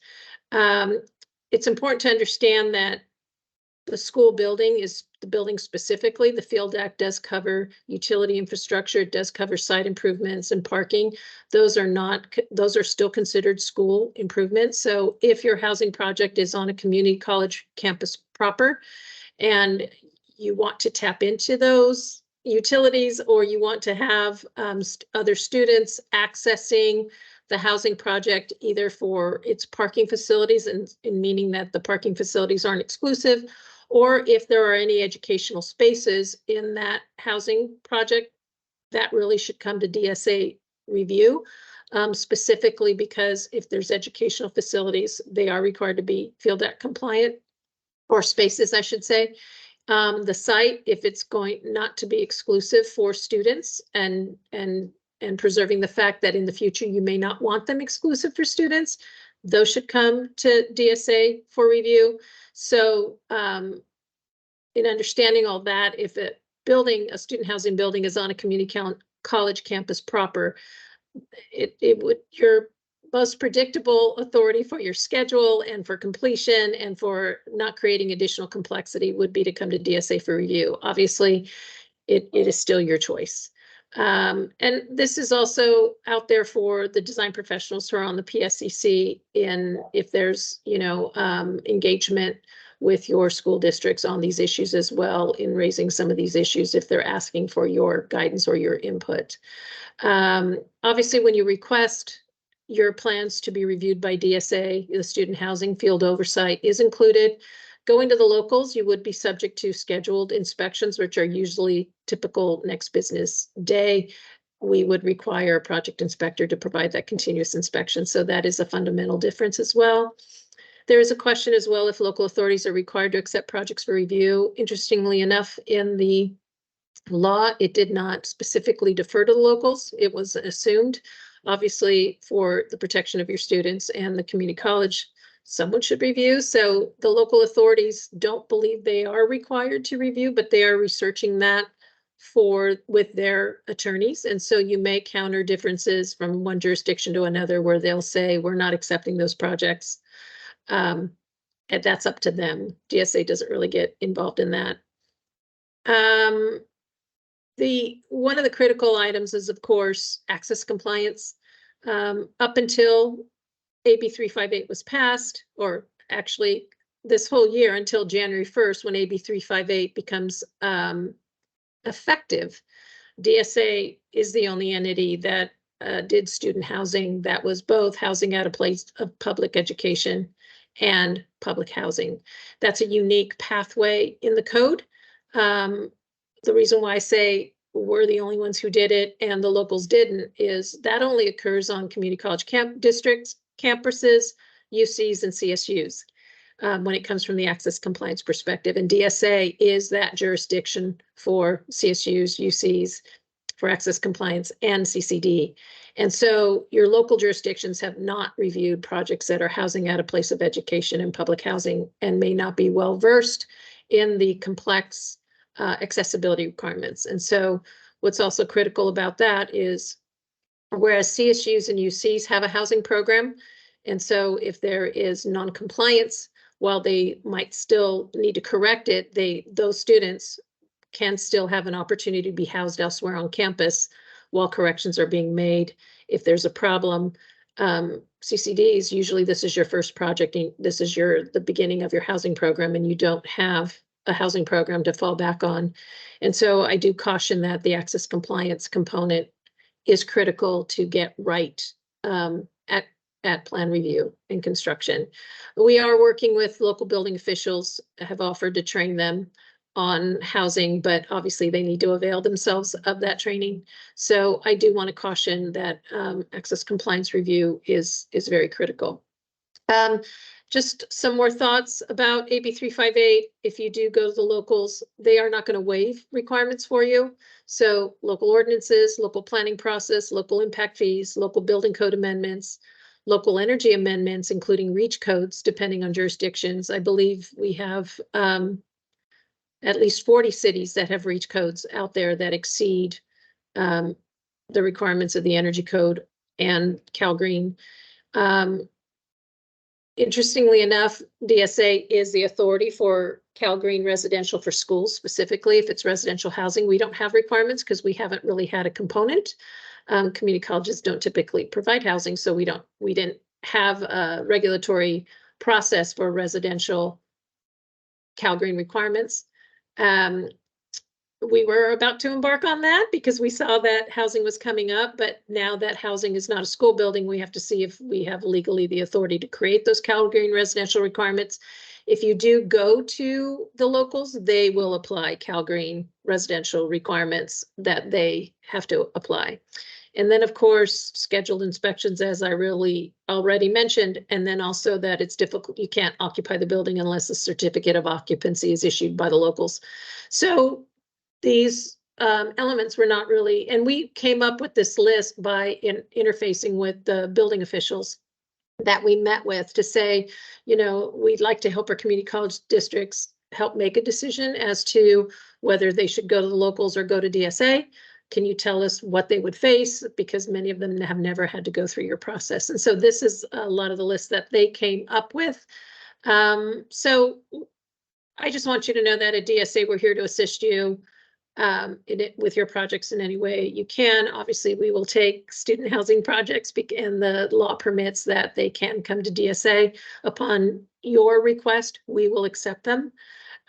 It's important to understand that the school building is the building specifically. The Field Act does cover utility infrastructure. It does cover site improvements and parking. Those are still considered school improvements. So if your housing project is on a community college campus proper, and you want to tap into those utilities, or you want to have other students accessing the housing project either for its parking facilities, and meaning that the parking facilities aren't exclusive, or if there are any educational spaces in that housing project, that really should come to DSA review, specifically because if there's educational facilities, they are required to be Field Act compliant, or spaces, I should say. The site, if it's going not to be exclusive for students, and preserving the fact that in the future you may not want them exclusive for students, those should come to DSA for review. So in understanding all that, if a student housing building is on a community college campus proper, your most predictable authority for your schedule and for completion and for not creating additional complexity would be to come to DSA for review. Obviously, it is still your choice. And this is also out there for the design professionals who are on the PSCC, if there's, engagement with your school districts on these issues as well, in raising some of these issues if they're asking for your guidance or your input. Obviously, when you request your plans to be reviewed by DSA, the student housing field oversight is included. Going to the locals, you would be subject to scheduled inspections, which are usually typical next business day. We would require a project inspector to provide that continuous inspection. So that is a fundamental difference as well. There is a question as well if local authorities are required to accept projects for review. Interestingly enough, in the law, it did not specifically defer to the locals. It was assumed, obviously, for the protection of your students and the community college, someone should review. So the local authorities don't believe they are required to review, but they are researching that with their attorneys. And so you may counter differences from one jurisdiction to another where they'll say, we're not accepting those projects. And that's up to them. DSA doesn't really get involved in that. One of the critical items is, of course, access compliance. Up until AB 358 was passed, or actually this whole year until January 1st, when AB 358 becomes effective, DSA is the only entity that did student housing that was both housing at a place of public education and public housing. That's a unique pathway in the code. The reason why I say we're the only ones who did it and the locals didn't is that only occurs on community college districts, campuses, UCs, and CSUs when it comes from the access compliance perspective. And DSA is that jurisdiction for CSUs, UCs, for access compliance, and CCD. And so your local jurisdictions have not reviewed projects that are housing at a place of education and public housing, and may not be well versed in the complex accessibility requirements. And so what's also critical about that is whereas CSUs and UCs have a housing program, and so if there is non-compliance, while they might still need to correct it, those students can still have an opportunity to be housed elsewhere on campus while corrections are being made. If there's a problem, CCDs, usually this is your first project, and this is the beginning of your housing program, and you don't have a housing program to fall back on. And so I do caution that the access compliance component is critical to get right at plan review and construction. We are working with local building officials, have offered to train them on housing, but obviously they need to avail themselves of that training. So I do want to caution that access compliance review is very critical. Just some more thoughts about AB 358. If you do go to the locals, they are not going to waive requirements for you. So local ordinances, local planning process, local impact fees, local building code amendments, local energy amendments, including REACH codes, depending on jurisdictions. I believe we have at least 40 cities that have REACH codes out there that exceed the requirements of the energy code and CalGreen. Interestingly enough, DSA is the authority for CalGreen residential for schools, specifically if it's residential housing. We don't have requirements because we haven't really had a component. Community colleges don't typically provide housing, so we didn't have a regulatory process for residential CalGreen requirements. We were about to embark on that because we saw that housing was coming up, but now that housing is not a school building, we have to see if we have legally the authority to create those CalGreen residential requirements. If you do go to the locals, they will apply CalGreen residential requirements that they have to apply. And then, of course, scheduled inspections, as I really already mentioned, and then also that it's difficult. You can't occupy the building unless a certificate of occupancy is issued by the locals. So these elements were not really, and we came up with this list by interfacing with the building officials that we met with to say, you know, we'd like to help our community college districts help make a decision as to whether they should go to the locals or go to DSA. Can you tell us what they would face? Because many of them have never had to go through your process. And so this is a lot of the list that they came up with. So I just want you to know that at DSA, we're here to assist you with your projects in any way you can. Obviously, we will take student housing projects, and the law permits that they can come to DSA upon your request. We will accept them.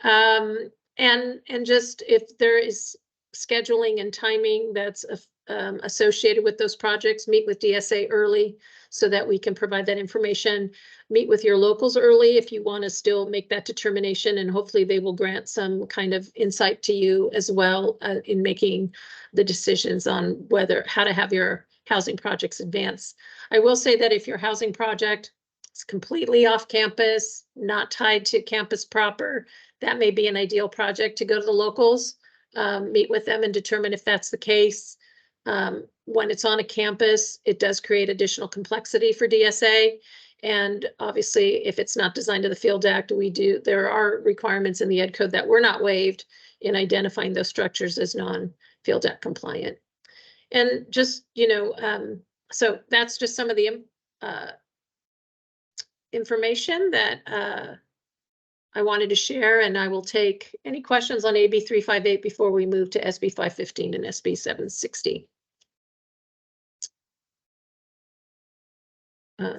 And just if there is scheduling and timing that's associated with those projects, meet with DSA early so that we can provide that information. Meet with your locals early if you want to still make that determination, and hopefully they will grant some kind of insight to you as well in making the decisions on how to have your housing projects advance. I will say that if your housing project is completely off campus, not tied to campus proper, that may be an ideal project to go to the locals. Meet with them and determine if that's the case. When it's on a campus, it does create additional complexity for DSA. And obviously, if it's not designed to the Field Act, there are requirements in the Ed Code that were not waived in identifying those structures as non-Field Act compliant. And just, so that's just some of the information that I wanted to share, and I will take any questions on AB 358 before we move to SB 515 and SB 760.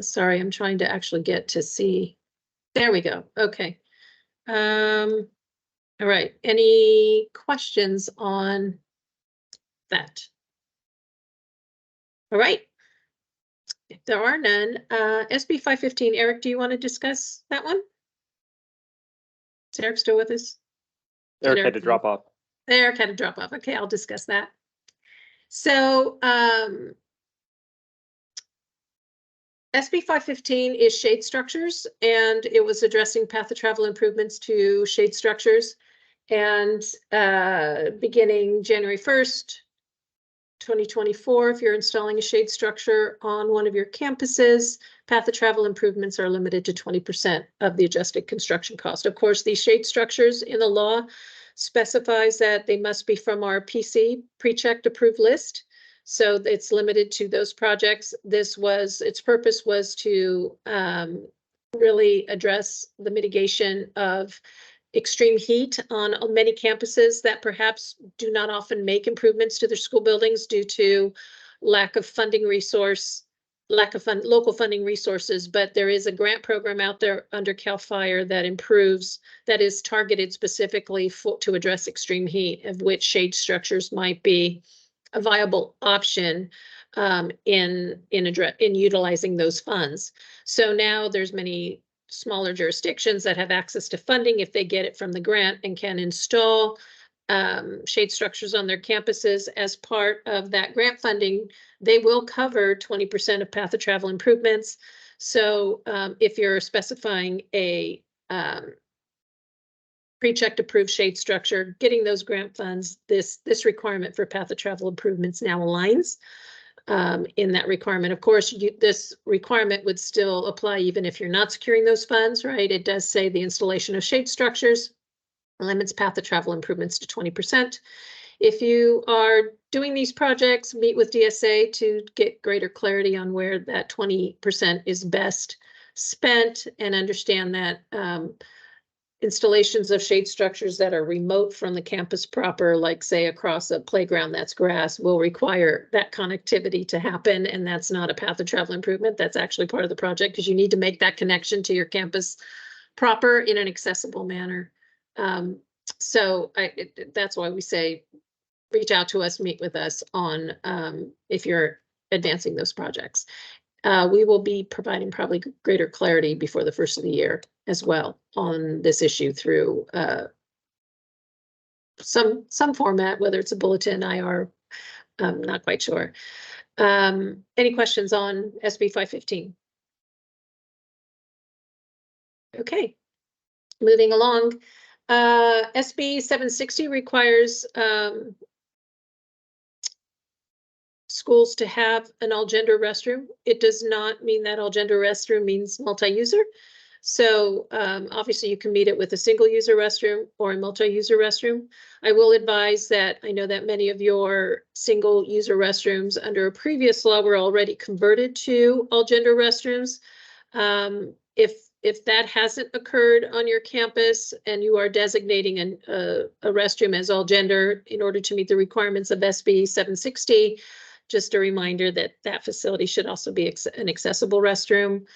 Sorry, I'm trying to actually get to see. There we go. Okay. All right. Any questions on that? All right. If there are none, SB 515, Eric, do you want to discuss that one? Is Eric still with us? Eric had to drop off. Eric had to drop off. Okay, I'll discuss that. So SB 515 is shade structures, and it was addressing path of travel improvements to shade structures. And beginning January 1st, 2024, if you're installing a shade structure on one of your campuses, path of travel improvements are limited to 20% of the adjusted construction cost. Of course, these shade structures in the law specifies that they must be from our PC, pre-checked approved list. So it's limited to those projects. Its purpose was to really address the mitigation of extreme heat on many campuses that perhaps do not often make improvements to their school buildings due to lack of local funding resources. But there is a grant program out there under CAL FIRE that is targeted specifically to address extreme heat, of which shade structures might be a viable option in utilizing those funds. So now there's many smaller jurisdictions that have access to funding if they get it from the grant and can install shade structures on their campuses. As part of that grant funding, they will cover 20% of path of travel improvements. So if you're specifying a pre-checked approved shade structure, getting those grant funds, this requirement for path of travel improvements now aligns in that requirement. Of course, this requirement would still apply even if you're not securing those funds, right? It does say the installation of shade structures limits path of travel improvements to 20%. If you are doing these projects, meet with DSA to get greater clarity on where that 20% is best spent, and understand that installations of shade structures that are remote from the campus proper, like say across a playground that's grass, will require that connectivity to happen. And that's not a path of travel improvement. That's actually part of the project, because you need to make that connection to your campus proper in an accessible manner. So that's why we say, reach out to us, meet with us on if you're advancing those projects. We will be providing probably greater clarity before the first of the year as well on this issue through some format, whether it's a bulletin, IR, I'm not quite sure. Any questions on SB 515? Okay, moving along. SB 760 requires schools to have an all-gender restroom. It does not mean that all-gender restroom means multi-user. So obviously you can meet it with a single-user restroom or a multi-user restroom. I will advise that I know that many of your single-user restrooms under a previous law were already converted to all-gender restrooms. If that hasn't occurred on your campus and you are designating a restroom as all-gender in order to meet the requirements of SB 760, just a reminder that that facility should also be an accessible restroom.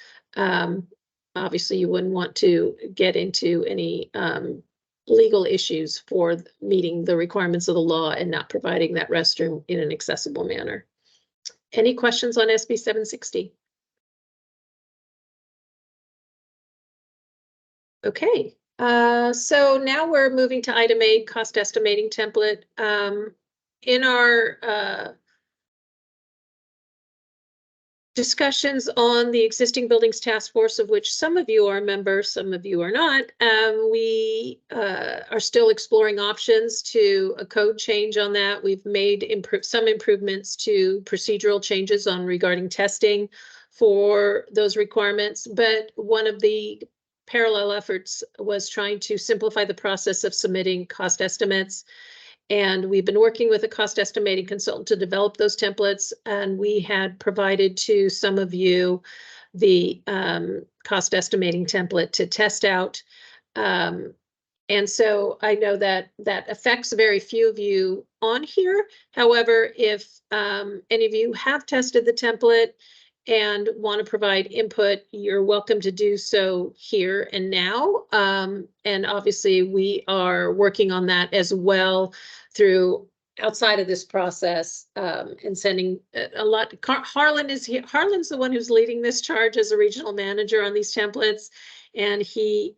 Obviously, you wouldn't want to get into any legal issues for meeting the requirements of the law and not providing that restroom in an accessible manner. Any questions on SB 760? Okay, so now we're moving to item 8, cost estimating template. In our discussions on the existing buildings task force, of which some of you are members, some of you are not, we are still exploring options to a code change on that. We've made some improvements to procedural changes on regarding testing for those requirements, but one of the parallel efforts was trying to simplify the process of submitting cost estimates. And we've been working with a cost estimating consultant to develop those templates, and we had provided to some of you the cost estimating template to test out. And so I know that that affects very few of you on here. However, if any of you have tested the template and want to provide input, you're welcome to do so here and now. And obviously we are working on that as well through outside of this process, and sending a lot. Harlan is here. Harlan's the one who's leading this charge as a regional manager on these templates, and he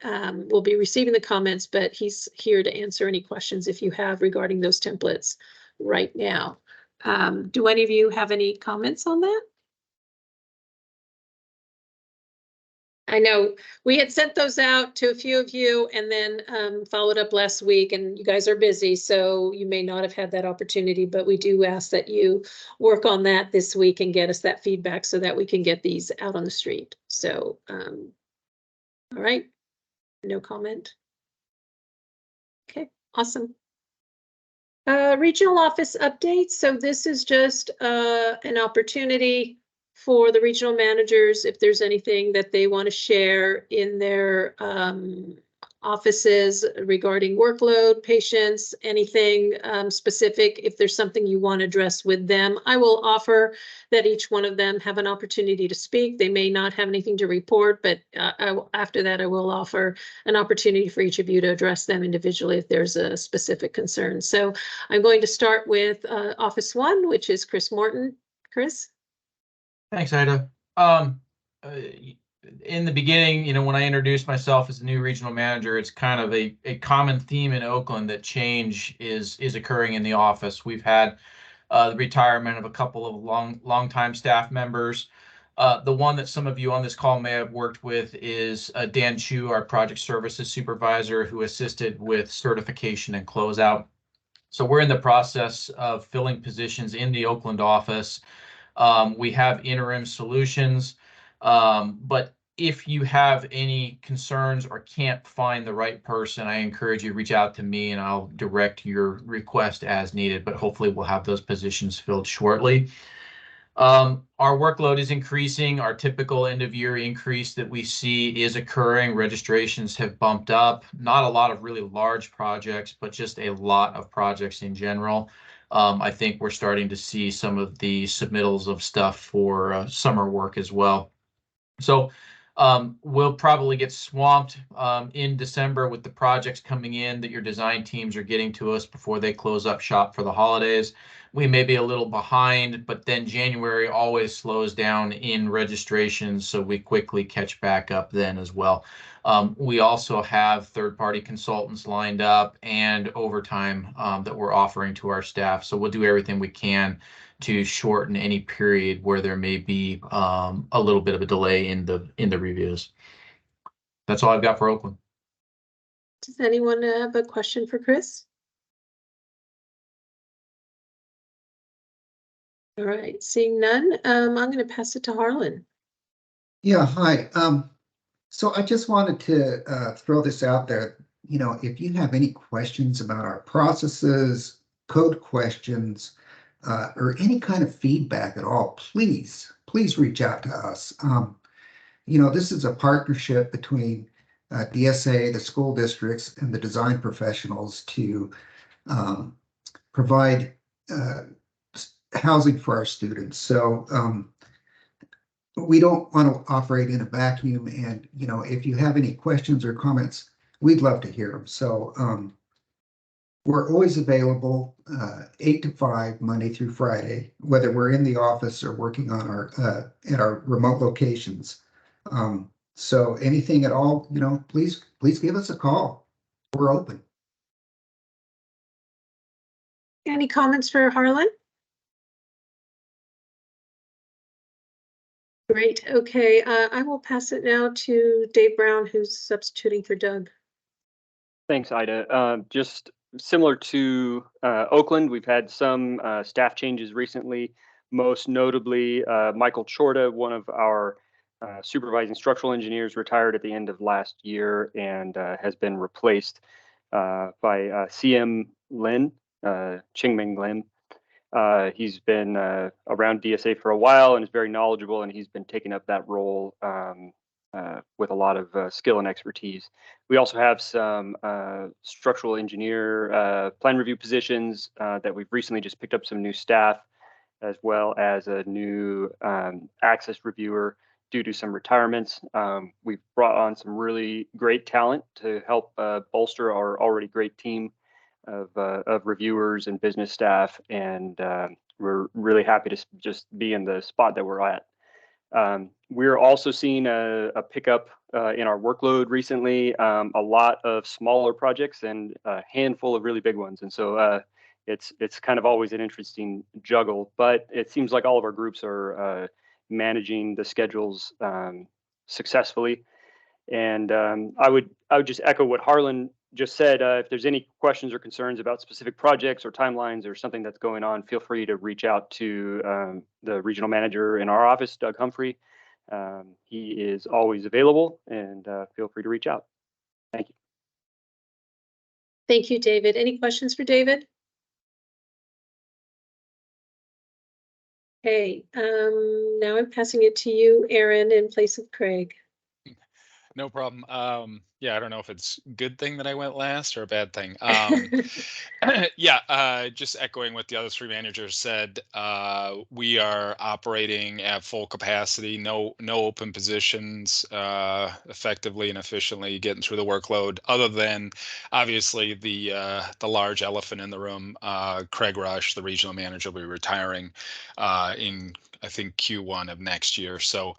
will be receiving the comments, but he's here to answer any questions if you have regarding those templates right now. Do any of you have any comments on that? I know we had sent those out to a few of you and then followed up last week, and you guys are busy, so you may not have had that opportunity, but we do ask that you work on that this week and get us that feedback so that we can get these out on the street. So, all right, no comment. Okay, Awesome. Regional office updates. So this is just an opportunity for the regional managers, if there's anything that they want to share in their offices regarding workload, patients, anything specific. If there's something you want to address with them, I will offer that each one of them have an opportunity to speak. They may not have anything to report, but after that, I will offer an opportunity for each of you to address them individually if there's a specific concern. So I'm going to start with Office 1, which is Chris Morton. Chris? Thanks, Ida. In the beginning, when I introduced myself as the new regional manager, it's kind of a common theme in Oakland that change is occurring in the office. We've had the retirement of a couple of long-time staff members. The one that some of you on this call may have worked with is Dan Chu, our project services supervisor, who assisted with certification and closeout. So we're in the process of filling positions in the Oakland office. We have interim solutions, but if you have any concerns or can't find the right person, I encourage you to reach out to me and I'll direct your request as needed, but hopefully we'll have those positions filled shortly. Our workload is increasing. Our typical end of year increase that we see is occurring. Registrations have bumped up. Not a lot of really large projects, but just a lot of projects in general. I think we're starting to see some of the submittals of stuff for summer work as well. So we'll probably get swamped in December with the projects coming in that your design teams are getting to us before they close up shop for the holidays. We may be a little behind, but then January always slows down in registrations, so we quickly catch back up then as well. We also have third-party consultants lined up and overtime that we're offering to our staff. So we'll do everything we can to shorten any period where there may be a little bit of a delay in the reviews. That's all I've got for Oakland. Does anyone have a question for Chris? All right, seeing none, I'm going to pass it to Harlan. Yeah, hi. So I just wanted to throw this out there. If you have any questions about our processes, code questions, or any kind of feedback at all, please reach out to us. This is a partnership between DSA, the school districts, and the design professionals to provide housing for our students. So we don't want to operate in a vacuum. And, if you have any questions or comments, we'd love to hear them. So we're always available 8 to 5, Monday through Friday, whether we're in the office or working on at our remote locations. So anything at all, please give us a call. We're open. Any comments for Harlan? Great. Okay, I will pass it now to Dave Brown, who's substituting for Doug. Thanks, Ida. Just similar to Oakland, we've had some staff changes recently. Most notably, Michael Chorta, one of our supervising structural engineers, retired at the end of last year and has been replaced by CM Lin, Qingming Lin. He's been around DSA for a while and is very knowledgeable, and he's been taking up that role with a lot of skill and expertise. We also have some structural engineer plan review positions that we've recently just picked up some new staff, as well as a new access reviewer due to some retirements. We've brought on some really great talent to help bolster our already great team of reviewers and business staff, and we're really happy to just be in the spot that we're at. We're also seeing a pickup in our workload recently, a lot of smaller projects and a handful of really big ones, and so it's kind of always an interesting juggle, but it seems like all of our groups are managing the schedules successfully. And I would just echo what Harlan just said. If there's any questions or concerns about specific projects or timelines or something that's going on, feel free to reach out to the regional manager in our office, Doug Humphrey. He is always available, and feel free to reach out. Thank you. Thank you, David. Any questions for David? Okay, now I'm passing it to you, Aaron, in place of Craig. No problem. Yeah, I don't know if it's a good thing that I went last or a bad thing. Yeah, just echoing what the other three managers said, we are operating at full capacity, no open positions, effectively and efficiently getting through the workload, other than obviously the large elephant in the room. Craig Rush, the regional manager, will be retiring in, I think, Q1 of next year. So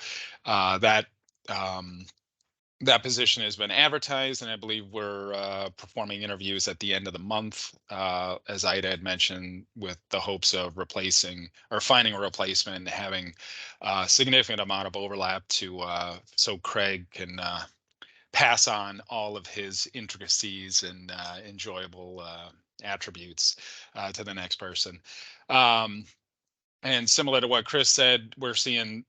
that position has been advertised, and I believe we're performing interviews at the end of the month, as Ida had mentioned, with the hopes of replacing or finding a replacement and having a significant amount of overlap so Craig can pass on all of his intricacies and enjoyable attributes to the next person. And similar to what Chris said, we're seeing,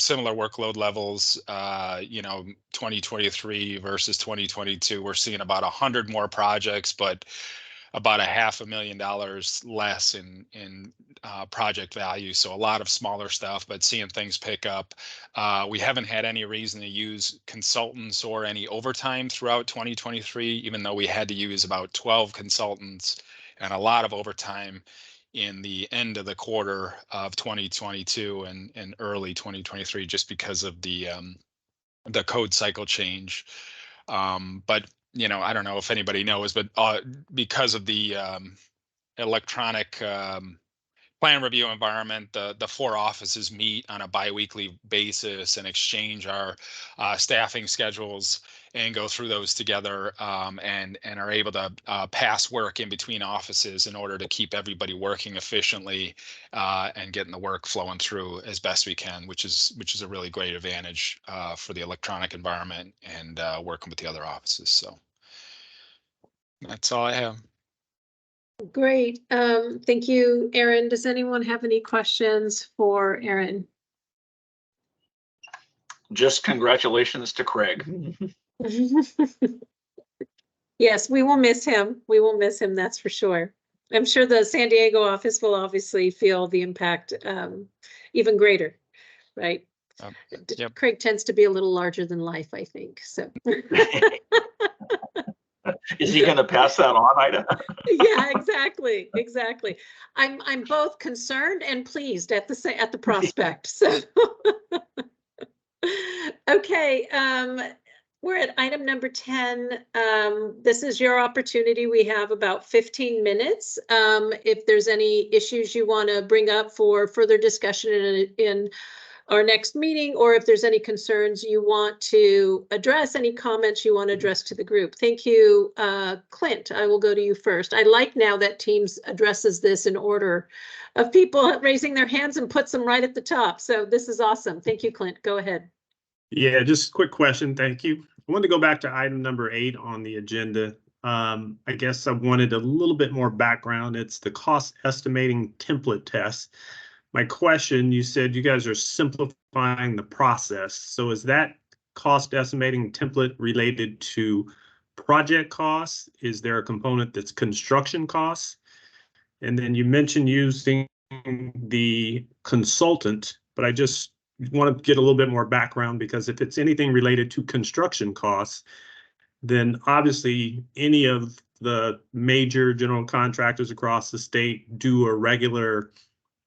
similar workload levels, 2023 versus 2022. We're seeing about 100 more projects, but about $500,000 less in project value. So a lot of smaller stuff, but seeing things pick up. We haven't had any reason to use consultants or any overtime throughout 2023, even though we had to use about 12 consultants and a lot of overtime in the end of the quarter of 2022 and early 2023, just because of the code cycle change. But I don't know if anybody knows, but because of the electronic plan review environment, the four offices meet on a biweekly basis and exchange our staffing schedules and go through those together, and are able to pass work in between offices in order to keep everybody working efficiently and getting the work flowing through as best we can, which is a really great advantage for the electronic environment and working with the other offices. So that's all I have. Great. Thank you, Aaron. Does anyone have any questions for Aaron? Just congratulations to Craig. Yes, we will miss him. We will miss him, that's for sure. I'm sure the San Diego office will obviously feel the impact even greater, right? Yep. Craig tends to be a little larger than life, I think, so. Is he going to pass that on, Ida? Yeah, exactly. I'm both concerned and pleased at the prospect. So, okay, we're at item number 10. This is your opportunity. We have about 15 minutes. If there's any issues you want to bring up for further discussion in our next meeting, or if there's any concerns you want to address, any comments you want to address to the group. Thank you, Clint. I will go to you first. I like now that Teams addresses this in order of people raising their hands and puts them right at the top. So this is awesome. Thank you, Clint. Go ahead. Yeah, just a quick question. Thank you. I wanted to go back to item number 8 on the agenda. I guess I wanted a little bit more background. It's the cost estimating template test. My question, you said you guys are simplifying the process. So is that cost estimating template related to project costs? Is there a component that's construction costs? And then you mentioned using the consultant, but I just want to get a little bit more background, because if it's anything related to construction costs, then obviously any of the major general contractors across the state do a regular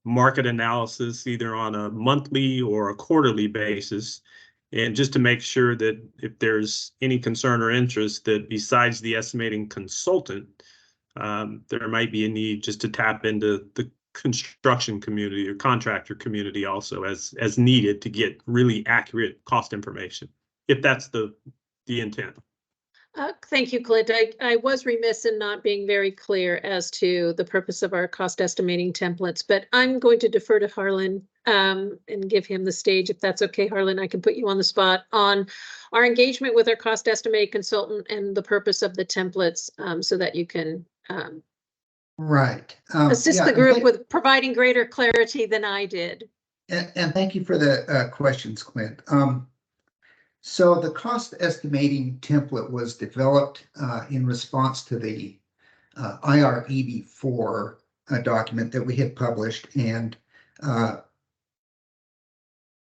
market analysis, either on a monthly or a quarterly basis. And just to make sure that if there's any concern or interest, that besides the estimating consultant, there might be a need just to tap into the construction community or contractor community also as needed to get really accurate cost information, if that's the intent. Thank you, Clint. I was remiss in not being very clear as to the purpose of our cost estimating templates, but I'm going to defer to Harlan and give him the stage. If that's okay, Harlan, I can put you on the spot on our engagement with our cost estimate consultant and the purpose of the templates, so that you can assist the group with providing greater clarity than I did. And thank you for the questions, Clint. So the cost estimating template was developed in response to the IREB4 document that we had published, and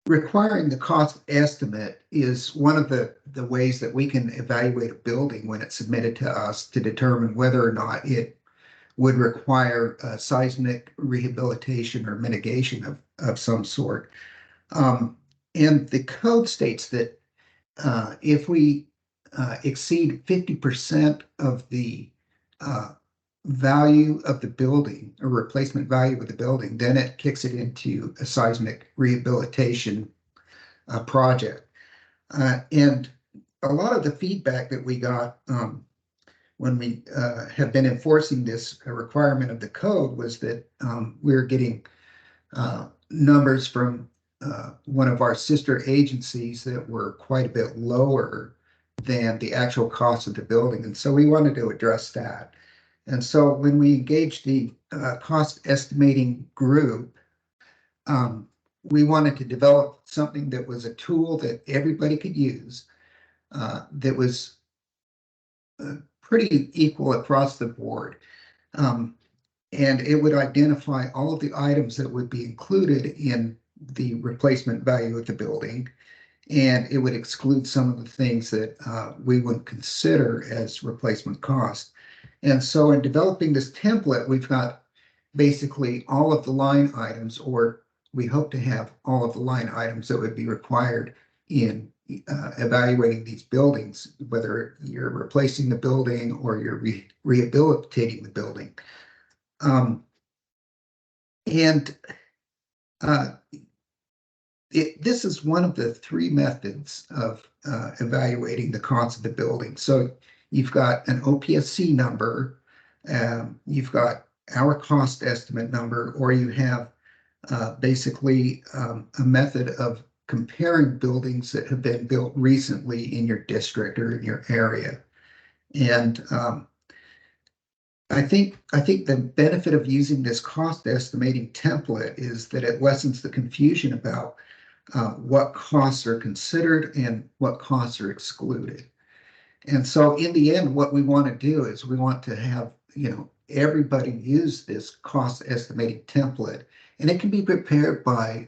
requiring the cost estimate is one of the ways that we can evaluate a building when it's submitted to us to determine whether or not it would require seismic rehabilitation or mitigation of some sort. And the code states that if we exceed 50% of the value of the building or replacement value of the building, then it kicks it into a seismic rehabilitation project. And a lot of the feedback that we got when we have been enforcing this requirement of the code was that we're getting numbers from one of our sister agencies that were quite a bit lower than the actual cost of the building. And so we wanted to address that. And so when we engaged the cost estimating group, we wanted to develop something that was a tool that everybody could use, that was pretty equal across the board. And it would identify all of the items that would be included in the replacement value of the building. And it would exclude some of the things that we wouldn't consider as replacement cost. And so in developing this template, we've got basically all of the line items, or we hope to have all of the line items that would be required in evaluating these buildings, whether you're replacing the building or you're rehabilitating the building. This is one of the three methods of evaluating the cost of the building. So you've got an OPSC number, you've got our cost estimate number, or you have basically a method of comparing buildings that have been built recently in your district or in your area. And I think the benefit of using this cost estimating template is that it lessens the confusion about what costs are considered and what costs are excluded. And so in the end, what we want to do is we want to have, everybody use this cost estimating template, and it can be prepared by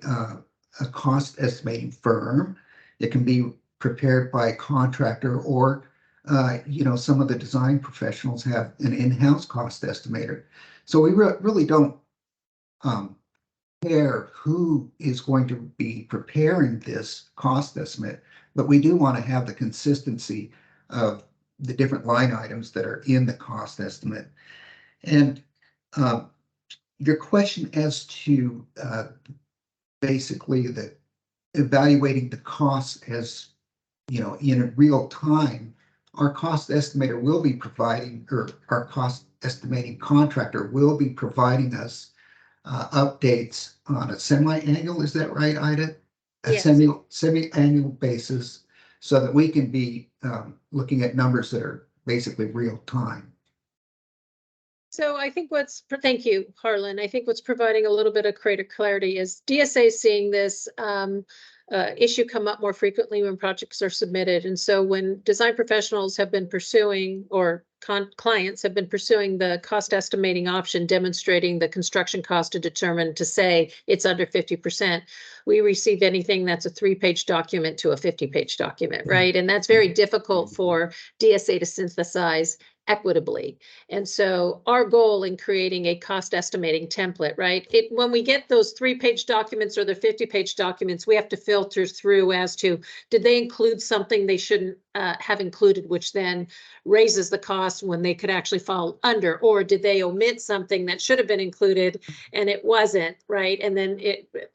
a cost estimating firm. It can be prepared by a contractor, or some of the design professionals have an in-house cost estimator. So we really don't care who is going to be preparing this cost estimate, but we do want to have the consistency of the different line items that are in the cost estimate. And your question as to basically the evaluating the costs as, in real time, our cost estimator will be providing, or our cost estimating contractor will be providing us updates on a semi-annual, is that right, Ida? Yes. Semi-annual basis, so that we can be looking at numbers that are basically real time. So I think thank you, Harlan. I think what's providing a little bit of greater clarity is DSA seeing this issue come up more frequently when projects are submitted. And so when design professionals have been pursuing, or clients have been pursuing the cost estimating option, demonstrating the construction cost to say it's under 50%, we receive anything that's a 3-page document to a 50-page document, right? And that's very difficult for DSA to synthesize equitably. And so our goal in creating a cost estimating template, right? When we get those 3-page documents or the 50-page documents, we have to filter through as to, did they include something they shouldn't have included, which then raises the cost when they could actually fall under, or did they omit something that should have been included and it wasn't, right? And then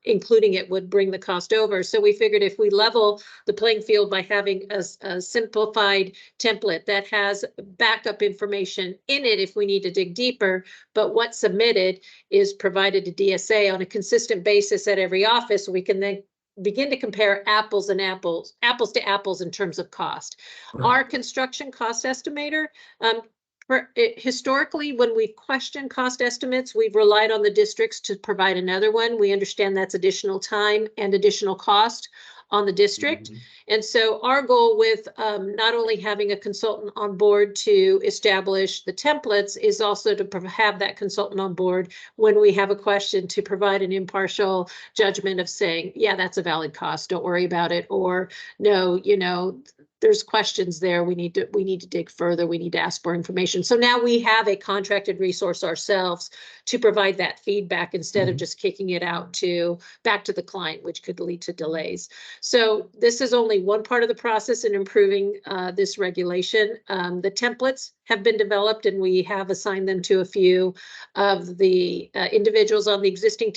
including it would bring the cost over. So we figured if we level the playing field by having a simplified template that has backup information in it if we need to dig deeper, but what's submitted is provided to DSA on a consistent basis at every office, we can then begin to compare apples to apples in terms of cost. Right. Our construction cost estimator, historically, when we've questioned cost estimates, we've relied on the districts to provide another one. We understand that's additional time and additional cost. on the district. And so our goal with not only having a consultant on board to establish the templates is also to have that consultant on board when we have a question to provide an impartial judgment of saying, yeah, that's a valid cost, don't worry about it, or no, you know, there's questions there. We need to dig further. We need to ask for information. So now we have a contracted resource ourselves to provide that feedback instead of just kicking it out back to the client, which could lead to delays. So this is only one part of the process in improving this regulation. The templates have been developed and we have assigned them to a few of the individuals on the existing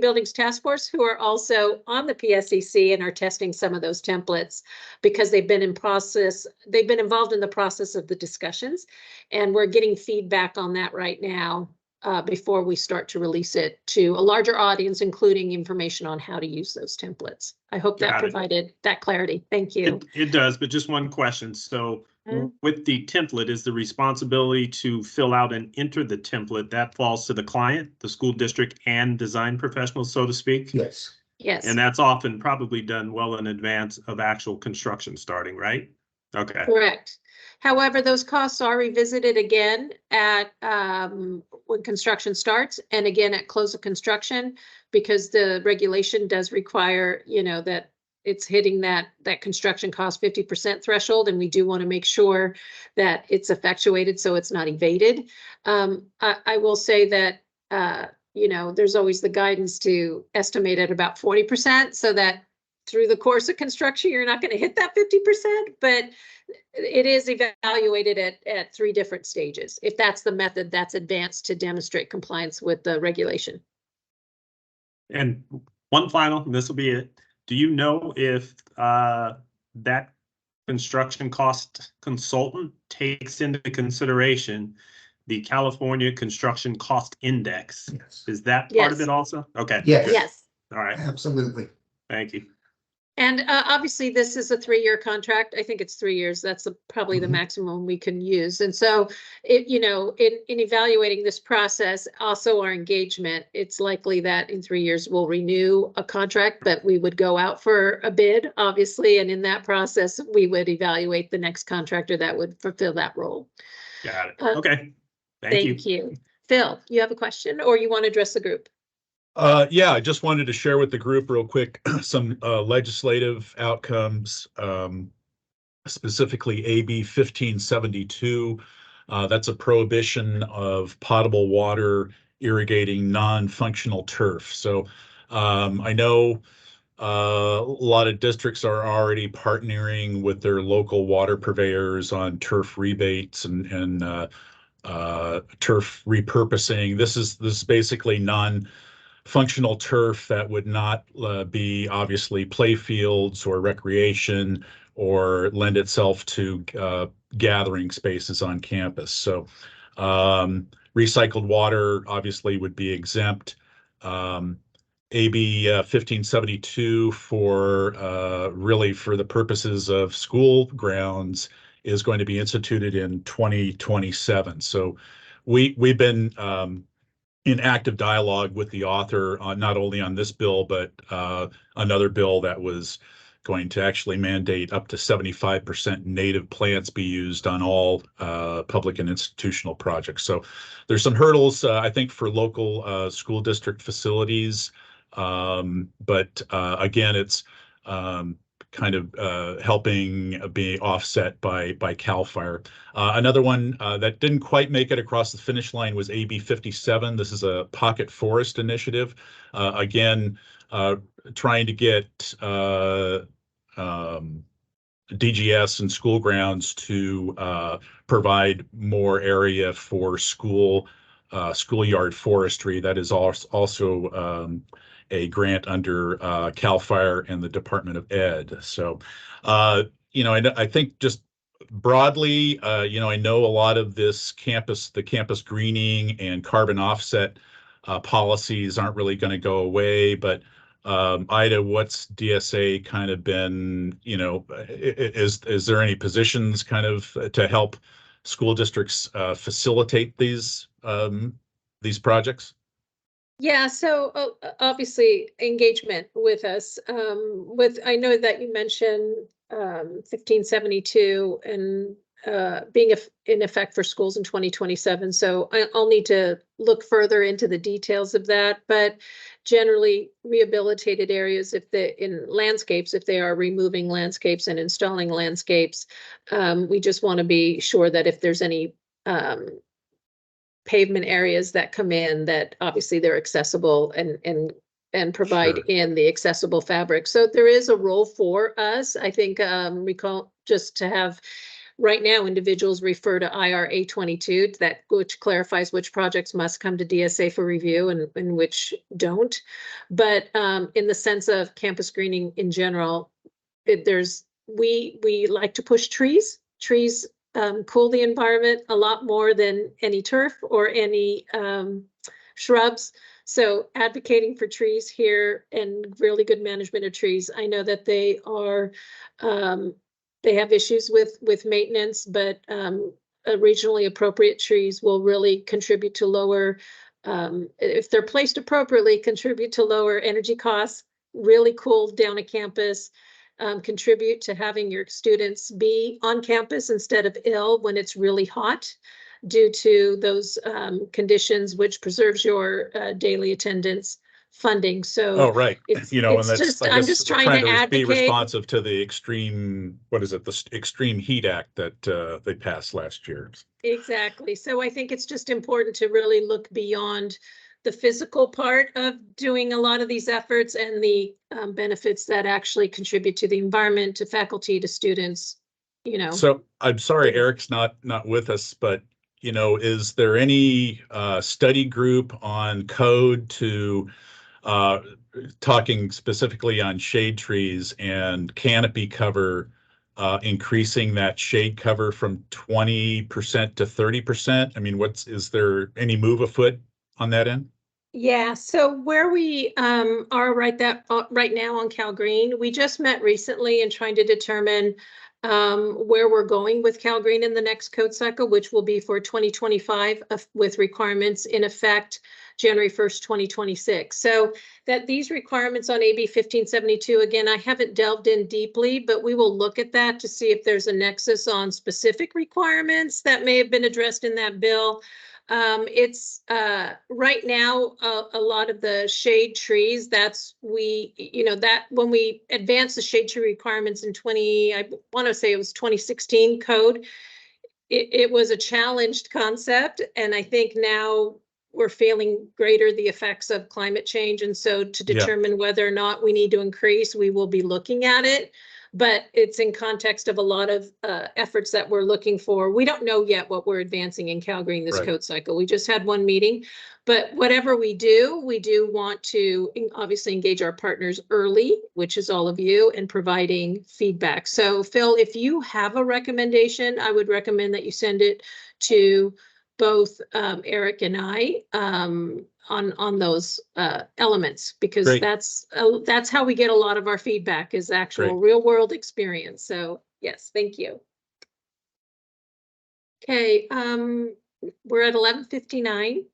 buildings task force who are also on the PSEC and are testing some of those templates because they've been involved in the process of the discussions, and we're getting feedback on that right now before we start to release it to a larger audience, including information on how to use those templates. I hope that provided that clarity. Thank you. It does, but just one question. So with the template, is the responsibility to fill out and enter the template that falls to the client, the school district, and design professionals, so to speak? Yes. Yes. And that's often probably done well in advance of actual construction starting, right? Okay. Correct. However, those costs are revisited again at when construction starts and again at close of construction, because the regulation does require, you know, that it's hitting that construction cost 50% threshold, and we do want to make sure that it's effectuated so it's not evaded. I will say that you know, there's always the guidance to estimate at about 40%, so that through the course of construction, you're not going to hit that 50%, but it is evaluated at 3 different stages. If that's the method that's advanced to demonstrate compliance with the regulation. And one final, and this will be it. Do you know if that construction cost consultant takes into consideration the California Construction Cost Index? Yes. Is that part of it also? Okay. Yes. Yes. All right. Absolutely. Thank you. And obviously, this is a 3-year contract. I think it's 3 years. That's probably the maximum we can use. And so, you know, in evaluating this process, also our engagement, it's likely that in 3 years we'll renew a contract, but we would go out for a bid, obviously. And in that process, we would evaluate the next contractor that would fulfill that role. Got it. Okay. Thank you. Phil, you have a question or you want to address the group? Yeah, I just wanted to share with the group real quick some legislative outcomes, specifically AB 1572. That's a prohibition of potable water irrigating non-functional turf. So I know a lot of districts are already partnering with their local water purveyors on turf rebates and turf repurposing. This is basically non-functional turf that would not be obviously play fields or recreation or lend itself to gathering spaces on campus. So recycled water obviously would be exempt. AB 1572 for really for the purposes of school grounds is going to be instituted in 2027. So we've been in active dialogue with the author on not only on this bill, but another bill that was going to actually mandate up to 75% native plants be used on all public and institutional projects. So there's some hurdles, I think, for local school district facilities. But again, it's kind of helping be offset by CAL FIRE. Another one that didn't quite make it across the finish line was AB 57. This is a pocket forest initiative. Again, trying to get DGS and school grounds to provide more area for schoolyard forestry. That is also a grant under CAL FIRE and the Department of Ed. So, you know, I think just broadly, you know, I know a lot of this the campus greening and carbon offset policies aren't really going to go away, but Ida, what's DSA kind of been, you know, is there any positions kind of to help school districts facilitate these projects? Yeah, so obviously engagement with us. I know that you mentioned 1572 and being in effect for schools in 2027. So I'll need to look further into the details of that. But generally, rehabilitated areas, if they in landscapes, if they are removing landscapes and installing landscapes, we just want to be sure that if there's any pavement areas that come in, that obviously they're accessible and provide Sure. in the accessible fabric. So there is a role for us. I think recall just to have right now individuals refer to IRA 22 that which clarifies which projects must come to DSA for review and which don't. But in the sense of campus greening in general, we like to push trees. Trees cool the environment a lot more than any turf or any shrubs. So advocating for trees here and really good management of trees. I know that they are, they have issues with maintenance, but regionally appropriate trees will really contribute to lower, if they're placed appropriately, contribute to lower energy costs, really cool down a campus. Contribute to having your students be on campus instead of ill when it's really hot due to those conditions, which preserves your daily attendance funding. So Oh, right. it's, You know, and it's that's, just, I I'm guess, just trying to be advocate. responsive to the extreme, what is it, the Extreme Heat Act that they passed last year. Exactly. So I think it's just important to really look beyond the physical part of doing a lot of these efforts and the benefits that actually contribute to the environment, to faculty, to students, you know. So I'm sorry, Eric's not with us, but you know, is there any study group on code to talking specifically on shade trees and canopy cover, increasing that shade cover from 20% to 30%? I mean, is there any move afoot on that end? Yeah, so where we are right now on Cal Green, we just met recently and trying to determine where we're going with Cal Green in the next code cycle, which will be for 2025 with requirements in effect January 1st, 2026. So that these requirements on AB 1572, again, I haven't delved in deeply, but we will look at that to see if there's a nexus on specific requirements that may have been addressed in that bill. It's right now a lot of the shade trees, that's that when we advanced the shade tree requirements in I want to say it was 2016 code, it was a challenged concept. And I think now we're feeling greater the effects of climate change. And so to determine whether or not we need to increase, we will be looking at it. But it's in context of a lot of efforts that we're looking for. We don't know yet what we're advancing in Cal Green this code cycle. We just had one meeting, but whatever we do want to obviously engage our partners early, which is all of you, and providing feedback. So Phil, if you have a recommendation, I would recommend that you send it to both Eric and I on those elements, because that's how we get a lot of our feedback, is actual real world experience. So yes, thank you. Okay, we're at 11:59.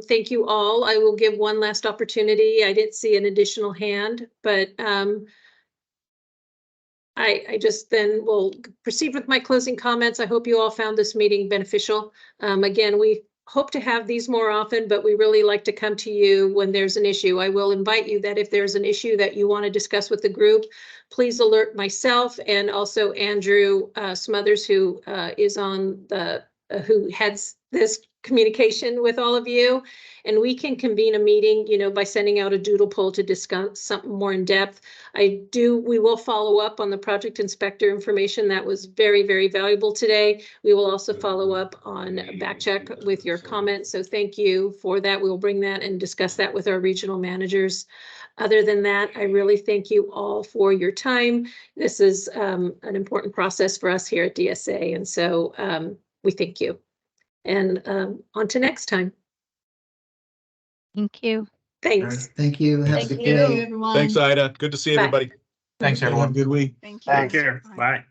Thank you all. I will give one last opportunity. I didn't see an additional hand, but I just then will proceed with my closing comments. I hope you all found this meeting beneficial. Again, we hope to have these more often, but we really like to come to you when there's an issue. I will invite you that if there's an issue that you want to discuss with the group, please alert myself and also Andrew Smothers, who is on the who heads this communication with all of you, and we can convene a meeting, by sending out a doodle poll to discuss something more in depth. We will follow up on the project inspector information that was very, very valuable today. We will also follow up on back check with your comments. So thank you for that. We will bring that and discuss that with our regional managers. Other than that, I really thank you all for your time. This is an important process for us here at DSA. And so we thank you. And on to next time. Thank you. Thanks. Thank you. Have a good day. Thanks, Ida. Good to see everybody. Thanks, everyone. Have a good week. Thank you. Take care. Bye.